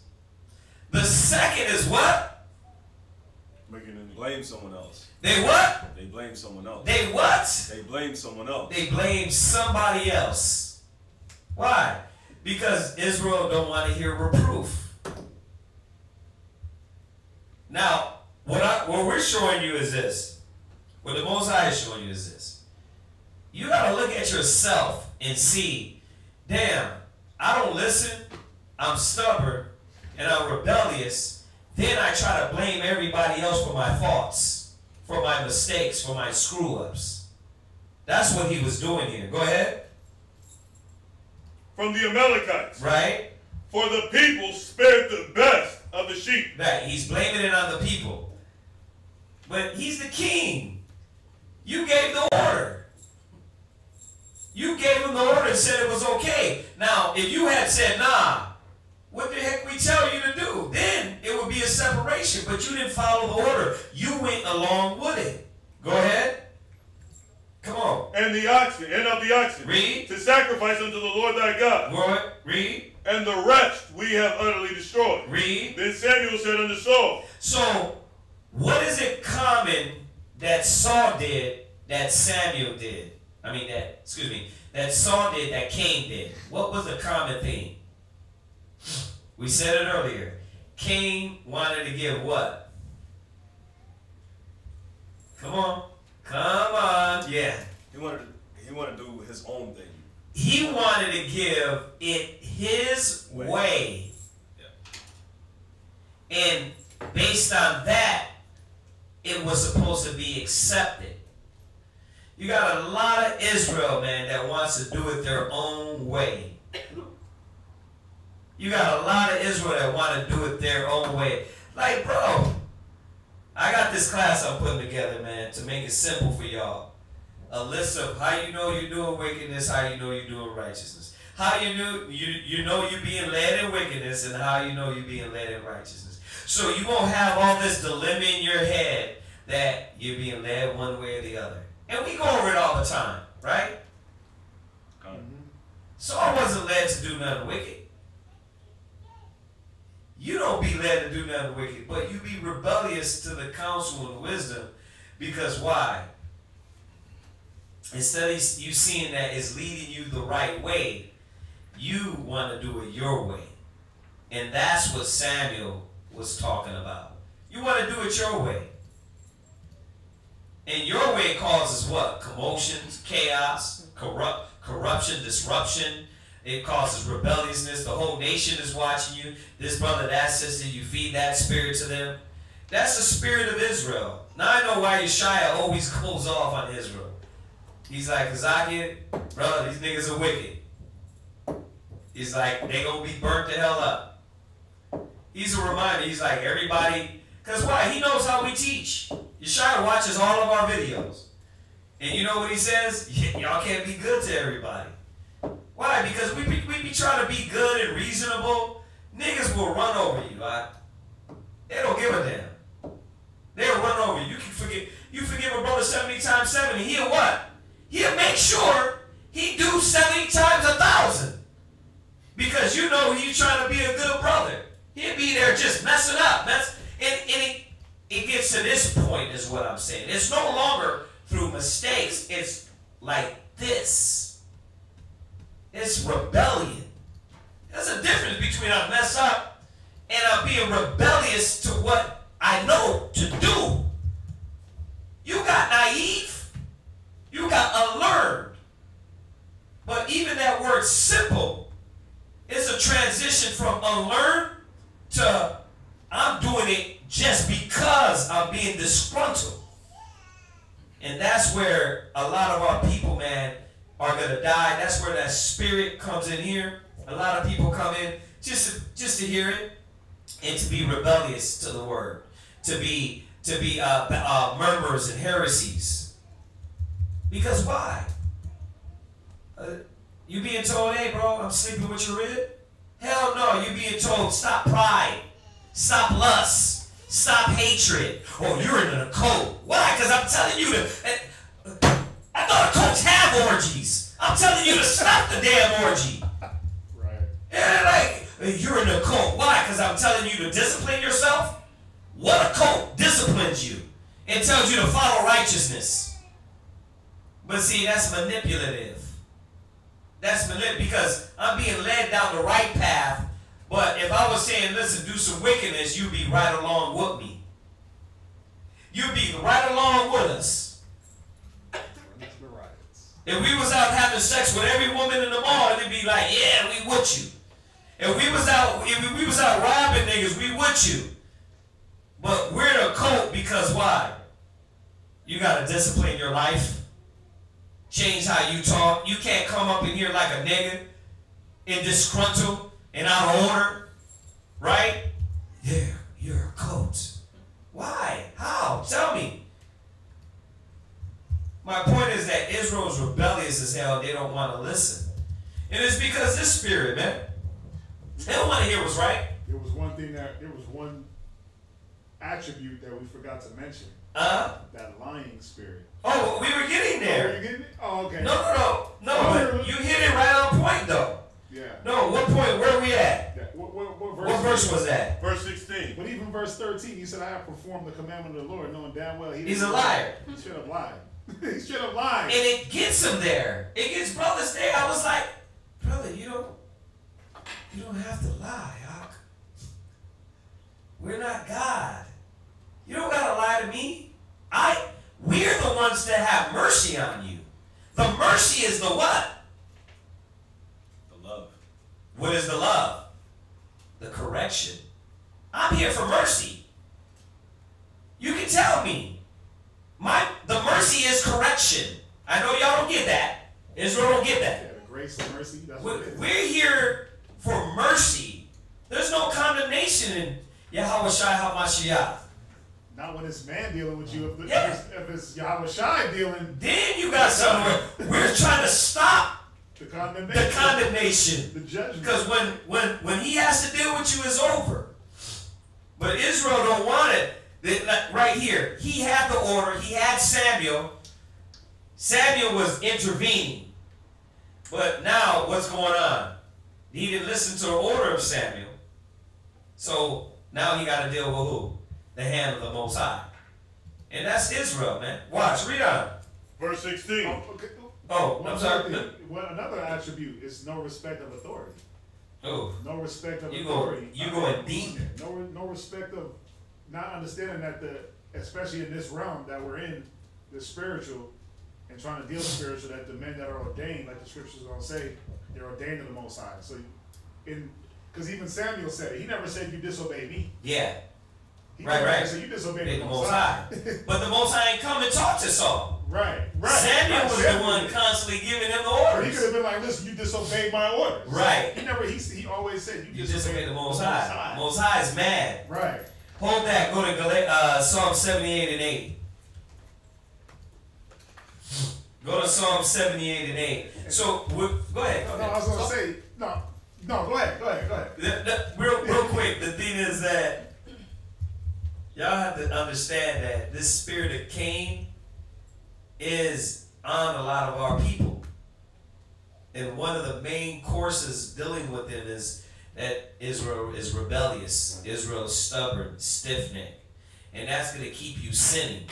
The second is what? Making them blame someone else. They what? They blame someone else. They what? They blame someone else. They blame somebody else. Why? Because Israel don't want to hear reproof. Now, what we're showing you is this. What the Most High is showing you is this. You got to look at yourself and see, damn, I don't listen, I'm stubborn, and I'm rebellious. Then I try to blame everybody else for my faults, for my mistakes, for my screw-ups. That's what he was doing here. Go ahead. From the Amalekites. Right. For the people spared the best of the sheep. Right. He's blaming it on the people. But he's the king. You gave the order. You gave him the order and said it was okay. Now, if you had said, nah, what the heck we tell you to do? Then it would be a separation, but you didn't follow the order. You went along with it. Go ahead. Come on. And the oxen, and of the oxen. Read. To sacrifice unto the Lord thy God. Lord, read. And the rest we have utterly destroyed. Read. Then Samuel said unto Saul. So, what is it common that Saul did that Samuel did? That Saul did that Cain did. What was the common thing? We said it earlier. Cain wanted to give what? Come on. Come on. Yeah. He wanted to do his own thing. He wanted to give it his way. Yeah. And based on that, it was supposed to be accepted. You got a lot of Israel, man, that wants to do it their own way. You got a lot of Israel that want to do it their own way. Like, bro, I got this class I'm putting together, man, to make it simple for y'all. A list of how you know you're doing wickedness, how you know you're doing righteousness. How you know you're being led in wickedness, and how you know you're being led in righteousness. So you won't have all this dilemma in your head that you're being led one way or the other. And we go over it all the time, right? So I wasn't led to do nothing wicked. You don't be led to do nothing wicked, but you be rebellious to the counsel and wisdom. Because why? Instead of you seeing that it's leading you the right way, you want to do it your way. And that's what Samuel was talking about. You want to do it your way. And your way causes what? Commotions, chaos, corruption, disruption. It causes rebelliousness. The whole nation is watching you. This brother, that sister, you feed that spirit to them. That's the spirit of Israel. Now I know why Yeshua always goes off on Israel. He's like, Kazakian, brother, these niggas are wicked. He's like, they gonna be burnt the hell up. He's a reminder. He's like, everybody, because why? He knows how we teach. Yeshua watches all of our videos. And you know what he says? Y'all can't be good to everybody. Why? Because we be trying to be good and reasonable. Niggas will run over you. Right? They don't give a damn. They'll run over you. You forgive a brother 70 times 70. He'll what? He'll make sure he do 70 times 1,000. Because you know you trying to be a good brother. He'll be there just messing up. It gets to this point is what I'm saying. It's no longer through mistakes. It's like this. It's rebellion. There's a difference between I mess up and I'm being rebellious to what I know to do. You got naive. You got unlearned. But even that word simple is a transition from unlearned to I'm doing it just because I'm being disgruntled. And that's where a lot of our people, man, are going to die. That's where that spirit comes in here. A lot of people come in just to hear it and to be rebellious to the word, to be murmurers and heresies. Because why? You being told, hey, bro, I'm sleeping with your rib? Hell no. You being told, stop pride, stop lust, stop hatred. Oh, you're in a cult. Why? Because I'm telling you to. I thought cults have orgies. I'm telling you to stop the damn orgy. Right. Yeah, like, you're in a cult. Why? Because I'm telling you to discipline yourself? What a cult disciplines you and tells you to follow righteousness. But see, that's manipulative. That's manipulative because I'm being led down the right path. But if I was saying, listen, do some wickedness, you'd be right along with me. You'd be right along with us. If we was out having sex with every woman in the mall, it'd be like, yeah, we with you. If we was out robbing niggas, we with you. But we're in a cult because why? You gotta discipline your life. Change how you talk. You can't come up in here like a nigga and disgruntled and out of order. Right? Yeah, you're a cult. Why? How? Tell me. My point is that Israel's rebellious as hell. They don't want to listen. And it's because this spirit, man. They don't want to hear what's right. There was one attribute that we forgot to mention. That lying spirit. Oh, we were getting there. Oh, you getting it? Oh, okay. No, but you hit it right on point, though. Yeah. No, what point? Where are we at? Yeah. What verse was that? Verse 16. But even verse 13, he said, I have performed the commandment of the Lord, knowing damn well he's a liar. He should have lied. He should have lied. And it gets him there. It gets brothers there. I was like, brother, you don't have to lie, Hawk. We're not God. You don't gotta lie to me. We're the ones that have mercy on you. The mercy is the what? The love. What is the love? The correction. I'm here for mercy. You can tell me. The mercy is correction. I know y'all don't get that. Israel don't get that. Yeah, the grace and mercy. That's what it is. We're here for mercy. There's no condemnation in Yahweh Shai HaMashiach. Not when it's man dealing with you. Yeah. If it's Yahweh Shai dealing. Then you got something. We're trying to stop the condemnation. The judgment. Because when he has to deal with you, it's over. But Israel don't want it. Right here, he had the order. He had Samuel. Samuel was intervening. But now, what's going on? He didn't listen to the order of Samuel. So now he got to deal with who? The hand of the Most High. And that's Israel, man. Watch, read on. Verse 16. I'm sorry. Well, another attribute is no respect of authority. Oh. No respect of authority. You going deep. No respect of not understanding that especially in this realm that we're in, the spiritual, and trying to deal with spiritual, that the men that are ordained, like the scriptures are going to say, they're ordained of the Most High. So, because even Samuel said it. He never said you disobey me. Yeah. Right. So you disobey the Most High. But the Most High ain't come and talk to Saul. Right. Samuel was the one constantly giving him the orders. He could have been like, listen, you disobeyed my orders. Right. He always said you disobeyed the Most High. Most High is mad. Right. Hold that. Go to Psalm 78 and 8. Go to Psalm 78 and 8. So, go ahead. No, I was going to say, no, go ahead. Real quick, the thing is that y'all have to understand that this spirit of Cain is on a lot of our people. And one of the main courses dealing with it is that Israel is rebellious. Israel is stubborn, stiff-necked. And that's going to keep you sinning.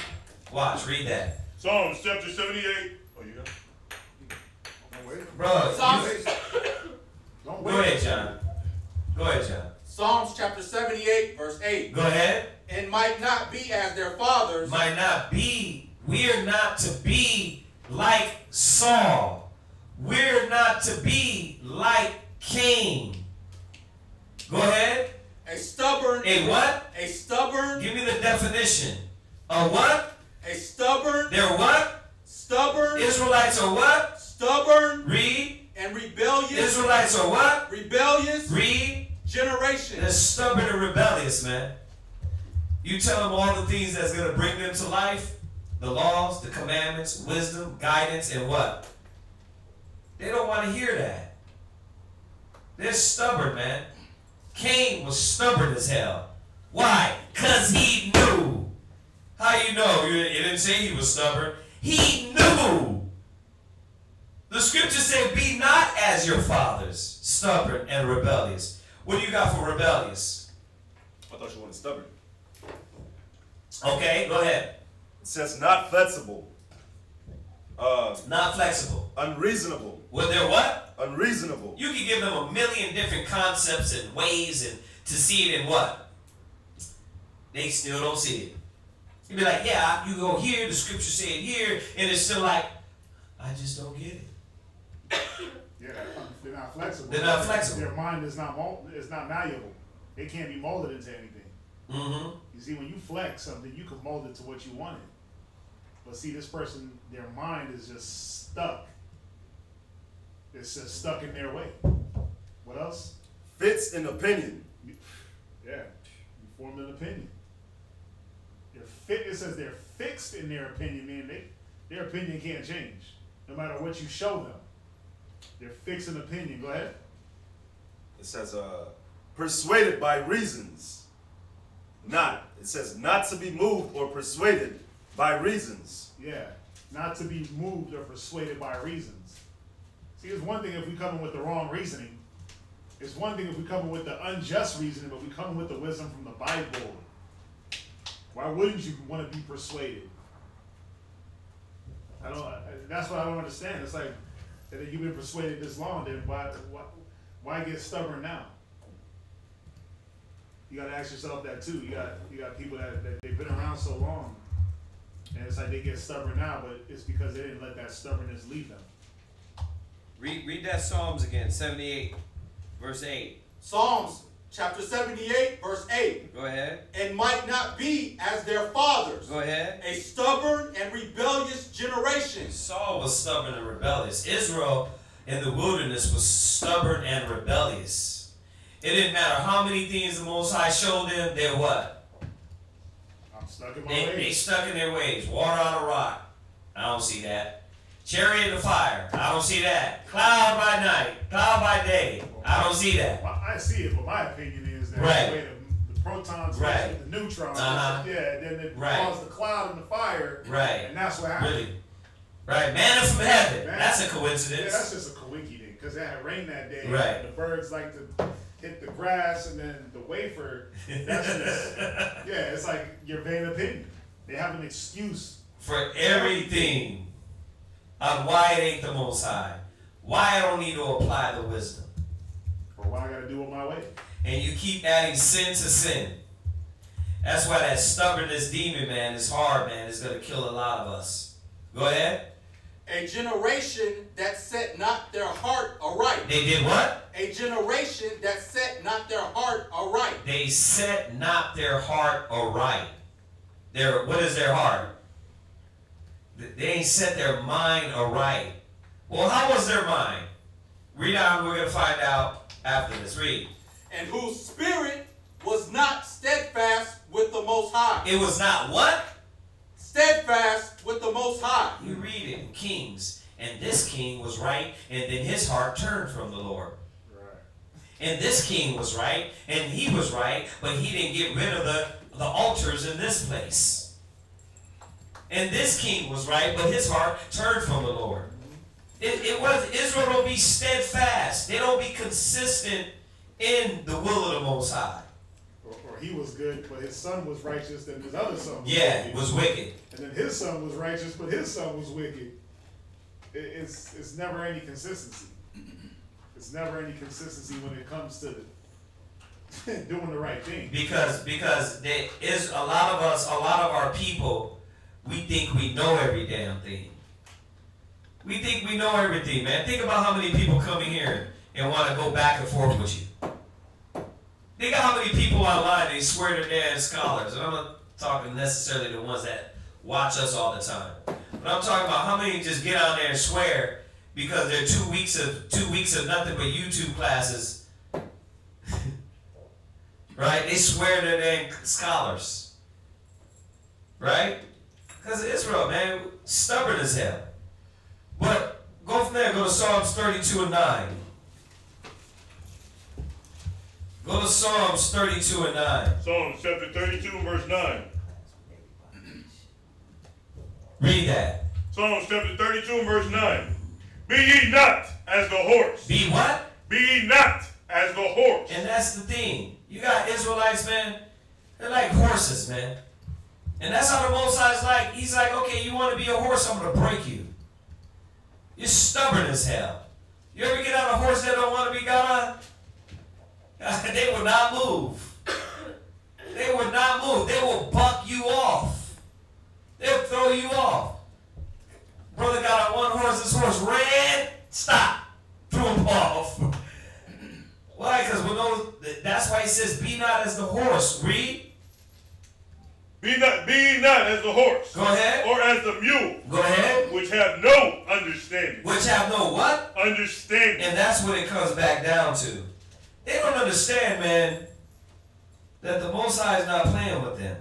Watch, read that. Psalms chapter 78. Oh, you got it? Bro, Go ahead, John. Go ahead, John. Psalms chapter 78, verse 8. Go ahead. And might not be as their fathers. Might not be. We're not to be like Saul. We're not to be like Cain. Go ahead. A stubborn. A what? A stubborn. Give me the definition. A what? A stubborn. They're what? Stubborn. Israelites are what? Stubborn. Read. And rebellious. Israelites are what? Rebellious. Read. Generation. They're stubborn and rebellious, man. You tell them all the things that's going to bring them to life. The laws, the commandments, wisdom, guidance, and what? They don't want to hear that. They're stubborn, man. Cain was stubborn as hell. Why? Because he knew. How you know? It didn't say he was stubborn. He knew. The scriptures say, be not as your fathers, stubborn and rebellious. What do you got for rebellious? I thought you wanted stubborn. Okay, go ahead. It says not flexible. Not flexible. Unreasonable. Well, they're what? Unreasonable. You can give them a million different concepts and ways and to see it in what? They still don't see it. You'd be like, yeah, you go here, the scripture say it here, and it's still like, I just don't get it. Yeah, they're not flexible. They're not flexible. Their mind is not malleable. They can't be molded into anything. Mm-hmm. You see, when you flex something, you can mold it to what you wanted. But see, this person, their mind is just stuck. It's just stuck in their way. What else? Fits in opinion. Yeah, you formed an opinion. It says they're fixed in their opinion, meaning their opinion can't change, no matter what you show them. They're fixed in opinion. Go ahead. It says persuaded by reasons. It says not to be moved or persuaded by reasons. Yeah, not to be moved or persuaded by reasons. See, it's one thing if we come in with the wrong reasoning. It's one thing if we come in with the unjust reasoning, but we come in with the wisdom from the Bible. Why wouldn't you want to be persuaded? That's what I don't understand. It's like that you've been persuaded this long, then why get stubborn now? You got to ask yourself that too. You got people that they've been around so long, and it's like they get stubborn now, but it's because they didn't let that stubbornness leave them. Read that Psalms again, 78, verse 8. Psalms chapter 78, verse 8. Go ahead. And might not be as their fathers. Go ahead. A stubborn and rebellious generation. Saul was stubborn and rebellious. Israel in the wilderness was stubborn and rebellious. It didn't matter how many things the Most High showed them, they're what? I'm stuck in my ways. They stuck in their ways. Water on a rock. I don't see that. Chariot of fire. I don't see that. Cloud by night. Cloud by day. I don't see that. Well, I see it, but my opinion is that Right. the way the protons Right. mix with the neutrons, Uh-huh. yeah, then it Right. caused the cloud and the fire, Right. and that's what happened. Really? Right. Manna from heaven. Man, That's a coincidence. Yeah, that's just a coinky thing, because it had rained that day. Right. And the birds like to hit the grass, and then the wafer, that's just, yeah, it's like your vain opinion. They have an excuse. For everything on why it ain't the Most High. Why I don't need to apply the wisdom. Or why I got to do it my way. And you keep adding sin to sin. That's why that stubbornness demon, man, is hard, man. It's going to kill a lot of us. Go ahead. A generation that set not their heart aright. They did what? A generation that set not their heart aright. They set not their heart aright. What is their heart? They ain't set their mind aright. Well, how was their mind? Read on, we're going to find out after this. Read. And whose spirit was not steadfast with the Most High. It was not what? Steadfast with the Most High. You read it in Kings. And this king was right, and then his heart turned from the Lord. Right. And this king was right, and he was right, but he didn't get rid of the altars in this place. And this king was right, but his heart turned from the Lord. It was Israel don't be steadfast. They don't be consistent in the will of the Most High. Or he was good, but his son was righteous, and his other son was wicked. Was wicked. And then his son was righteous, but his son was wicked. It's never any consistency. It's never any consistency when it comes to doing the right thing. Because there is a lot of us, a lot of our people, we think we know every damn thing. We think we know everything, man. Think about how many people come in here and want to go back and forth with you. Think of how many people online, they swear they're damn scholars. And I'm not talking necessarily the ones that watch us all the time. But I'm talking about how many just get out there and swear because they're 2 weeks of nothing but YouTube classes. Right? They swear they're damn scholars. Right? Because of Israel, man, stubborn as hell. But go from there, go to Psalms 32 and 9. Go to Psalms 32 and 9. Psalms chapter 32 and verse 9. Read that. Psalms chapter 32 and verse 9. Be ye not as the horse. Be what? Be ye not as the horse. And that's the thing. You got Israelites, man, they're like horses, man. And that's how the Most High is like. He's like, okay, you want to be a horse, I'm going to break you. You're stubborn as hell. You ever get on a horse that don't want to be got on? They will not move. They will not move. They will buck you off. They'll throw you off. Brother got on one horse, this horse ran, stop, threw him off. Why? Because that's why he says, be not as the horse. Read. Be ye not as the horse. Go ahead. Or as the mule. Go ahead. Which have no understanding. Which have no what? Understanding. And that's what it comes back down to. They don't understand, man, that the Most High is not playing with them.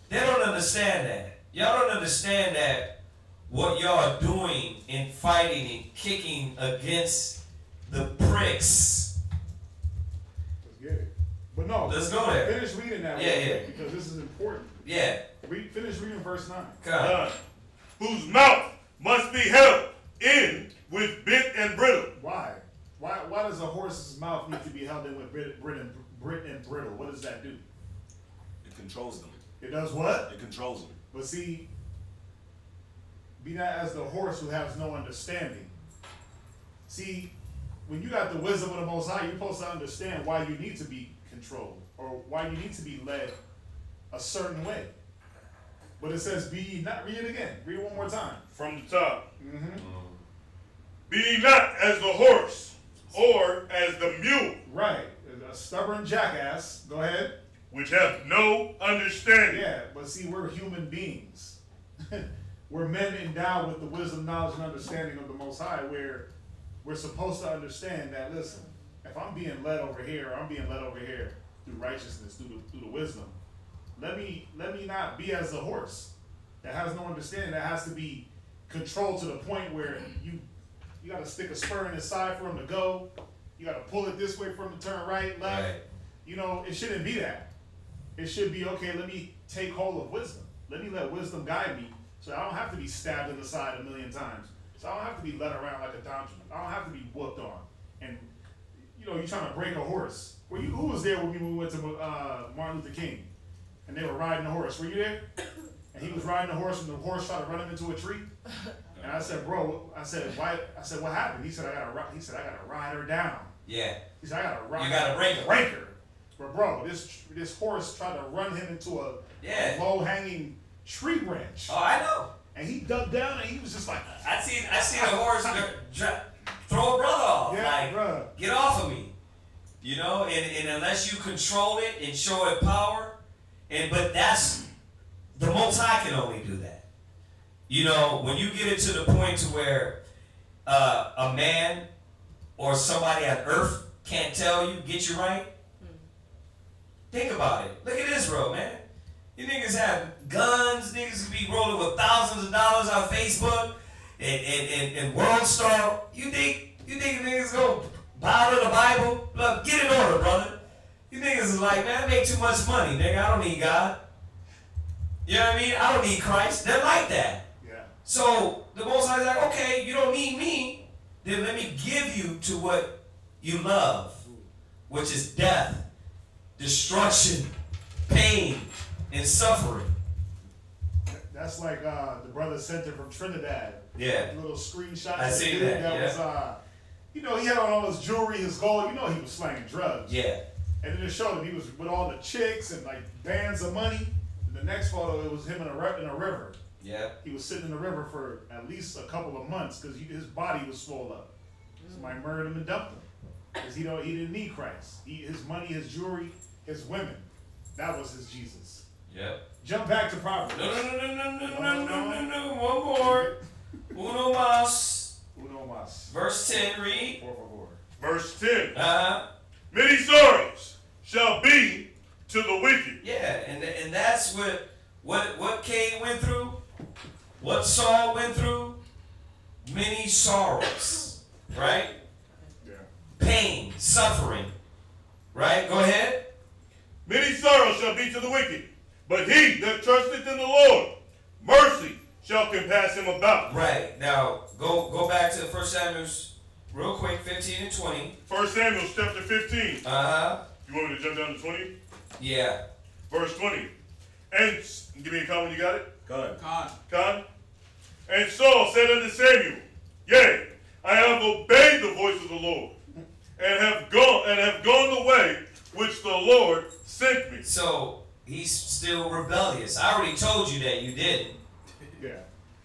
They don't understand that. Y'all don't understand that what y'all are doing in fighting and kicking against the pricks. Let's get it. But no, let's go there. Finish reading that because this is important. Yeah. Finish reading verse 9. Whose mouth must be held in with bit and brittle. Why? Why does a horse's mouth need to be held in with bit and brittle? What does that do? It controls them. It does what? It controls them. But see, be not as the horse who has no understanding. See, when you got the wisdom of the Most High, you're supposed to understand why you need to be controlled or why you need to be led a certain way. But it says, be ye not. Read it again. Read it one more time. From the top. Be ye not as the horse or as the mule. Right. A stubborn jackass. Go ahead. Which have no understanding. Yeah, but see, we're human beings. We're men endowed with the wisdom, knowledge, and understanding of the Most High, where we're supposed to understand that, listen, if I'm being led over here, or I'm being led over here through righteousness, through the wisdom, let me not be as a horse that has no understanding, that has to be controlled to the point where you got to stick a spur in his side for him to go. You got to pull it this way for him to turn right, left. Right. You know, it shouldn't be that. It should be, okay, let me take hold of wisdom. Let me let wisdom guide me so I don't have to be stabbed in the side a million times. So I don't have to be led around like a donkey. I don't have to be whooped on. And, you know, you're trying to break a horse. Who was there with me when we went to Martin Luther King? And they were riding the horse. Were you there? And he was riding the horse, and the horse tried to run him into a tree. And I said, bro, why? I said, what happened? He said, I gotta ride her down. Yeah. He said, I gotta ride. You gotta break her. But bro, this horse tried to run him into a low-hanging tree branch. Oh, I know. And he dug down, and he was just like, I see a horse throw a brother off. Yeah, like, bruh. Get off of me. You know, and unless you control it and show it power, but that's the Most High can only do that. You know, when you get it to the point to where a man or somebody on earth can't tell you, get you right, think about it. Look at Israel, man. You niggas have guns, niggas be rolling with thousands of dollars on Facebook and World Star. You think niggas go bow to the Bible? Look, get in order, brother. You niggas is like, man, I make too much money, nigga. I don't need God. You know what I mean? I don't need Christ. They're like that. Yeah. So the Most High is like, okay, you don't need me. Then let me give you to what you love, which is death, destruction, pain, and suffering. That's like the brother sent it from Trinidad. Yeah. A little screenshot. I see that. Was, you know, he had on all his jewelry, his gold. You know, he was slanging drugs. Yeah. And then it showed him he was with all the chicks and like bands of money. And the next photo, it was him in a river. Yeah. He was sitting in the river for at least a couple of months because his body was swollen up. Somebody murdered him and dumped him because he didn't need Christ. His money, his jewelry, his women. That was his Jesus. Yep. Jump back to Proverbs. No. One more. Uno mas. Verse 10, read. Por favor. Verse 10. Many sorrows shall be to the wicked. Yeah, and that's what Cain went through, what Saul went through. Many sorrows, right? Yeah. Pain, suffering, right? Go ahead. Many sorrows shall be to the wicked, but he that trusteth in the Lord, mercy shall compass him about. Right. Now, go back to 1 Samuel real quick, 15 and 20. 1 Samuel chapter 15. You want me to jump down to 20? Yeah. Verse 20. And give me a comment when you got it. Con. And Saul said unto Samuel, Yea, I have obeyed the voice of the Lord, and have gone the way which the Lord sent me. So he's still rebellious. I already told you that you didn't. Yeah.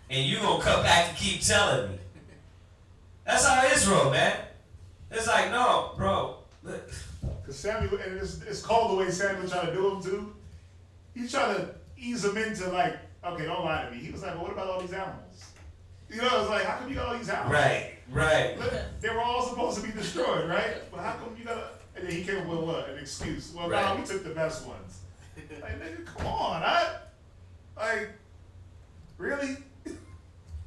And you gonna come back and keep telling me. That's how Israel, man. It's like, no, bro. Because Samuel, and it's called the way Samuel tried to do him too. He's trying to ease him into like, okay, don't lie to me. He was like, well, what about all these animals? You know, it's like, how come you got all these animals? Right. They were all supposed to be destroyed, right? But how come you got and then he came up with what? An excuse. Well, no, we took the best ones. Like, nigga, come on. Like, really?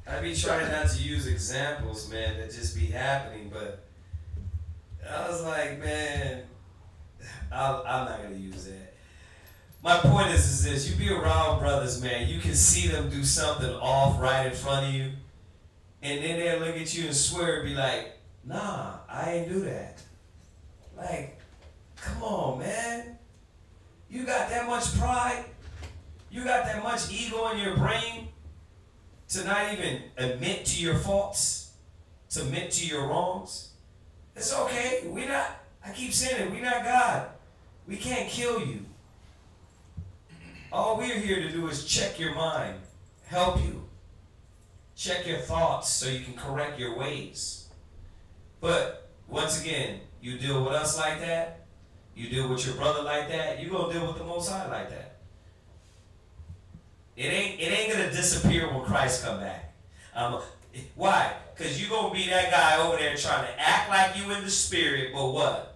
I be trying not to use examples, man, that just be happening, but I was like, man, I'm not going to use that. My point is this, you be around brothers, man, you can see them do something off right in front of you, and then they'll look at you and swear and be like, nah, I ain't do that. Like, come on, man. You got that much pride? You got that much ego in your brain to not even admit to your faults, to admit to your wrongs? It's okay. I keep saying it, we're not God. We can't kill you. All we're here to do is check your mind, help you. Check your thoughts so you can correct your ways. But once again, you deal with us like that, you deal with your brother like that, you're going to deal with the Most High like that. It ain't going to disappear when Christ come back. Why? Because you're going to be that guy over there trying to act like you in the spirit, but what?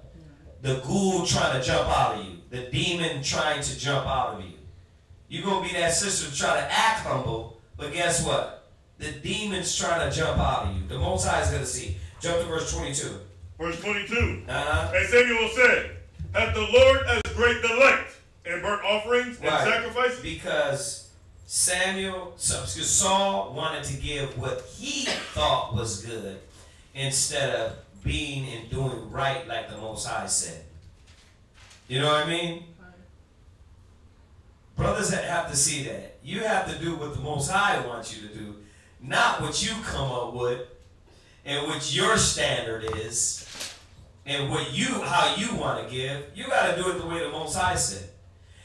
The ghoul trying to jump out of you. The demon trying to jump out of you. You're going to be that sister trying to act humble, but guess what? The demon's trying to jump out of you. The Most High is going to see. Jump to verse 22. Verse 22. And Samuel said, hath the Lord as great delight in burnt offerings and sacrifices? Because Saul wanted to give what he thought was good instead of being and doing right like the Most High said. You know what I mean? Brothers have to see that. You have to do what the Most High wants you to do, not what you come up with and what your standard is and how you want to give. You got to do it the way the Most High said.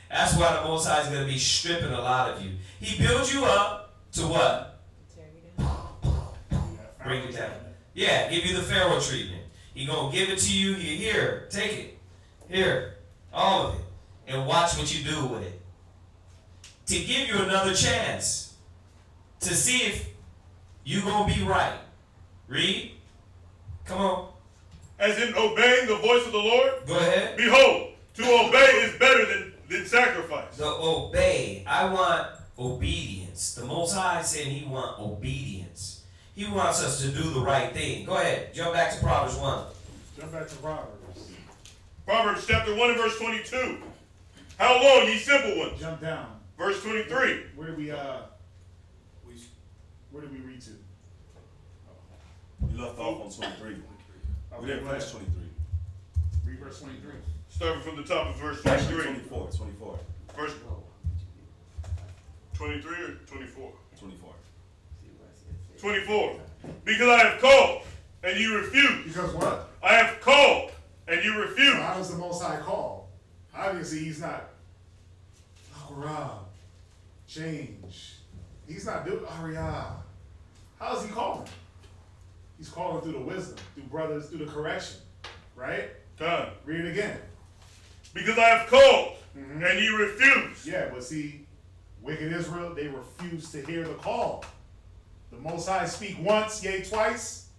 That's why the Most High is going to be stripping a lot of you. He builds you up to what? Bring it down. Yeah, give you the Pharaoh treatment. He going to give it to you. Here, take it. Here, all of it. And watch what you do with it. To give you another chance. To see if you're going to be right. Read. Come on. As in obeying the voice of the Lord? Go ahead. Behold, to obey is better than sacrifice. The obey. I want obedience. The Most High said he wants obedience. He wants us to do the right thing. Go ahead. Jump back to Proverbs 1. Jump back to Proverbs. Proverbs chapter 1 and verse 22. How long, ye simple ones? Jump down. Verse 23. Where did we read to? You left off on 23. We didn't finish 23. Read verse 23. Starting from the top of verse 23. 24. 24. Verse 23 or 24? 24. 24. Because I have called and you refuse. Because what? I have called and you refuse. So how does the Most High call? Obviously, he's not. Rob, change. He's not doing Ariyah. How is he calling? He's calling through the wisdom, through brothers, through the correction. Right? Done. Read it again. Because I have called and you refuse. Yeah, but see, wicked Israel, they refuse to hear the call. The Most High speak once, yea, twice.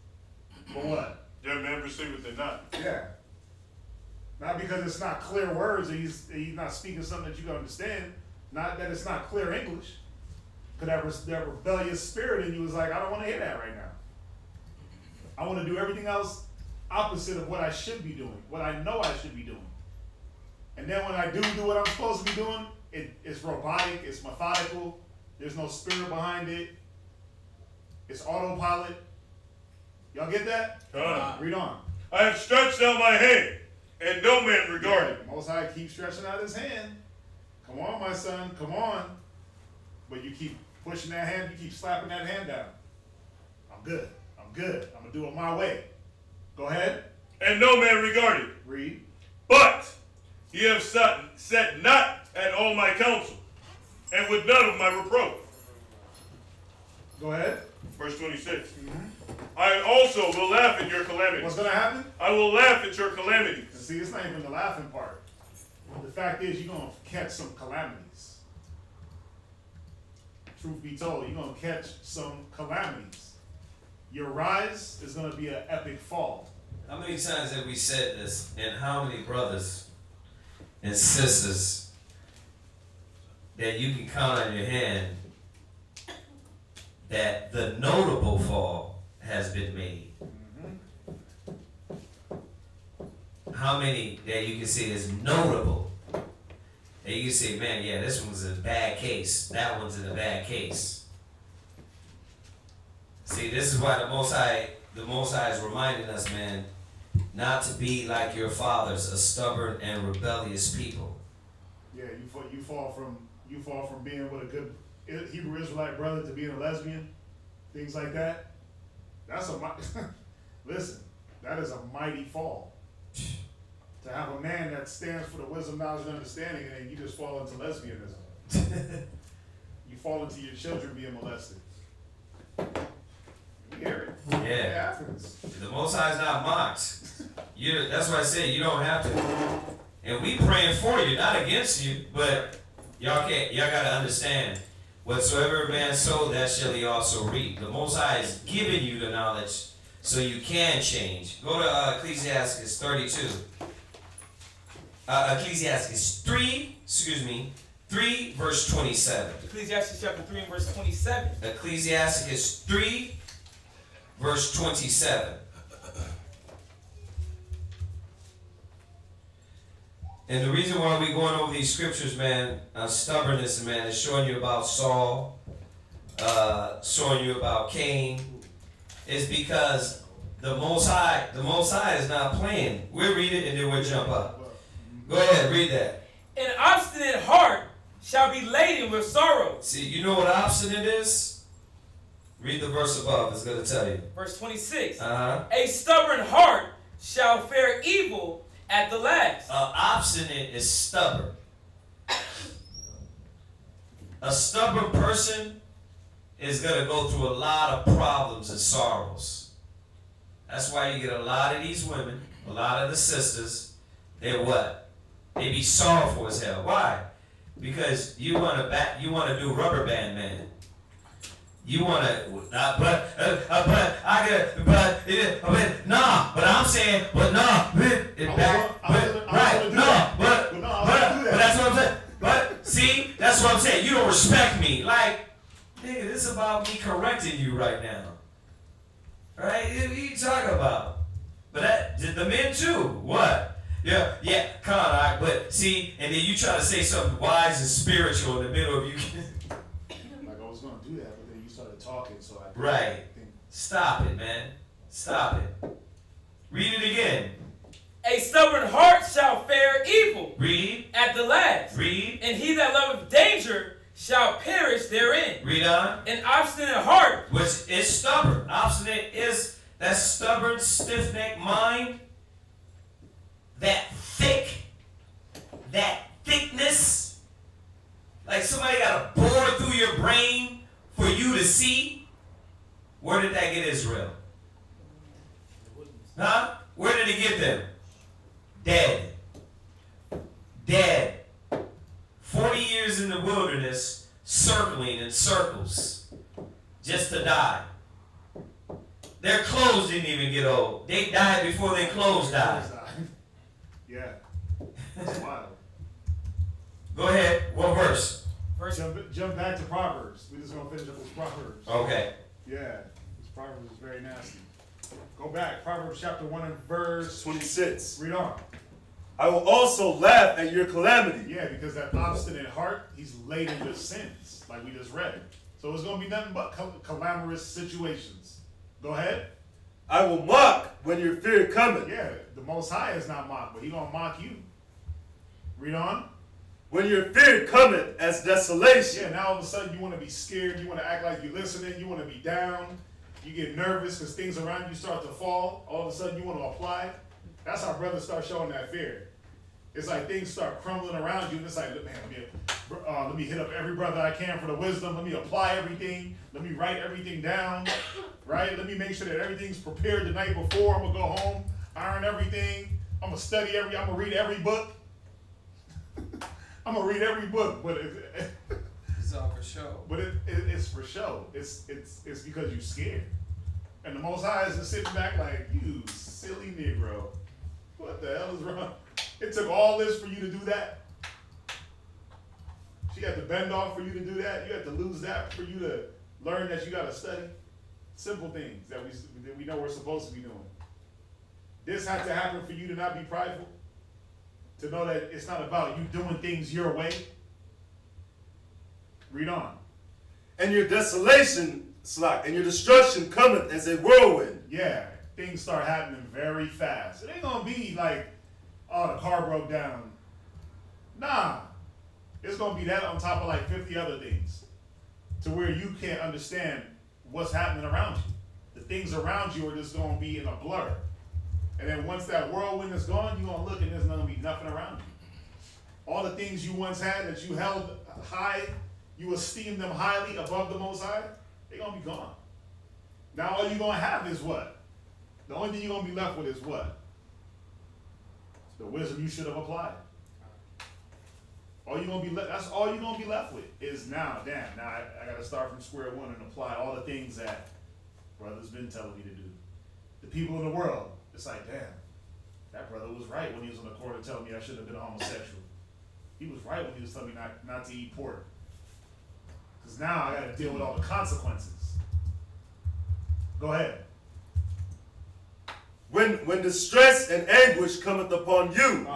But what? Yeah, man, receive it, they not. Yeah. Not because it's not clear words or he's not speaking something that you can understand. Not that it's not clear English. Because that rebellious spirit in you is like, I don't want to hear that right now. I want to do everything else opposite of what I should be doing, what I know I should be doing. And then when I do what I'm supposed to be doing, it's robotic, it's methodical, there's no spirit behind it. It's autopilot. Y'all get that? Read on. I have stretched out my hand, and no man regarded. Yeah, Most High keeps stretching out his hand. Come on, my son, come on. But you keep pushing that hand, you keep slapping that hand down. I'm good. I'm good. I'm going to do it my way. Go ahead. And no man regarded. Read. But ye have sat not at all my counsel, and with none of my reproach. Go ahead. Verse 26. I also will laugh at your calamities. What's going to happen? I will laugh at your calamities. And see, it's not even the laughing part. The fact is, you're going to catch some calamities. Truth be told, you're going to catch some calamities. Your rise is going to be an epic fall. How many times have we said this, and how many brothers and sisters that you can count on your hand that the notable fall has been made? How many that you can say is notable? And you can say, man, yeah, this one's a bad case. That one's in a bad case. See, this is why the Most High is reminding us, man, not to be like your fathers, a stubborn and rebellious people. Yeah, you fall from being with a good Hebrew Israelite brother to being a lesbian, things like that. That's listen, that is a mighty fall. To have a man that stands for the wisdom, knowledge, and understanding, and then you just fall into lesbianism. You fall into your children being molested. You hear it? Yeah. It happens. The Most High is not mocked. That's why I said you don't have to. And we praying for you, not against you, but y'all gotta understand, whatsoever a man sow, that shall he also reap. The Most High is giving you the knowledge so you can change. Go to Ecclesiastes 32. Ecclesiastes 3 verse 27. Ecclesiastes chapter 3 and verse 27. Ecclesiastes 3 verse 27. And the reason why we're going over these scriptures, man, stubbornness, man, is showing you about Saul, showing you about Cain, is because the Most High is not playing. We'll read it and then we'll jump up. Go ahead, read that. An obstinate heart shall be laden with sorrow. See, you know what obstinate is? Read the verse above. It's going to tell you. Verse 26. Uh-huh. A stubborn heart shall fare evil at the last. Obstinate is stubborn. A stubborn person is going to go through a lot of problems and sorrows. That's why you get a lot of these women, a lot of the sisters, they're what? They be sorrowful as hell. Why? Because you want to do rubber band man. You want to, but I'm saying, but that's what I'm saying. But see, that's what I'm saying. You don't respect me. Like, nigga, this is about me correcting you right now. Right? What are you talking about? But the men too. What? Yeah, Con, but see, and then you try to say something wise and spiritual in the middle of you. Like I was going to do that, but then you started talking, so I Right. Stop it, man. Stop it. Read it again. A stubborn heart shall fare evil. Read. At the last. Read. And he that loveth danger shall perish therein. Read on. An obstinate heart. Which is stubborn. Obstinate is that stubborn, stiff-necked mind. That thickness. Like somebody got to bore through your brain for you to see. Where did that get Israel? Huh? Where did it get them? Dead. Dead. 40 years in the wilderness, circling in circles, just to die. Their clothes didn't even get old. They died before their clothes died. Yeah. That's wild. Go ahead. What verse? Jump back to Proverbs. We're just going to finish up with Proverbs. Okay. Yeah. This Proverbs is very nasty. Go back. Proverbs chapter 1 and verse 26. Read on. I will also laugh at your calamity. Yeah, because that obstinate heart, he's laden with sins, like we just read. So it's going to be nothing but calamitous situations. Go ahead. I will mock when your fear cometh. Yeah, the Most High is not mocked, but he's going to mock you. Read on. When your fear cometh as desolation. Yeah, now all of a sudden you want to be scared. You want to act like you're listening. You want to be down. You get nervous because things around you start to fall. All of a sudden you want to apply. That's how brothers start showing that fear. It's like things start crumbling around you, and it's like, man, let me hit up every brother I can for the wisdom. Let me apply everything. Let me write everything down, right? Let me make sure that everything's prepared the night before. I'm going to go home, iron everything. I'm going to study I'm going to read every book. I'm going to read every book, but It's all for show. But it's for show. It's because you're scared. And the Most High is just sitting back like, you silly Negro. What the hell is wrong? It took all this for you to do that. She had to bend off for you to do that. You had to lose that for you to learn that you got to study. Simple things that we know we're supposed to be doing. This had to happen for you to not be prideful. To know that it's not about you doing things your way. Read on. And your desolation, and your destruction cometh as a whirlwind. Yeah, things start happening very fast. It ain't going to be like, oh, the car broke down. Nah. It's going to be that on top of like 50 other things. To where you can't understand what's happening around you. The things around you are just going to be in a blur. And then once that whirlwind is gone, you're going to look and there's going to be nothing around you. All the things you once had that you held high, you esteemed them highly above the Most High, they're going to be gone. Now all you're going to have is what? The only thing you're going to be left with is what? The wisdom you should have applied. All you're gonna be that's all you're gonna be left with is now, damn, now I gotta start from square one and apply all the things that brother's been telling me to do. The people in the world, it's like, damn, that brother was right when he was on the corner telling me I shouldn't have been a homosexual. He was right when he was telling me not to eat pork. Because now I gotta deal with all the consequences. Go ahead. When distress and anguish cometh upon you,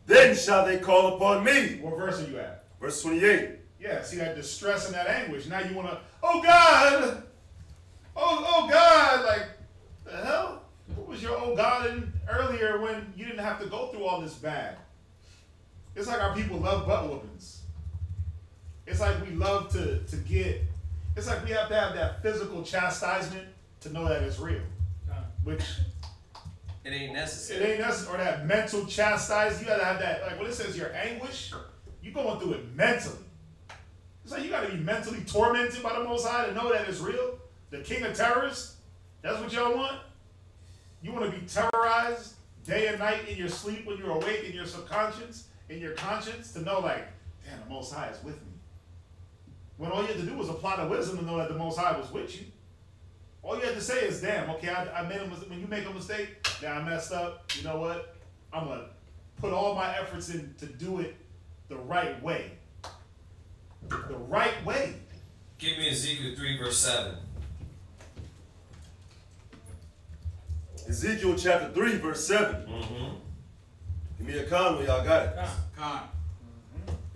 then shall they call upon me. What verse are you at? Verse 28. Yeah, see that distress and that anguish. Now you want to, oh God, oh God, like, the hell? What was your oh God in earlier when you didn't have to go through all this bad? It's like our people love butt whoopings. It's like we love to get, it's like we have to have that physical chastisement to know that it's real. Which it ain't necessary. It ain't necessary. Or that mental chastisement. You gotta have that, like when it says your anguish, you're going through it mentally. It's like you gotta be mentally tormented by the Most High to know that it's real. The king of terrorists, that's what y'all want? You want to be terrorized day and night in your sleep when you're awake in your subconscious, in your conscience, to know like, damn, the Most High is with me. When all you had to do was apply the wisdom to know that the Most High was with you. All you have to say is, damn, okay, I made a mistake. When you make a mistake, now I messed up. You know what? I'm going to put all my efforts in to do it the right way. The right way. Give me Ezekiel 3, verse 7. Ezekiel chapter 3, verse 7. Give me a con when y'all got it. Con.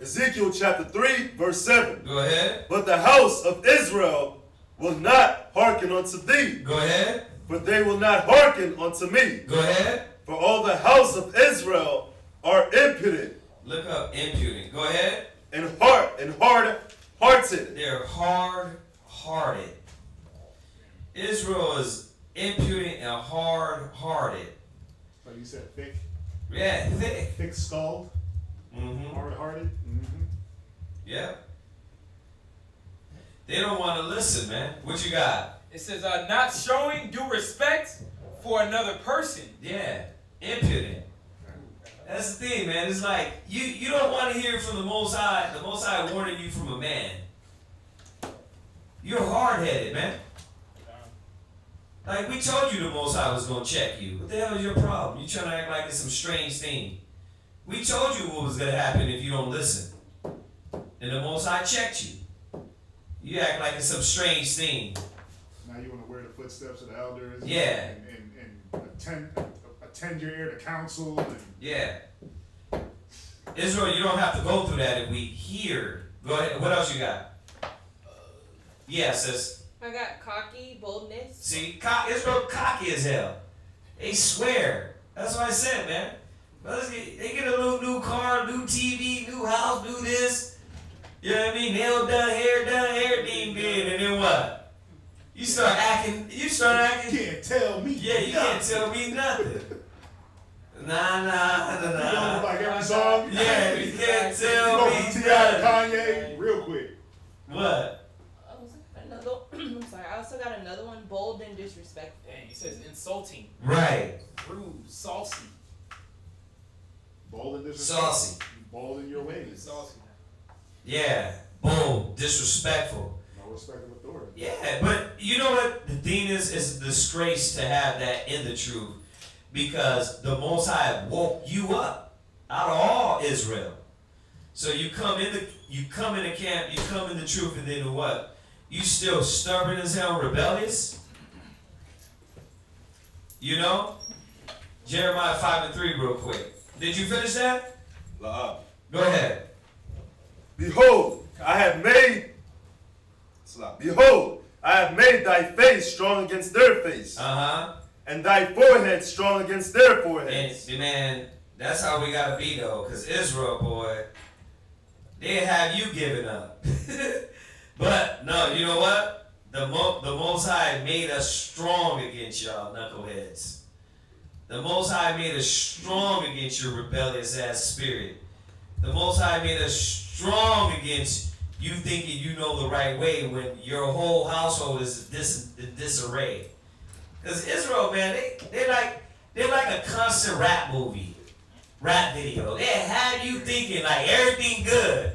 Ezekiel chapter 3, verse 7. Go ahead. But the house of Israel will not hearken unto thee. Go ahead. For they will not hearken unto me. Go ahead. For all the house of Israel are impudent. Look up impudent. Go ahead. And hard-hearted. They're hard-hearted. Israel is impudent and hard-hearted. Like you said, thick. Yeah, thick. Thick-skulled. Hard-hearted. Yeah. They don't want to listen, man. What you got? It says, not showing due respect for another person. Yeah, impudent. That's the thing, man. It's like, you don't want to hear from the Most High. The Most High warning you from a man. You're hard-headed, man. Like, we told you the Most High was going to check you. What the hell is your problem? You trying to act like it's some strange thing. We told you what was going to happen if you don't listen. And the Most High checked you. You act like it's some strange thing. Now you want to wear the footsteps of the elders. Yeah. And attend your ear to counsel. And yeah. Israel, you don't have to go through that if we hear. Go ahead. What else you got? Yeah, sis. I got cocky, boldness. See, Israel cocky as hell. They swear. That's what I said, man. They get a new car, new TV, new house, new this. You know what I mean? Nail done, hair everything good, and then what? You start acting. You can't tell me. Yeah, you can't tell me nothing. Nah. You know, like every song. Yeah, you can't tell me T.I. nothing. Kanye, real quick. What? I'm sorry. I also got another one. Bold and disrespectful. Dang, he says insulting. Right. Rude, saucy. Bold and disrespectful. Saucy. Bold in your ways. Saucy. Yeah, bold, disrespectful. No respect of authority. Yeah, but you know what? The thing is, it's a disgrace to have that in the truth, because the Most High woke you up out of all Israel. So you come in the camp, you come in the truth, and then what? You still stubborn as hell, rebellious. You know, Jeremiah 5:3, real quick. Did you finish that? Go ahead. Behold, I have made thy face strong against their face. And thy forehead strong against their foreheads. And man, that's how we gotta be though, because Israel, boy, they have you giving up. But no, you know what? The Most High made us strong against y'all knuckleheads. The Most High made us strong against your rebellious ass spirit. The Most High made us strong against you thinking you know the right way when your whole household is in disarray. Because Israel, man, they're like a constant rap movie. rap video. They have you thinking like everything good.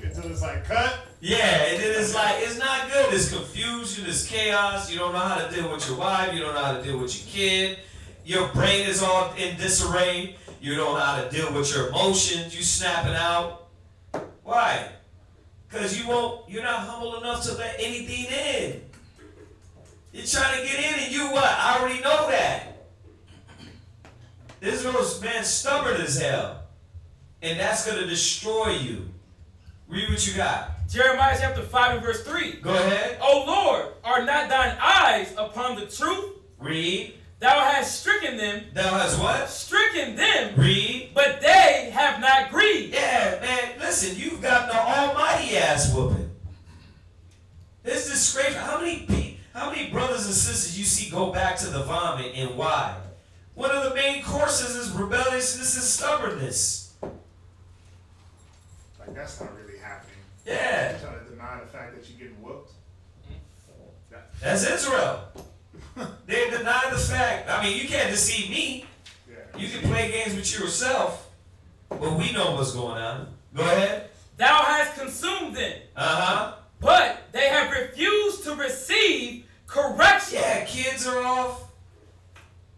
Until it's like cut? Yeah, and then it's like, it's not good. It's confusion, it's chaos. You don't know how to deal with your wife. You don't know how to deal with your kid. Your brain is all in disarray. You don't know how to deal with your emotions. You snapping out. Why? Because you're not humble enough to let anything in. You're trying to get in and you what? I already know that. Israel's, man, stubborn as hell. And that's going to destroy you. Read what you got. Jeremiah chapter 5 and verse 3. Go ahead. O Lord, are not thine eyes upon the truth? Read. Thou hast stricken them. Thou hast what? Stricken them. Read. But they have not grieved. Yeah, man, listen, you've got the almighty ass whooping. This is disgraceful. How many brothers and sisters you see go back to the vomit and why? One of the main courses is rebelliousness and stubbornness. Like, that's not really happening. Yeah. You're trying to deny the fact that you're getting whooped. That's Israel. They deny the fact. I mean, you can't deceive me. Yeah. You can play games with yourself, but we know what's going on. Go ahead. Thou hast consumed them. Uh-huh. But they have refused to receive correction. Yeah, kids are off.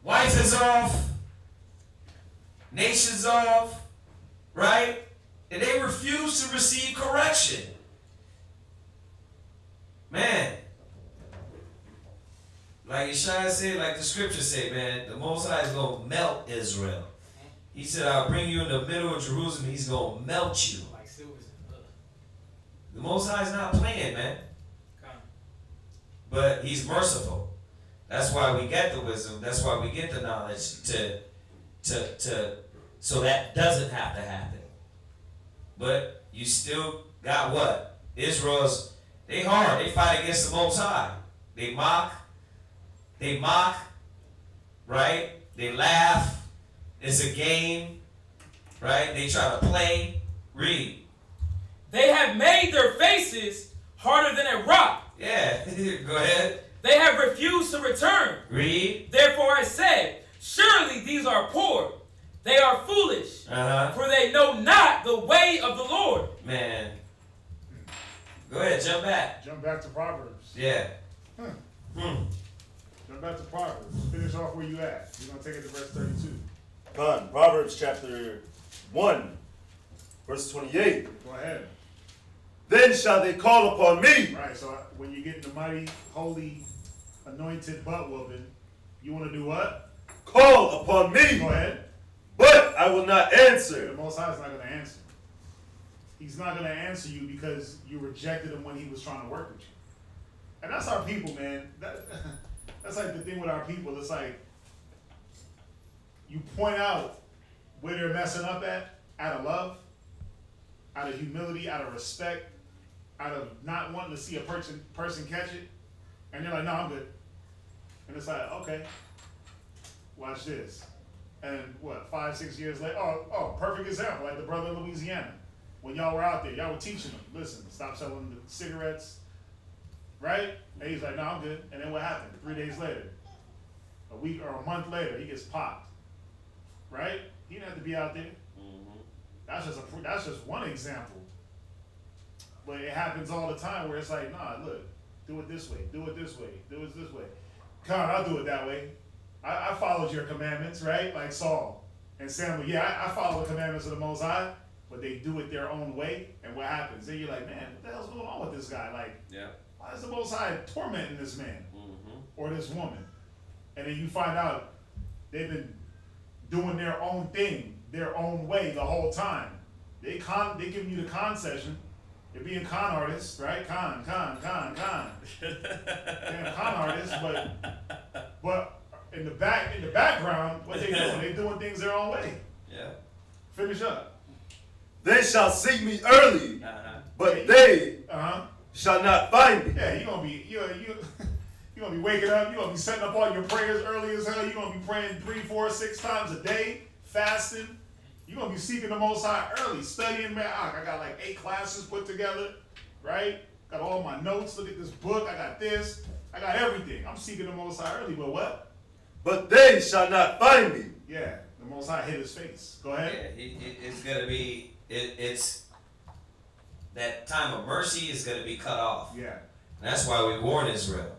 Wife is off. Nation's off. Right? And they refuse to receive correction. Man. Like Yeshua said, like the scriptures say, man, the Most High is going to melt Israel. He said, I'll bring you in the middle of Jerusalem. He's going to melt you. Like silver. The Most High is not playing, man. But he's merciful. That's why we get the wisdom. That's why we get the knowledge so that doesn't have to happen. But you still got what? Israel's, they hard. They fight against the Most High. They mock, right? They laugh. It's a game, right? They try to play. Read. They have made their faces harder than a rock. Yeah, go ahead. They have refused to return. Read. Therefore I said, surely these are poor. They are foolish. For they know not the way of the Lord. Man. Go ahead, jump back. Jump back to Proverbs. Yeah. Jump back to Proverbs. Finish off where you at. You're going to take it to verse 32. Done. Proverbs chapter 1, verse 28. Go ahead. Then shall they call upon me. Right, so when you get the mighty, holy, anointed butt whooping, you want to do what? Call upon me. Go ahead. But I will not answer. The Most High is not going to answer. He's not going to answer you because you rejected him when he was trying to work with you. And that's our people, man. That's like the thing with our people. It's like you point out where they're messing up at out of love, out of humility, out of respect, out of not wanting to see a person catch it. And they're like, no, I'm good. And it's like, okay, watch this. And what, 5-6 years later, oh, perfect example, like the brother in Louisiana. When y'all were out there, y'all were teaching them, listen, stop selling the cigarettes, right? And he's like, no, I'm good. And then what happened? 3 days later, a week or a month later, he gets popped, right? He didn't have to be out there. That's just one example. But it happens all the time where it's like, nah, look, do it this way, do it this way, do it this way. Come on, I'll do it that way. I followed your commandments, right? Like Saul and Samuel. Yeah, I follow the commandments of the Most High, but they do it their own way. And what happens? Then you're like, man, what the hell's going on with this guy? Like, why is the Most High tormenting this man or this woman? And then you find out they've been doing their own thing, their own way the whole time. They give you the concession. They're being con artists, right? Con. Damn con artists, but in the background, what they doing? They doing things their own way. Yeah. Finish up. They shall seek me early, but they shall not find me. Yeah, you're gonna be waking up. You're gonna be setting up all your prayers early as hell. You're gonna be praying 3, 4, 6 times a day, fasting. You're gonna be seeking the Most High early, studying. Man, I got like 8 classes put together, right? Got all my notes. Look at this book. I got this. I got everything. I'm seeking the Most High early, but what? But they shall not find me. Yeah, the Most Most High hid his face. Go ahead. Yeah, it's going to be, it's that time of mercy is going to be cut off. Yeah. And that's why we warn Israel.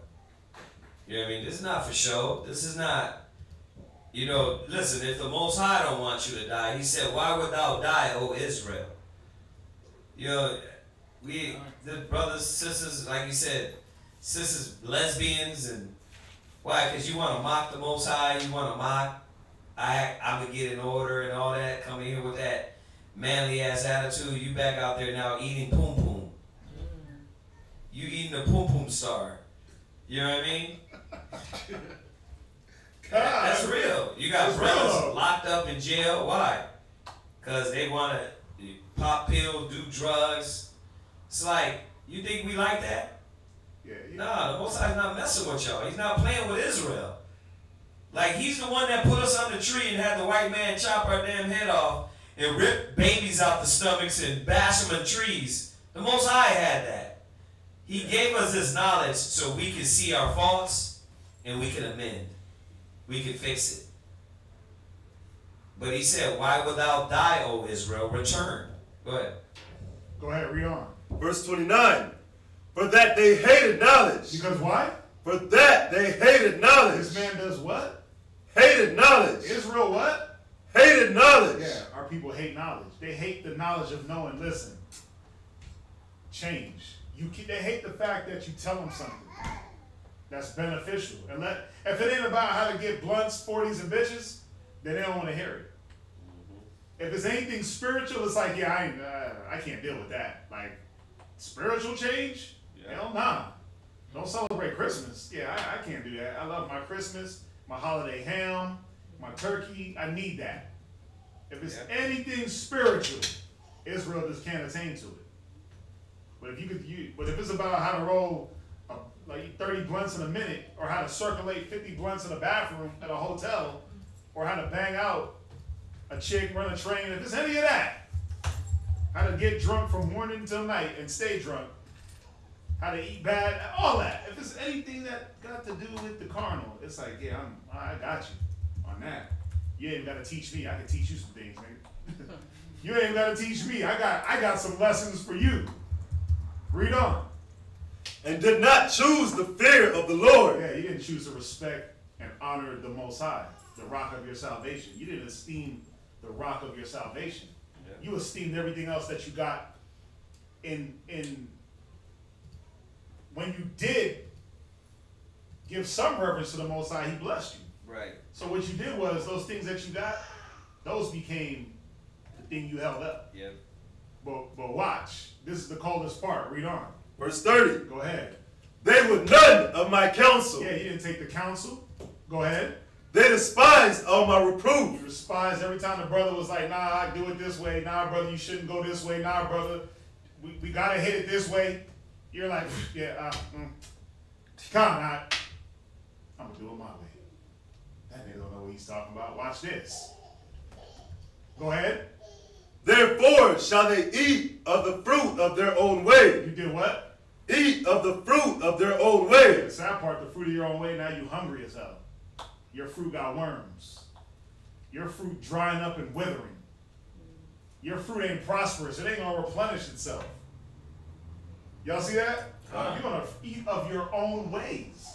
You know what I mean? This is not for show. This is not, you know, listen, if the Most High don't want you to die, he said, why would thou die, O Israel? You know, the brothers, sisters, like you said, sisters, lesbians, and why? Because you want to mock the Most High, you want to mock, I'm going to get in order and all that, coming here with that manly ass attitude. You back out there now eating poom poom. You eating a poom poom star. You know what I mean? That's real. You got brothers locked up in jail. Why? Because they want to pop pills, do drugs. It's like, you think we like that? Yeah. Nah, the Most High's not messing with y'all. He's not playing with Israel. Like, he's the one that put us on the tree and had the white man chop our damn head off and rip babies out the stomachs and bash them in trees. The Most High had that. He gave us this knowledge so we can see our faults and we can amend. We can fix it. But he said, why wilt thou die, O Israel? Return. Go ahead. Go ahead, read on. Verse 29. For that they hated knowledge. Because why? For that they hated knowledge. This man does what? Hated knowledge. Israel what? Hated knowledge. Yeah, our people hate knowledge. They hate the knowledge of knowing. Listen, change. They hate the fact that you tell them something that's beneficial. And if it ain't about how to get blunts, 40s, and bitches, then they don't want to hear it. If it's anything spiritual, it's like, yeah, I can't deal with that. Like, spiritual change? Yeah. Hell nah. Don't celebrate Christmas. Yeah, I can't do that. I love my Christmas, my holiday ham, my turkey. I need that. If it's anything spiritual, Israel just can't attain to it. But if it's about how to roll like 30 blunts in a minute, or how to circulate 50 blunts in a bathroom at a hotel, or how to bang out a chick, run a train, if it's any of that, how to get drunk from morning until night and stay drunk, how to eat bad, all that. If it's anything that got to do with the carnal, it's like, yeah, I got you on that. You ain't got to teach me. I can teach you some things, man. You ain't got to teach me. I got some lessons for you. Read on. And did not choose the fear of the Lord. Yeah, you didn't choose to respect and honor the Most High, the rock of your salvation. You didn't esteem the rock of your salvation. Yeah. You esteemed everything else that you got in when you did give some reverence to the Most High, he blessed you. Right. So what you did was, those things that you got, those became the thing you held up. Yep. But watch. This is the coldest part. Read on. Verse 30. Go ahead. They would none of my counsel. Yeah, you didn't take the counsel. Go ahead. They despised all my reproof. You despised every time the brother was like, nah, I do it this way. Nah, brother, you shouldn't go this way. Nah, brother, we got to hit it this way. You're like, yeah, come on, I'm going to do it my way. That nigga don't know what he's talking about. Watch this. Go ahead. Therefore shall they eat of the fruit of their own way. You did what? Eat of the fruit of their own way. The sad part, the fruit of your own way, now you hungry as hell. Your fruit got worms. Your fruit drying up and withering. Your fruit ain't prosperous. It ain't going to replenish itself. Y'all see that? You're going to eat of your own ways.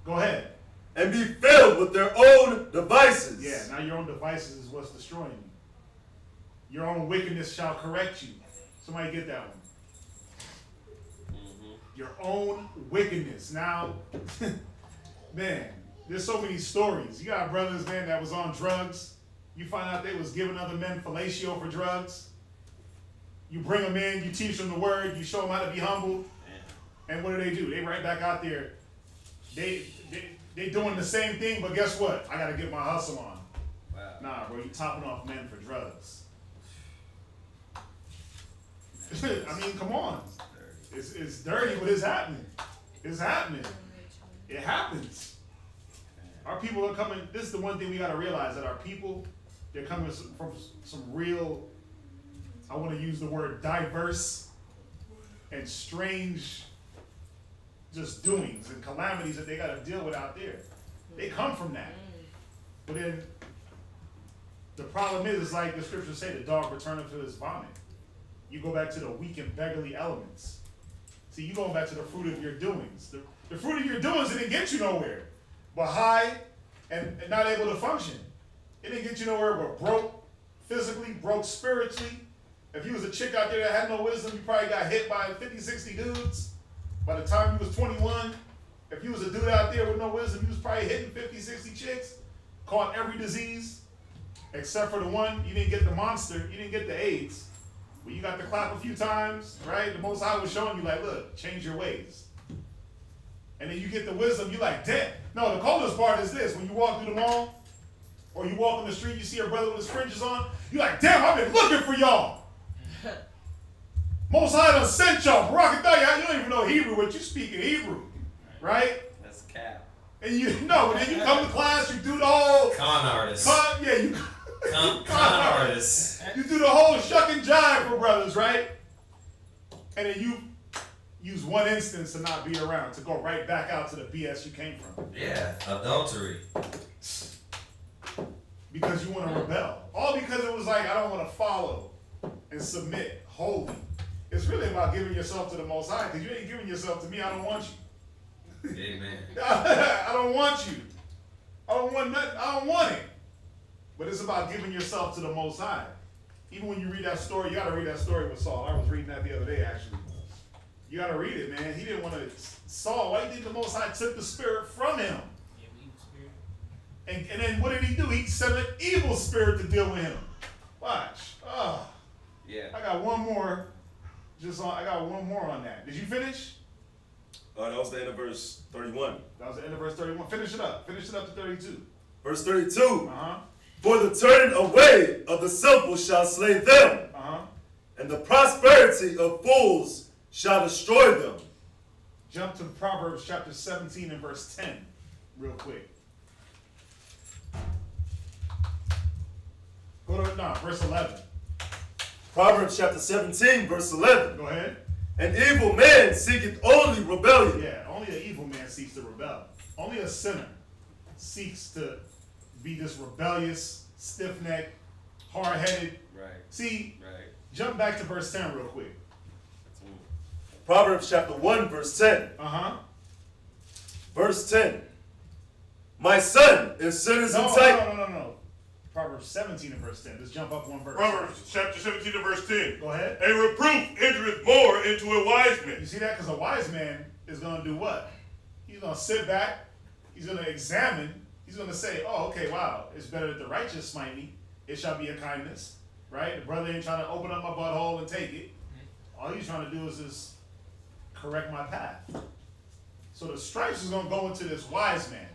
Go ahead. And be filled with their own devices. Yeah, now your own devices is what's destroying you. Your own wickedness shall correct you. Somebody get that one. Your own wickedness. Now, man, there's so many stories. You got brothers, man, that was on drugs. You find out they was giving other men fellatio for drugs. You bring them in, you teach them the word, you show them how to be humble. And what do? They right back out there. They doing the same thing, but guess what? I got to get my hustle on. Wow. Nah, bro, you topping off men for drugs. I mean, come on. It's dirty, but it's happening. It's happening. It happens. Our people are coming. This is the one thing we got to realize, that our people, they're coming from some real, I want to use the word diverse and strange just doings and calamities that they got to deal with out there. They come from that. But then The problem is like the scriptures say, the dog returneth to his vomit. You go back to the weak and beggarly elements. See, you going back to the fruit of your doings. The fruit of your doings didn't get you nowhere. But high and not able to function. It didn't get you nowhere but broke physically, broke spiritually. If you was a chick out there that had no wisdom, you probably got hit by 50, 60 dudes. By the time you was 21, if you was a dude out there with no wisdom, you was probably hitting 50, 60 chicks, caught every disease, except for the one, you didn't get the monster, you didn't get the AIDS. But you got the clap a few times, right? The Most High was showing you like, look, change your ways. And then you get the wisdom, you like, damn. No, the coldest part is this, when you walk through the mall, or you walk on the street, you see a brother with his fringes on, you like, damn, I've been looking for y'all. Most High done sent y'all. Barakatah, you don't even know Hebrew, but you speak in Hebrew, right? That's cap. And you know, and then you come to class, you do the whole con artist. Con artist. You do the whole shuck and jive for brothers, right? And then you use one instance to not be around, to go right back out to the BS you came from. Yeah, adultery. Because you want to rebel. All because it was like, I don't want to follow and submit wholly. It's really about giving yourself to the Most High, because you ain't giving yourself to me, I don't want you. Amen. I don't want you. I don't want nothing. I don't want it. But it's about giving yourself to the Most High. Even when you read that story, you got to read that story with Saul. I was reading that the other day, actually. You got to read it, man. He didn't want to. Saul, why do you think the Most High took the spirit from him? And then what did he do? He sent an evil spirit to deal with him. Watch. Oh. Yeah. I got one more. I got one more on that. Did you finish? That was the end of verse 31. That was the end of verse 31. Finish it up. Finish it up to 32. Verse 32. For the turning away of the simple shall slay them, and the prosperity of fools shall destroy them. Jump to Proverbs chapter 17 and verse 10 real quick. Go to, verse 11. Proverbs chapter 17, verse 11. Go ahead. An evil man seeketh only rebellion. Yeah, only an evil man seeks to rebel. Only a sinner seeks to be this rebellious, stiff-necked, hard-headed. Right. See, right. Jump back to verse 10 real quick. Proverbs chapter 1, verse 10. Verse 10. My son, if sin is No. Proverbs 17 and verse 10. Let's jump up one verse. Proverbs chapter 17 and verse 10. Go ahead. A reproof entereth more into a wise man. You see that? Because a wise man is going to do what? He's going to sit back. He's going to examine. He's going to say, oh, okay, wow. It's better that the righteous smite me. It shall be a kindness. Right? The brother ain't trying to open up my butthole and take it. All he's trying to do is just correct my path. So the stripes is going to go into this wise man.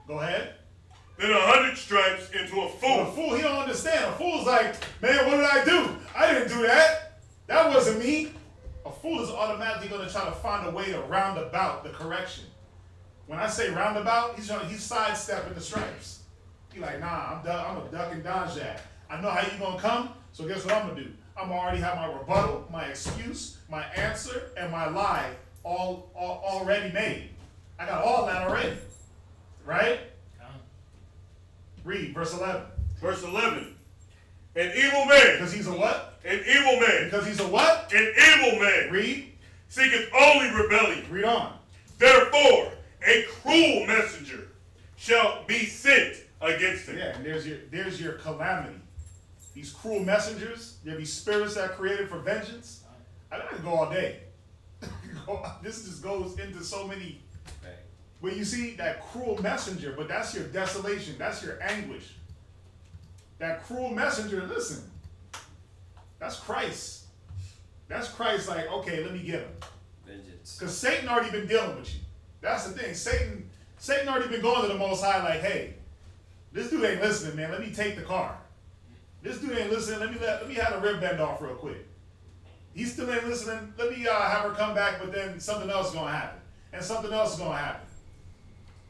Go ahead. Then 100 stripes into a fool. Well, a fool, he don't understand. A fool's like, man, what did I do? I didn't do that. That wasn't me. A fool is automatically going to try to find a way to round about the correction. When I say roundabout, he's sidestepping the stripes. He's like, nah, I'm a duck and dodge that. I know how you going to come, so guess what I'm going to do? I'm already have my rebuttal, my excuse, my answer, and my lie all already made. I got all that already. Right? Read verse 11. Verse 11. An evil man. Because he's a what? An evil man. Because he's a what? An evil man. Read. Seeketh only rebellion. Read on. Therefore, a cruel messenger shall be sent against him. Yeah, and there's your calamity. These cruel messengers, there be spirits that are created for vengeance. I gotta go all day. This just goes into so many. But you see that cruel messenger, but that's your desolation, that's your anguish. That cruel messenger, listen, that's Christ. That's Christ like, okay, let me get him. Vengeance. Because Satan already been dealing with you. That's the thing. Satan already been going to the Most High like, hey, this dude ain't listening, man. Let me take the car. This dude ain't listening. Let me have the rib bend off real quick. He still ain't listening. Let me have her come back, but then something else is going to happen. And something else is going to happen.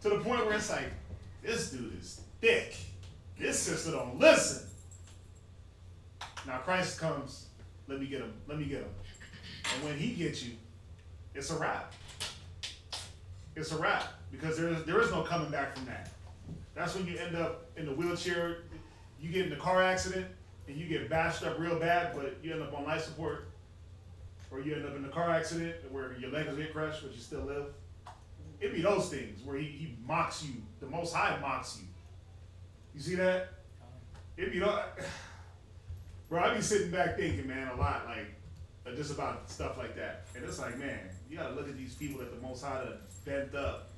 To the point where it's like, this dude is thick. This sister don't listen. Now Christ comes, let me get him, let me get him. And when he gets you, it's a wrap. It's a wrap. Because there is no coming back from that. That's when you end up in the wheelchair. you get in a car accident and you get bashed up real bad, but you end up on life support, or you end up in a car accident where your legs get crushed, but you still live. It'd be those things where he mocks you. The Most High mocks you. You see that? It'd be, bro, I be sitting back thinking, man, a lot, like, just about stuff like that. And it's like, man, you gotta look at these people that the Most High done bent up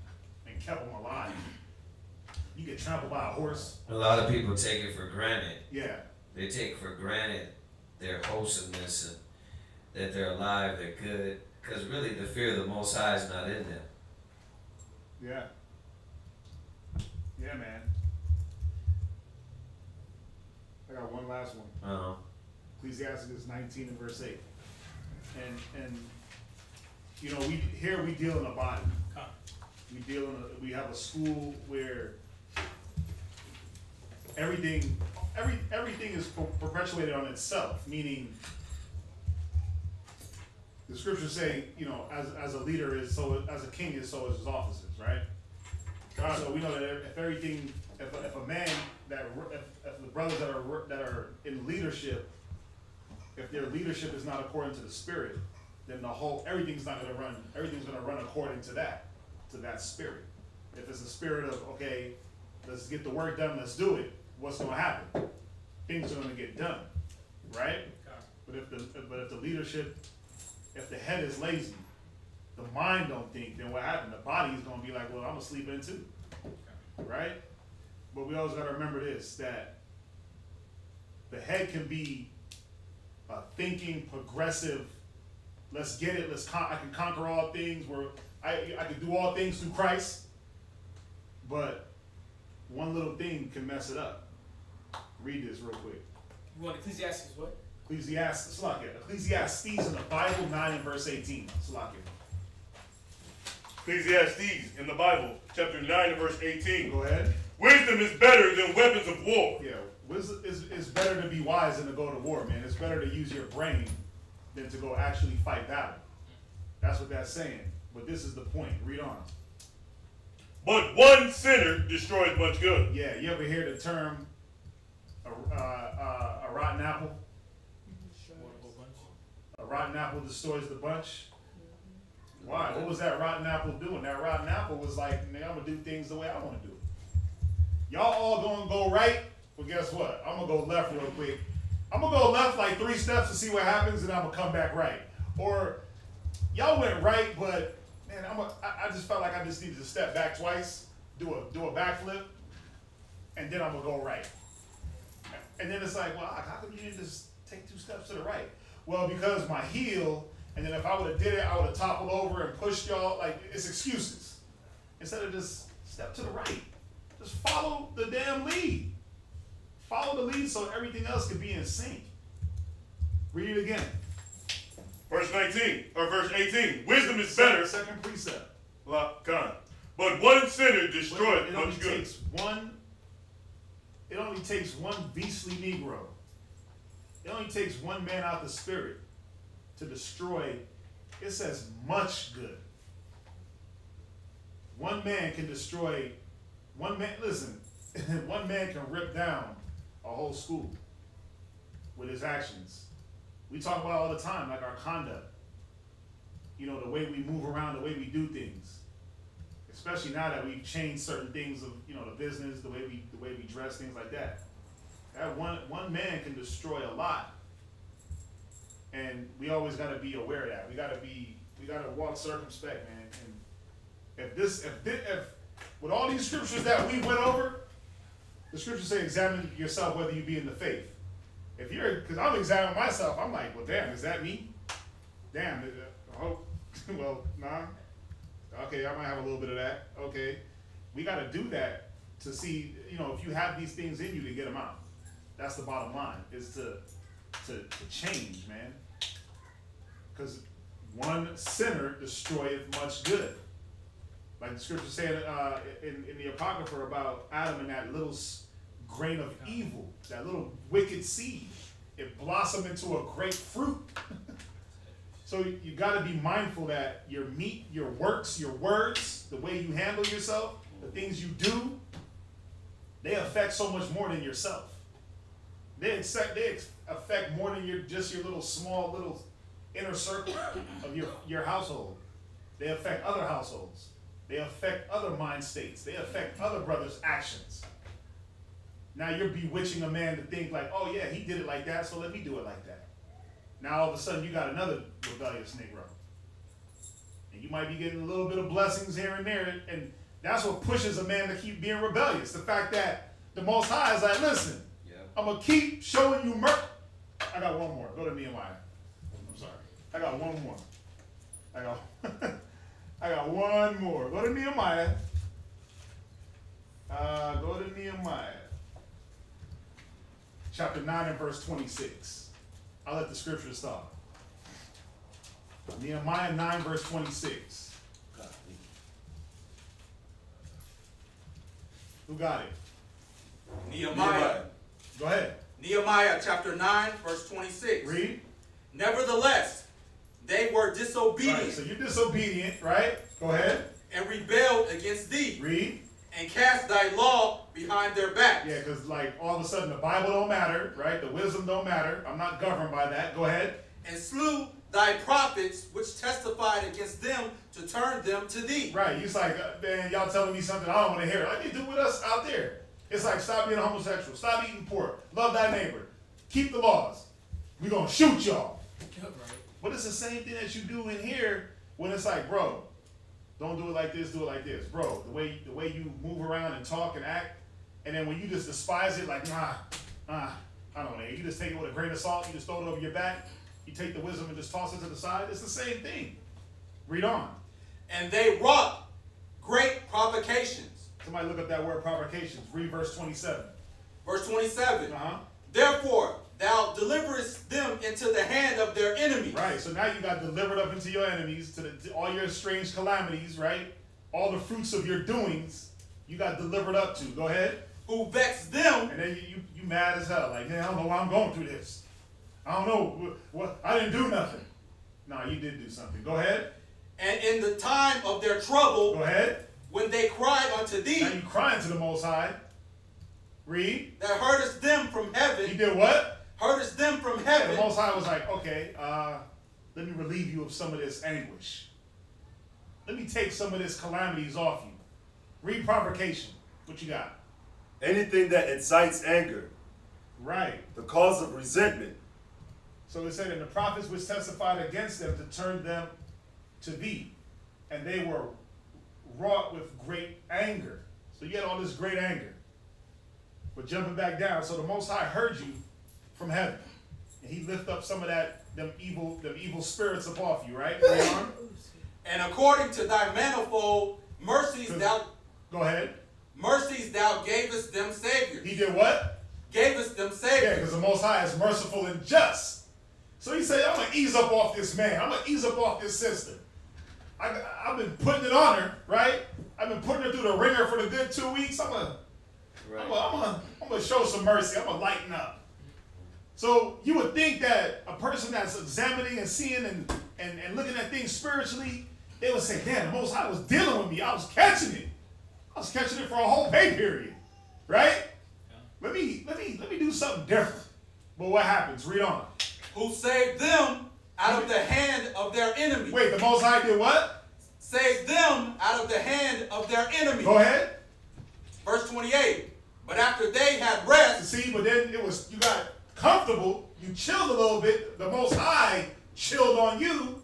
and kept them alive. You get trampled by a horse. A lot of people take it for granted. Yeah. They take for granted their wholesomeness and that they're alive, they're good. Because really, the fear of the Most High is not in them. Yeah. Yeah, man. I got one last one. Uh-huh. Ecclesiastes 19 and verse 8. And you know, we deal in a body. We have a school where everything is perpetuated on itself, meaning the scriptures say, you know, as a leader is so, as a king is so as his officers, right? So we know that if a man if the brothers that are in leadership, if their leadership is not according to the spirit, then everything's gonna run according to that spirit. If it's a spirit of, okay, let's get the work done, let's do it, what's gonna happen? Things are gonna get done, right? But if the leadership, if the head is lazy, the mind don't think, then what happened? The body is gonna be like, well, I'm gonna sleep in too, right? But we always gotta remember this, that the head can be a thinking, progressive, let's get it, I can conquer all things, where I can do all things through Christ, but one little thing can mess it up. Read this real quick. You want Ecclesiastes what? Ecclesiastes in the Bible, 9 and verse 18. Ecclesiastes in the Bible, chapter 9 and verse 18. Go ahead. Wisdom is better than weapons of war. Yeah, wisdom is better to be wise than to go to war, man. It's better to use your brain than to go actually fight battle. That's what that's saying. But this is the point. Read on. But one sinner destroys much good. Yeah, you ever hear the term a rotten apple? A rotten apple destroys the bunch. Why? What was that rotten apple doing? That rotten apple was like, man, I'm gonna do things the way I want to do it. Y'all all gonna go right? Well, guess what? I'm gonna go left real quick. I'm gonna go left like 3 steps to see what happens, and I'm gonna come back right. Or y'all went right, but man, I just felt like I just needed to step back twice, do a backflip, and then I'm gonna go right. And then it's like, well, how come you didn't just take 2 steps to the right? Well, because my heel, and then if I would have did it, I would have toppled over and pushed y'all. Like, it's excuses. Instead of just step to the right, just follow the damn lead. Follow the lead so everything else can be in sync. Read it again. Verse 19, or verse 18. Wisdom is better. Second precept. God. But one sinner destroys much good. It only takes one beastly Negro. It only takes one man out the spirit to destroy, it says, much good. One man can destroy, one man can rip down a whole school with his actions. We talk about all the time, like our conduct. You know, the way we move around, the way we do things. Especially now that we've changed certain things of, you know, the business, the way we dress, things like that. That one man can destroy a lot. And we always gotta be aware of that. We gotta walk circumspect, man. And if with all these scriptures that we went over, the scriptures say examine yourself whether you be in the faith. Because I'm examining myself, I'm like, well, damn, is that me? Damn, well, nah. Okay, I might have a little bit of that. Okay, we got to do that to see, you know, if you have these things in you to get them out. That's the bottom line, is to change, man. Because one sinner destroyeth much good. Like the scripture said in the Apocrypha about Adam and that little grain of evil, that little wicked seed. It blossomed into a great fruit. So you got to be mindful that your meat, your works, your words, the way you handle yourself, the things you do, they affect so much more than yourself. They affect more than just your little small little inner circle of your household. They affect other households. They affect other mind states. They affect other brothers' actions. Now you're bewitching a man to think like, oh yeah, he did it like that, so let me do it like that. Now all of a sudden you got another rebellious Negro. And you might be getting a little bit of blessings here and there, and that's what pushes a man to keep being rebellious. The fact that the Most High is like, listen, I'm going to keep showing you mercy. I got one more. Go to Nehemiah. I'm sorry. I got one more. I got one more. Go to Nehemiah. Go to Nehemiah. Chapter 9 and verse 26. I'll let the scriptures start. Nehemiah 9 verse 26. Who got it? Nehemiah. Go ahead. Nehemiah chapter 9 verse 26. Read. Nevertheless, they were disobedient. Right, so you're disobedient, right? Go ahead. And rebelled against thee. Read. And cast thy law behind their back. Yeah, because like all of a sudden the Bible don't matter, right? The wisdom don't matter. I'm not governed by that. Go ahead. And slew thy prophets which testified against them to turn them to thee. Right. He's like, man, y'all telling me something I don't want to hear. Like they do with us out there. It's like, stop being a homosexual. Stop eating pork. Love thy neighbor. Keep the laws. We're going to shoot y'all. But it's the same thing that you do in here when it's like, bro, don't do it like this, do it like this. Bro, the way you move around and talk and act, and then when you just despise it, like, I don't know. You just take it with a grain of salt, you just throw it over your back, you take the wisdom and just toss it to the side. It's the same thing. Read on. And they wrought great provocations. Somebody look up that word provocations. Read verse 27. Verse 27. Therefore, thou deliverest them into the hand of their enemies. Right, so now you got delivered up into your enemies, to all your strange calamities, right? All the fruits of your doings, you got delivered up to. Go ahead. Who vexed them. And then you mad as hell. Like, man, I don't know why I'm going through this. I don't know. What I didn't do nothing. No, you did do something. Go ahead. And in the time of their trouble. Go ahead. When they cried unto thee. Now you crying to the Most High. Read. That heardest them from heaven. He did what? Heardest them from heaven. The Most High was like, okay, let me relieve you of some of this anguish. Let me take some of this calamities off you. Read provocation. What you got? Anything that incites anger. Right. The cause of resentment. So it said, and the prophets which testified against them to turn them to thee. And they were wrought with great anger. So you had all this great anger. But jumping back down, so the Most High heard you from heaven. And he lift up some of them evil spirits up off you, right? And according to thy manifold mercies thou... Go ahead. Mercies thou gavest them saviors. He did what? Gavest them saviors. Yeah, because the Most High is merciful and just. So he said, I'm going to ease up off this man. I'm going to ease up off this sister. I've been putting it on her, right? I've been putting her through the ringer for the good 2 weeks. I'm gonna show some mercy. I'm gonna lighten up. So you would think that a person that's examining and seeing and looking at things spiritually, they would say, damn, the Most High was dealing with me. I was catching it. I was catching it for a whole pay period, right? Yeah. Let me do something different. But what happens? Read on. Who saved them out of the hand of their enemies. Wait, the Most High did what? Saved them out of the hand of their enemies. Go ahead. Verse 28. But after they had rest. See, but then you got comfortable. You chilled a little bit. The Most High chilled on you.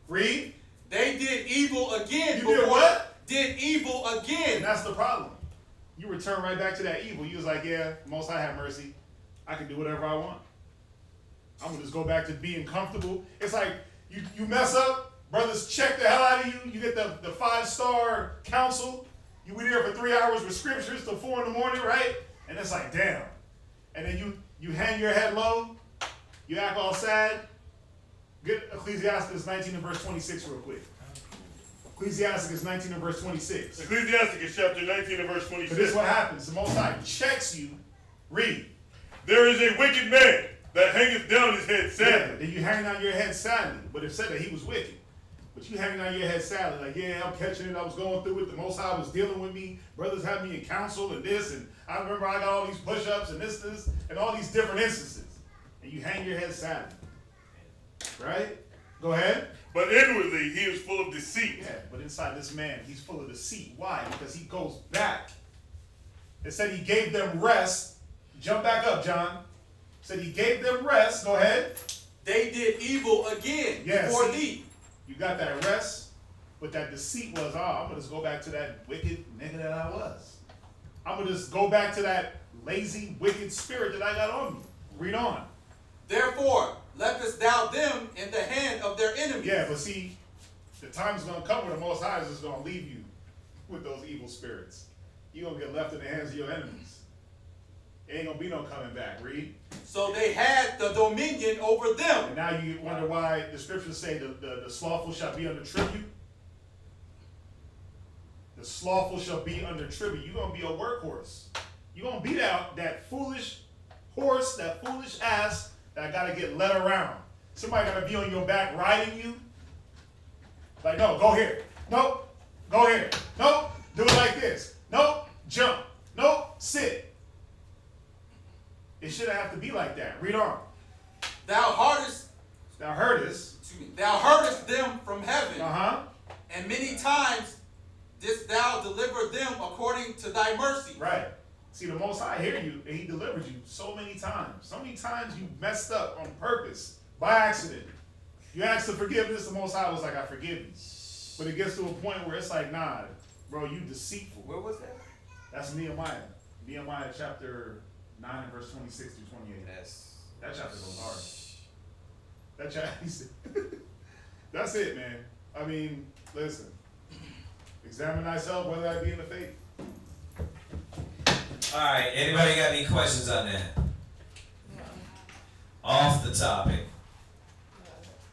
Read. They did evil again. You did what? Did evil again. And that's the problem. You return right back to that evil. You was like, yeah, Most High have mercy. I can do whatever I want. I'm going to just go back to being comfortable. It's like you mess up. Brothers check the hell out of you. You get the 5-star counsel. You were there for 3 hours with scriptures till 4 in the morning, right? And it's like, damn. And then you hang your head low. You act all sad. Get Ecclesiastes 19 and verse 26 real quick. Ecclesiastes 19 and verse 26. Ecclesiastes chapter 19 and verse 26. So this is what happens. The Most High checks you. Read. There is a wicked man that hangeth down his head sadly. Yeah, then you hang down your head sadly. But it said that he was wicked. But you hanging on your head sadly, like, yeah, I'm catching it, I was going through it, the Most High was dealing with me, brothers had me in counsel and this, and I remember I got all these push-ups and this, and all these different instances. And you hang your head sadly. Right? Go ahead. But inwardly, he is full of deceit. Yeah, but inside this man, he's full of deceit. Why? Because he goes back. It said he gave them rest. Jump back up, John. It said he gave them rest. Go ahead. They did evil again before thee. You got that rest, but that deceit was, I'm going to just go back to that wicked nigga that I was. I'm going to just go back to that lazy, wicked spirit that I got on me. Read on. Therefore, lettest thou them in the hand of their enemies. Yeah, but see, the time is going to come where the Most High is just going to leave you with those evil spirits. You're going to get left in the hands of your enemies. It ain't going to be no coming back. Read. So they had the dominion over them. And now you wonder why the scriptures say the slothful shall be under tribute. The slothful shall be under tribute. You're going to be a workhorse. You're going to be that foolish horse, that foolish ass that got to get led around. Somebody got to be on your back riding you. Like, no, go here. Nope, go here. Nope, do it like this. Nope, jump. Nope, sit. It shouldn't have to be like that. Read on. Thou heardest them from heaven. And many times didst thou deliver them according to thy mercy. Right. See, the Most High hear you, and he delivered you so many times. So many times you messed up on purpose, by accident. You asked for forgiveness, the Most High was like, I forgive you. But it gets to a point where it's like, nah, bro, you deceitful. Where was that? That's Nehemiah. Nehemiah chapter 9 and verse 26 through 28. That chapter goes hard. That chapter, that's it, man. I mean, listen. Examine thyself whether I be in the faith. All right, anybody got any questions on that? No. Off the topic.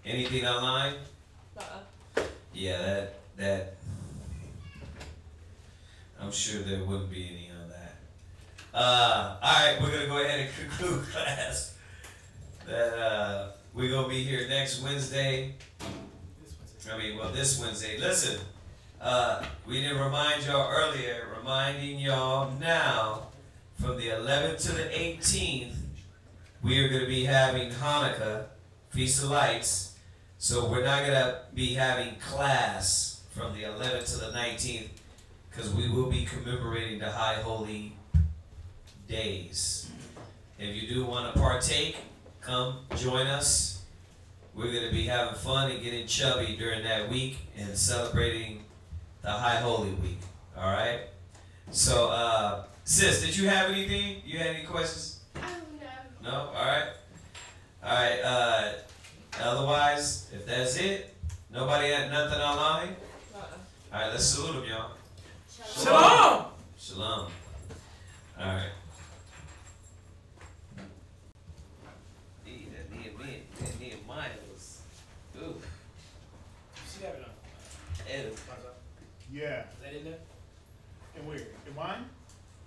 Anything online? Yeah, that. I'm sure there wouldn't be any on that. All right, we're gonna go ahead and conclude class. That we're gonna be here next Wednesday. This Wednesday. Listen, we didn't remind y'all earlier. Reminding y'all now. From the 11th to the 18th, we are going to be having Hanukkah, Feast of Lights. So we're not going to be having class from the 11th to the 19th because we will be commemorating the High Holy Days. If you do want to partake, come join us. We're going to be having fun and getting chubby during that week and celebrating the High Holy Week. All right? So, sis, did you have anything? You had any questions? No. No? All right. All right. Otherwise, if that's it, nobody had nothing online? All right, let's salute them, y'all. Shalom. Shalom. All right. That Nehemiah was, ooh. You see that or not? Yeah. Is that in there? And where? In mine?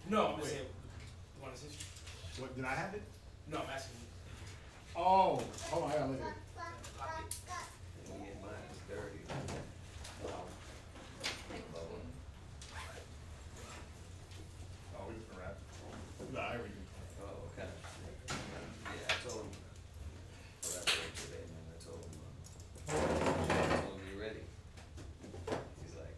No, I'm just saying. You want to see? What, did I have it? No, I'm asking you. Oh, hold on, I gotta look at it. Yeah, mine is dirty. Oh, we can wrap. No, I already. Oh, okay. Yeah, I told him. I wrapped it up today, man. I told him. I told him, you ready? He's like,